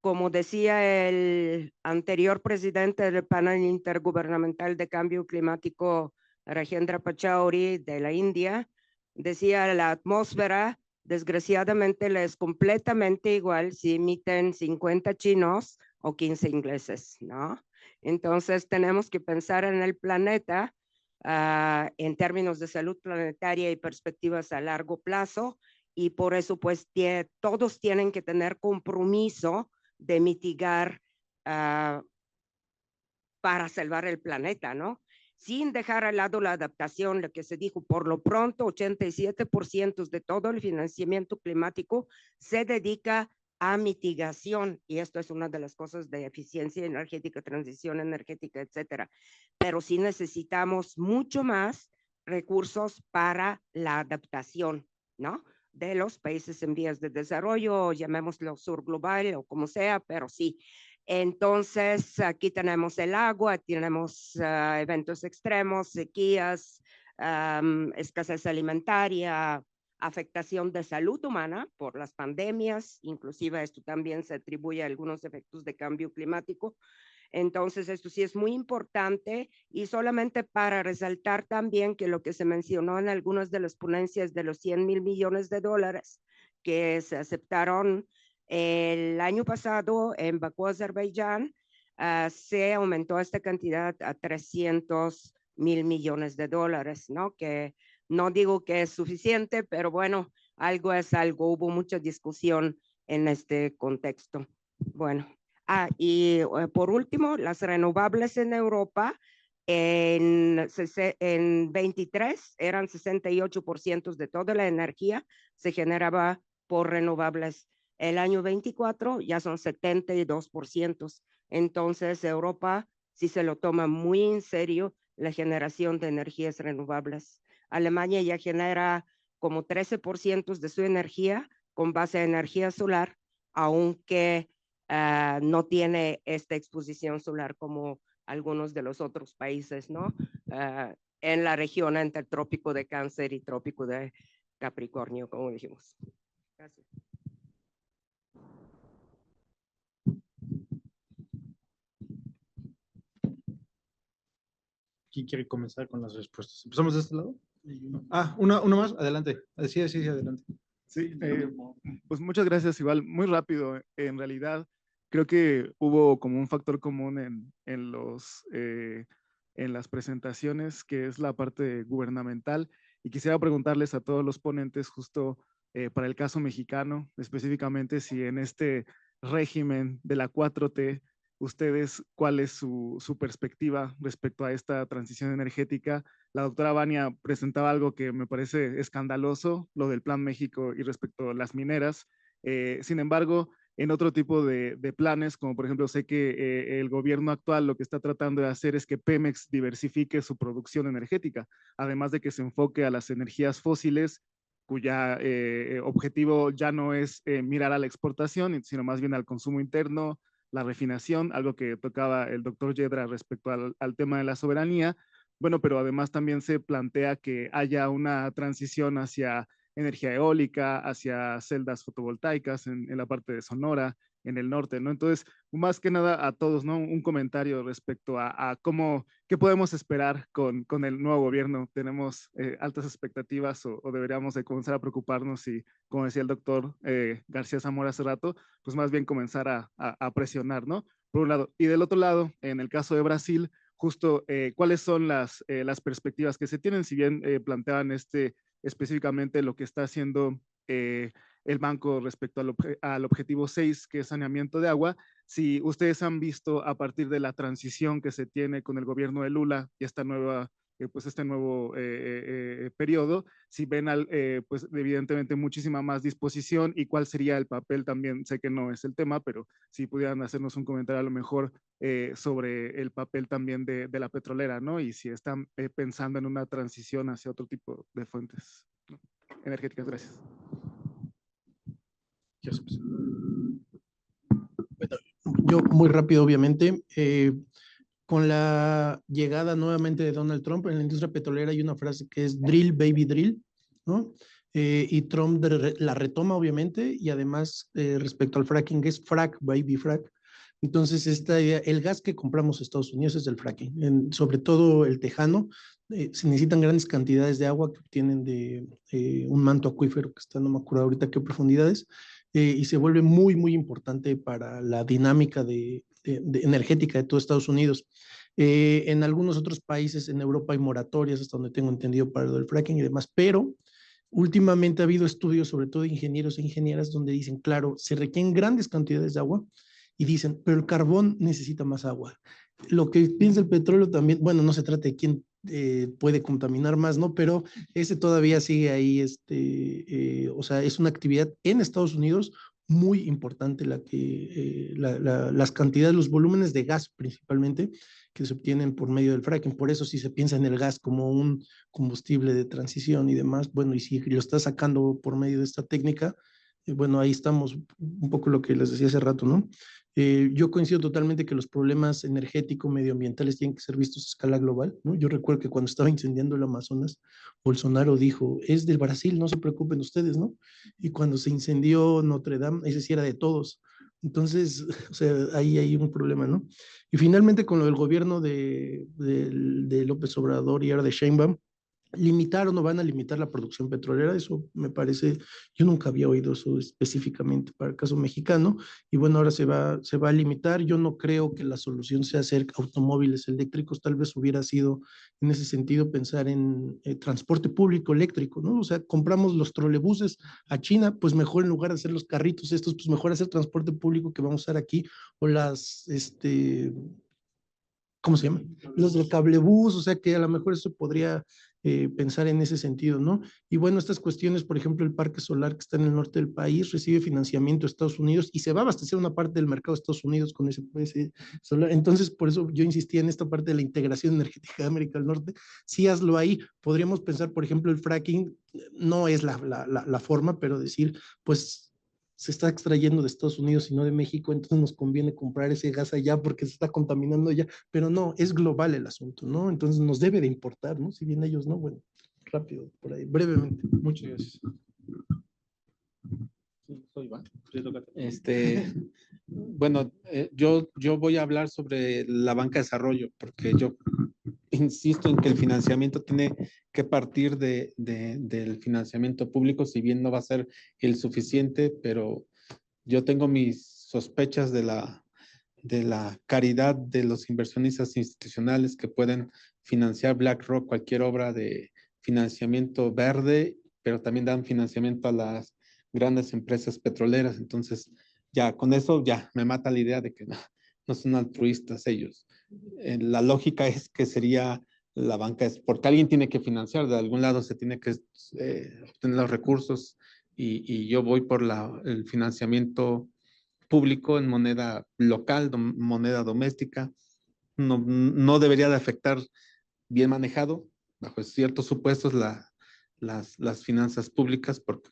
como decía el anterior presidente del panel intergubernamental de cambio climático, Rajendra Pachauri, de la India, decía: la atmósfera desgraciadamente le es completamente igual si emiten 50 chinos o 15 ingleses, ¿no? Entonces tenemos que pensar en el planeta en términos de salud planetaria y perspectivas a largo plazo, y por eso pues todos tienen que tener compromiso de mitigar para salvar el planeta, ¿no? Sin dejar al lado la adaptación, lo que se dijo, por lo pronto 87% de todo el financiamiento climático se dedica a mitigación, y esto es una de las cosas de eficiencia energética, transición energética, etcétera. Pero sí necesitamos mucho más recursos para la adaptación, ¿no? De los países en vías de desarrollo, llamémoslo sur global o como sea, pero sí. Entonces, aquí tenemos el agua, tenemos eventos extremos, sequías, escasez alimentaria, afectación de salud humana por las pandemias, inclusive esto también se atribuye a algunos efectos de cambio climático. Entonces, esto sí es muy importante, y solamente para resaltar también que lo que se mencionó en algunas de las ponencias de los 100,000 millones de dólares que se aceptaron el año pasado en Bakú, Azerbaiyán, se aumentó esta cantidad a 300,000 millones de dólares, ¿no? Que no digo que es suficiente, pero bueno, algo es algo. Hubo mucha discusión en este contexto. Bueno. Y por último, las renovables en Europa en 23 eran 68% de toda la energía se generaba por renovables. El año 24 ya son 72%. Entonces Europa sí se lo toma muy en serio la generación de energías renovables. Alemania ya genera como 13% de su energía con base en energía solar, aunque no tiene esta exposición solar como algunos de los otros países, ¿no? En la región entre el trópico de Cáncer y trópico de Capricornio, como dijimos. Gracias. ¿quién quiere comenzar con las respuestas? ¿Empezamos de este lado? Ah, uno más, adelante. Sí, adelante. Sí, pues muchas gracias. Igual, muy rápido. En realidad, creo que hubo como un factor común en las presentaciones, que es la parte gubernamental. Y quisiera preguntarles a todos los ponentes, justo para el caso mexicano, específicamente si en este régimen de la 4T, ustedes, ¿cuál es su perspectiva respecto a esta transición energética? La doctora Vania presentaba algo que me parece escandaloso, lo del Plan México y respecto a las mineras. Sin embargo, en otro tipo de planes, como por ejemplo, sé que el gobierno actual lo que está tratando de hacer es que Pemex diversifique su producción energética, además de que se enfoque a las energías fósiles, cuya objetivo ya no es mirar a la exportación, sino más bien al consumo interno, la refinación, algo que tocaba el doctor Yedra respecto al tema de la soberanía. Bueno, pero además también se plantea que haya una transición hacia energía eólica, hacia celdas fotovoltaicas en la parte de Sonora, en el norte, ¿no? Entonces, más que nada a todos, ¿no? Un comentario respecto a cómo, qué podemos esperar con el nuevo gobierno. ¿Tenemos altas expectativas o deberíamos de comenzar a preocuparnos y, como decía el doctor García Zamora hace rato, pues más bien comenzar a presionar, ¿no? Por un lado. Y del otro lado, en el caso de Brasil, justo cuáles son las perspectivas que se tienen, si bien planteaban específicamente lo que está haciendo el banco respecto al objetivo 6, que es saneamiento de agua. Si ustedes han visto a partir de la transición que se tiene con el gobierno de Lula y esta nueva, pues este nuevo periodo, si ven pues evidentemente muchísima más disposición y cuál sería el papel también, sé que no es el tema, pero si pudieran hacernos un comentario a lo mejor sobre el papel también de la petrolera, ¿no? Y si están pensando en una transición hacia otro tipo de fuentes, ¿no?, energéticas. Gracias. Bueno, yo muy rápido, obviamente. Con la llegada nuevamente de Donald Trump en la industria petrolera hay una frase que es drill, baby, drill, ¿no? Y Trump la retoma, obviamente, y además respecto al fracking es frack, baby, frack. Entonces, el gas que compramos en Estados Unidos es del fracking, sobre todo el tejano. Se necesitan grandes cantidades de agua que obtienen de un manto acuífero que está, no me acuerdo ahorita qué profundidades, y se vuelve muy, muy importante para la dinámica energética de todo Estados Unidos. En algunos otros países en Europa hay moratorias, hasta donde tengo entendido, para el fracking y demás, pero últimamente ha habido estudios, sobre todo de ingenieros e ingenieras, donde dicen, claro, se requieren grandes cantidades de agua y dicen, pero el carbón necesita más agua. Lo que piensa el petróleo también, bueno, no se trata de quién puede contaminar más, ¿no? Pero ese todavía sigue ahí, o sea, es una actividad en Estados Unidos muy importante las cantidades, los volúmenes de gas principalmente que se obtienen por medio del fracking. Por eso si se piensa en el gas como un combustible de transición y demás, bueno, y si lo está sacando por medio de esta técnica, bueno, ahí estamos un poco lo que les decía hace rato, ¿no? Yo coincido totalmente que los problemas energéticos, medioambientales tienen que ser vistos a escala global, ¿no? Yo recuerdo que cuando estaba incendiando el Amazonas, Bolsonaro dijo, es del Brasil, no se preocupen ustedes, ¿no? Y cuando se incendió Notre Dame, ese sí era de todos. Entonces, o sea, ahí hay un problema, ¿no? Y finalmente con lo del gobierno de López Obrador y ahora de Sheinbaum, limitar o no van a limitar la producción petrolera, eso me parece, yo nunca había oído eso específicamente para el caso mexicano, y bueno, ahora se va a limitar. Yo no creo que la solución sea hacer automóviles eléctricos, tal vez hubiera sido en ese sentido pensar en transporte público eléctrico, ¿no? O sea, compramos los trolebuses a China, pues mejor en lugar de hacer los carritos estos, pues mejor hacer transporte público que vamos a usar aquí, o ¿cómo se llama? Los del cablebús, o sea que a lo mejor eso podría pensar en ese sentido, ¿no? Y bueno, estas cuestiones, por ejemplo, el parque solar que está en el norte del país recibe financiamiento de Estados Unidos y se va a abastecer una parte del mercado de Estados Unidos con ese solar. Entonces, por eso yo insistía en esta parte de la integración energética de América del Norte. Sí, hazlo ahí. Podríamos pensar, por ejemplo, el fracking no es la forma, pero decir, pues se está extrayendo de Estados Unidos y no de México, entonces nos conviene comprar ese gas allá porque se está contaminando allá, pero no, es global el asunto, ¿no? Entonces nos debe de importar, ¿no? Si bien ellos no, bueno, rápido, por ahí, brevemente. Muchas gracias. Bueno, yo voy a hablar sobre la banca de desarrollo, porque yo insisto en que el financiamiento tiene que partir del financiamiento público, si bien no va a ser el suficiente, pero yo tengo mis sospechas de la caridad de los inversionistas institucionales que pueden financiar BlackRock, cualquier obra de financiamiento verde, pero también dan financiamiento a las grandes empresas petroleras. Entonces, ya con eso ya me mata la idea de que no son altruistas ellos. La lógica es que sería la banca, porque alguien tiene que financiar, de algún lado se tiene que obtener los recursos y yo voy por el financiamiento público en moneda local, moneda doméstica. No debería de afectar, bien manejado, bajo ciertos supuestos, las finanzas públicas, porque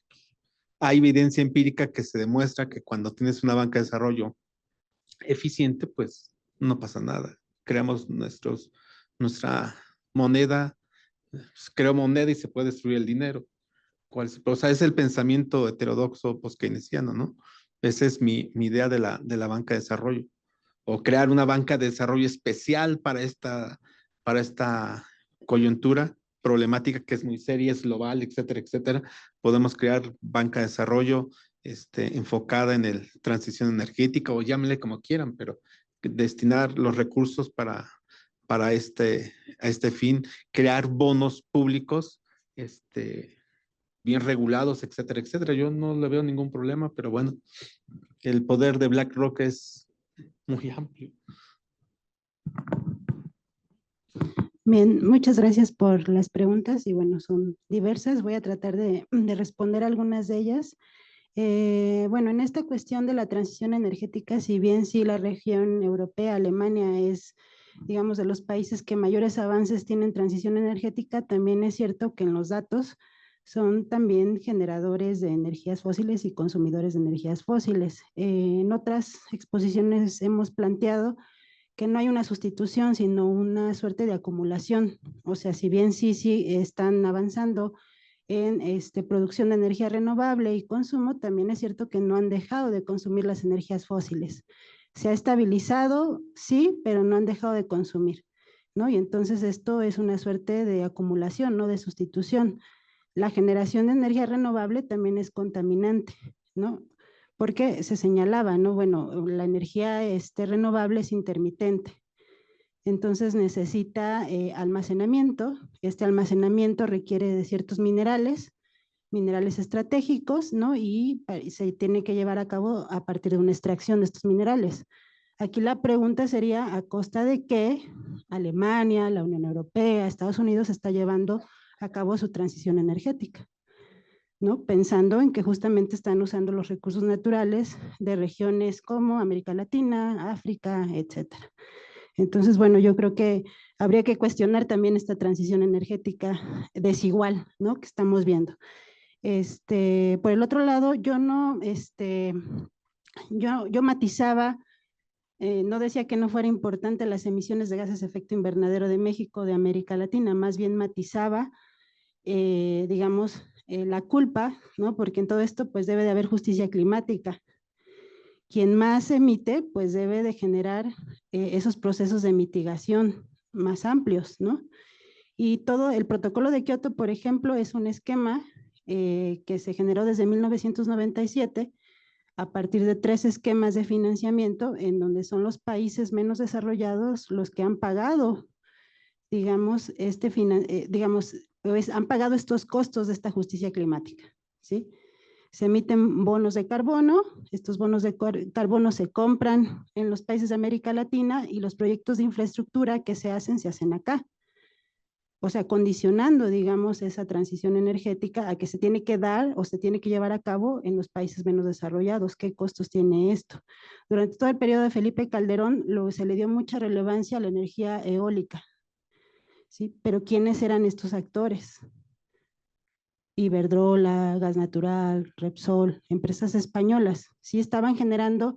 hay evidencia empírica que se demuestra que cuando tienes una banca de desarrollo eficiente, pues no pasa nada. Creamos nuestra moneda, pues, creo moneda y se puede destruir el dinero. O sea, es el pensamiento heterodoxo post-keynesiano, ¿no? Esa es mi idea de la banca de desarrollo. O crear una banca de desarrollo especial para esta coyuntura problemática que es muy seria, es global, etcétera, etcétera. Podemos crear banca de desarrollo enfocada en la transición energética, o llámenle como quieran, pero destinar los recursos a este fin, crear bonos públicos bien regulados, etcétera, etcétera. Yo no le veo ningún problema, pero bueno, el poder de BlackRock es muy amplio. Bien, muchas gracias por las preguntas y bueno, son diversas. Voy a tratar de responder algunas de ellas. Bueno, en esta cuestión de la transición energética, si bien sí la región europea, Alemania es, digamos, de los países que mayores avances tienen transición energética, también es cierto que en los datos son también generadores de energías fósiles y consumidores de energías fósiles. En otras exposiciones hemos planteado que no hay una sustitución, sino una suerte de acumulación. O sea, si bien sí están avanzando en producción de energía renovable y consumo, también es cierto que no han dejado de consumir las energías fósiles. Se ha estabilizado, sí, pero no han dejado de consumir, ¿no? Y entonces esto es una suerte de acumulación, no de sustitución. La generación de energía renovable también es contaminante, ¿no? Porque se señalaba, ¿no? Bueno, la energía renovable es intermitente. Entonces necesita almacenamiento. Este almacenamiento requiere de ciertos minerales estratégicos, ¿no? Y se tiene que llevar a cabo a partir de una extracción de estos minerales. Aquí la pregunta sería, ¿a costa de qué Alemania, la Unión Europea, Estados Unidos está llevando a cabo su transición energética? ¿No? Pensando en que justamente están usando los recursos naturales de regiones como América Latina, África, etcétera. Entonces, bueno, yo creo que habría que cuestionar también esta transición energética desigual, ¿no? Que estamos viendo. Por el otro lado, yo no, yo matizaba, no decía que no fuera importante las emisiones de gases de efecto invernadero de México, de América Latina, más bien matizaba, digamos, la culpa, ¿no? Porque en todo esto pues debe de haber justicia climática. Quien más emite pues debe de generar esos procesos de mitigación más amplios, ¿no? Y todo el protocolo de Kioto, por ejemplo, es un esquema que se generó desde 1997 a partir de 3 esquemas de financiamiento en donde son los países menos desarrollados los que han pagado, digamos, han pagado estos costos de esta justicia climática, ¿sí? Se emiten bonos de carbono, estos bonos de carbono se compran en los países de América Latina y los proyectos de infraestructura que se hacen acá. O sea, condicionando, digamos, esa transición energética a que se tiene que dar o se tiene que llevar a cabo en los países menos desarrollados. ¿Qué costos tiene esto? Durante todo el periodo de Felipe Calderón se le dio mucha relevancia a la energía eólica, ¿sí? Pero ¿quiénes eran estos actores? Iberdrola, Gas Natural, Repsol, empresas españolas, sí estaban generando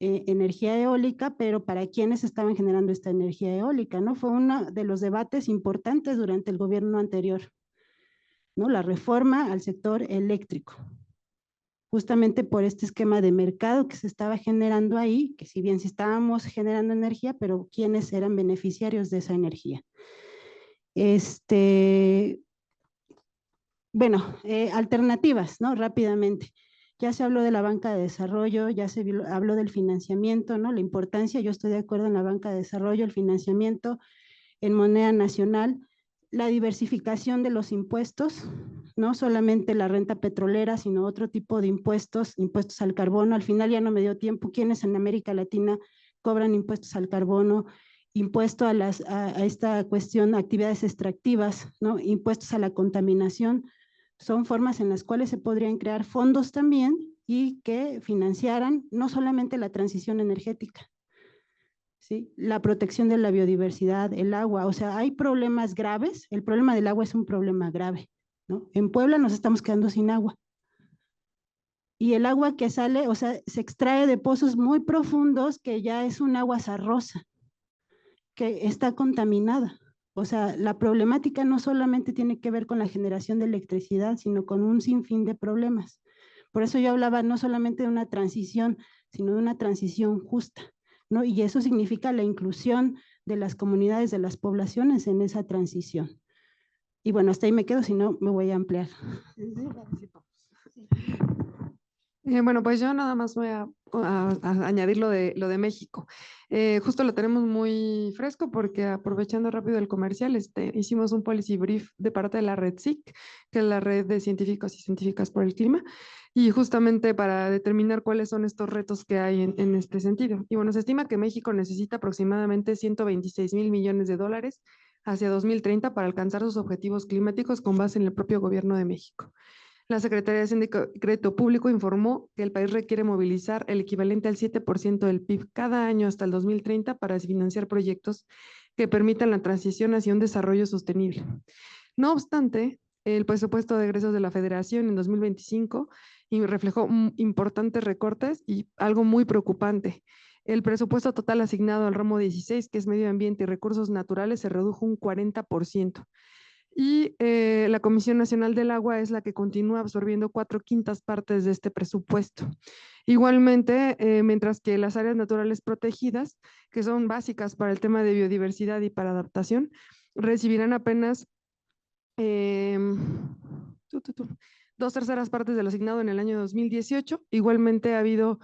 energía eólica, pero ¿para quiénes estaban generando esta energía eólica? ¿No? Fue uno de los debates importantes durante el gobierno anterior, ¿no? La reforma al sector eléctrico, justamente por este esquema de mercado que se estaba generando ahí, que si bien sí estábamos generando energía, pero ¿quiénes eran beneficiarios de esa energía? Bueno, alternativas, ¿no? Rápidamente. Ya se habló de la banca de desarrollo, ya se habló del financiamiento, ¿no? La importancia, yo estoy de acuerdo en la banca de desarrollo, el financiamiento en moneda nacional, la diversificación de los impuestos, no solamente la renta petrolera, sino otro tipo de impuestos, impuestos al carbono. Al final ya no me dio tiempo, ¿quiénes en América Latina cobran impuestos al carbono? Impuesto a esta cuestión, actividades extractivas, ¿no? Impuestos a la contaminación. Son formas en las cuales se podrían crear fondos también y que financiaran no solamente la transición energética, ¿sí? La protección de la biodiversidad, el agua, o sea, hay problemas graves, el problema del agua es un problema grave, ¿no? En Puebla nos estamos quedando sin agua. Y el agua que sale, o sea, se extrae de pozos muy profundos que ya es un agua sarrosa, que está contaminada. O sea, la problemática no solamente tiene que ver con la generación de electricidad, sino con un sinfín de problemas. Por eso yo hablaba no solamente de una transición, sino de una transición justa, ¿no? Y eso significa la inclusión de las comunidades, de las poblaciones en esa transición. Y bueno, hasta ahí me quedo, si no me voy a ampliar. Bueno, pues yo nada más voy a añadir lo de México. Justo lo tenemos muy fresco porque aprovechando rápido el comercial, hicimos un policy brief de parte de la red SIC, que es la red de científicos y científicas por el clima, y justamente para determinar cuáles son estos retos que hay en este sentido. Y bueno, se estima que México necesita aproximadamente 126,000 millones de dólares hacia 2030 para alcanzar sus objetivos climáticos con base en el propio gobierno de México. La Secretaría de Crédito Público informó que el país requiere movilizar el equivalente al 7% del PIB cada año hasta el 2030 para financiar proyectos que permitan la transición hacia un desarrollo sostenible. No obstante, el presupuesto de egresos de la Federación en 2025 reflejó importantes recortes y algo muy preocupante. El presupuesto total asignado al ramo 16, que es medio ambiente y recursos naturales, se redujo un 40%. Y la Comisión Nacional del Agua es la que continúa absorbiendo 4/5 partes de este presupuesto. Igualmente, mientras que las áreas naturales protegidas, que son básicas para el tema de biodiversidad y para adaptación, recibirán apenas 2/3 partes de lo asignado en el año 2018. Igualmente ha habido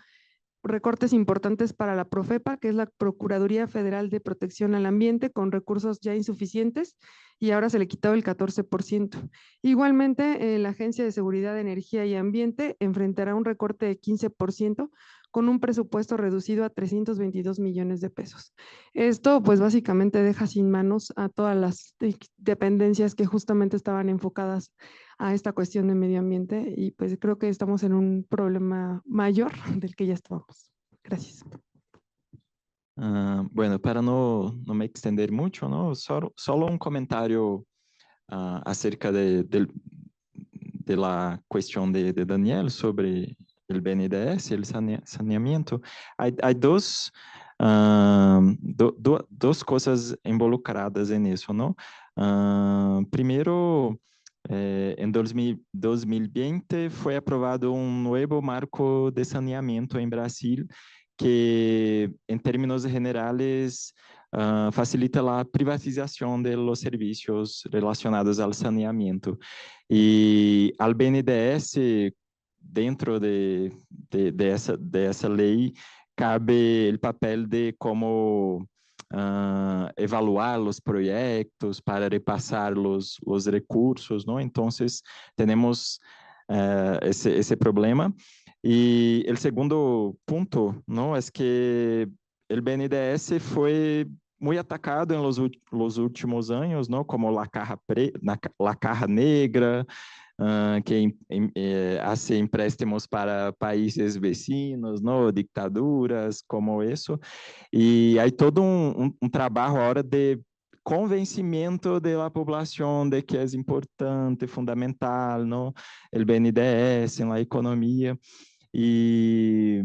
recortes importantes para la Profepa, que es la Procuraduría Federal de Protección al Ambiente, con recursos ya insuficientes, y ahora se le quitó el 14%. Igualmente, la Agencia de Seguridad de Energía y Ambiente enfrentará un recorte de 15% con un presupuesto reducido a 322 millones de pesos. Esto, pues básicamente deja sin manos a todas las dependencias que justamente estaban enfocadas a esta cuestión de medio ambiente, y pues creo que estamos en un problema mayor del que ya estábamos. Gracias. Bueno, para no me extender mucho, ¿no? Solo un comentario acerca de la cuestión de Daniel sobre el BNDES, el saneamiento. Hay dos cosas involucradas en eso, ¿no? Primero, en 2020 foi aprovado um novo marco de saneamento em Brasil que, em termos generais, facilita a privatização de los serviços relacionados ao saneamento. E ao BNDES, dentro dessa lei, cabe o papel de como evaluar os projetos para repassar os recursos, ¿no? Entonces, temos esse problema. E o segundo ponto, ¿no? Es que o BNDES foi muito atacado em los últimos anos, ¿no? Como la caja negra, que hace empréstimos para países vecinos, ¿no? Dictaduras como isso. E aí todo trabalho agora de convencimento da população de que é importante, fundamental, não? O BNDES na economia. E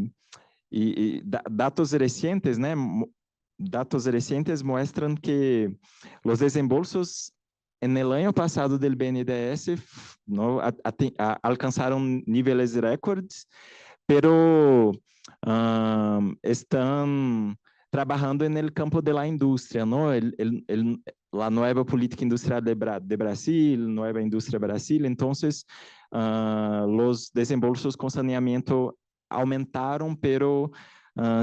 dados recentes, né? Dados recentes mostram que os desembolsos no ano passado do BNDES no, alcançaram níveis recordes, pero estão trabajando en el campo de la industria, ¿no? La nueva política industrial de Brasil, nueva industria Brasil. Entonces, los desembolsos con saneamiento aumentaron, pero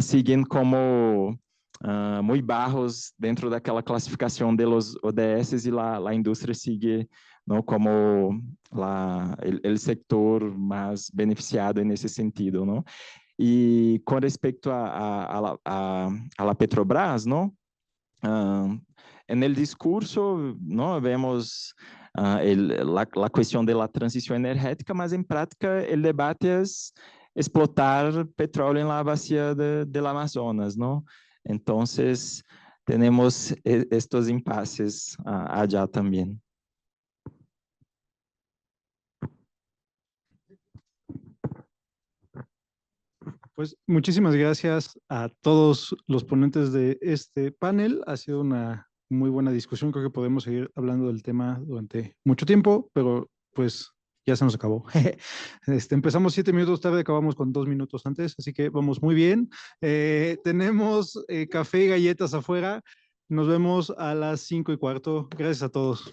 siguen como muy bajos dentro de aquella clasificación de los ODS, y la industria sigue, ¿no?, como el sector más beneficiado en ese sentido, ¿no? Y con respecto a la Petrobras, ¿no? En el discurso, ¿no?, vemos la cuestión de la transición energética, mas en práctica el debate es explotar petróleo en la vacía del Amazonas, ¿no? Entonces, tenemos estos impases allá también. Pues muchísimas gracias a todos los ponentes de este panel. Ha sido una muy buena discusión. Creo que podemos seguir hablando del tema durante mucho tiempo, pero pues ya se nos acabó. Empezamos 7 minutos tarde, acabamos con 2 minutos antes, así que vamos muy bien. Tenemos café y galletas afuera. Nos vemos a las 5:15. Gracias a todos.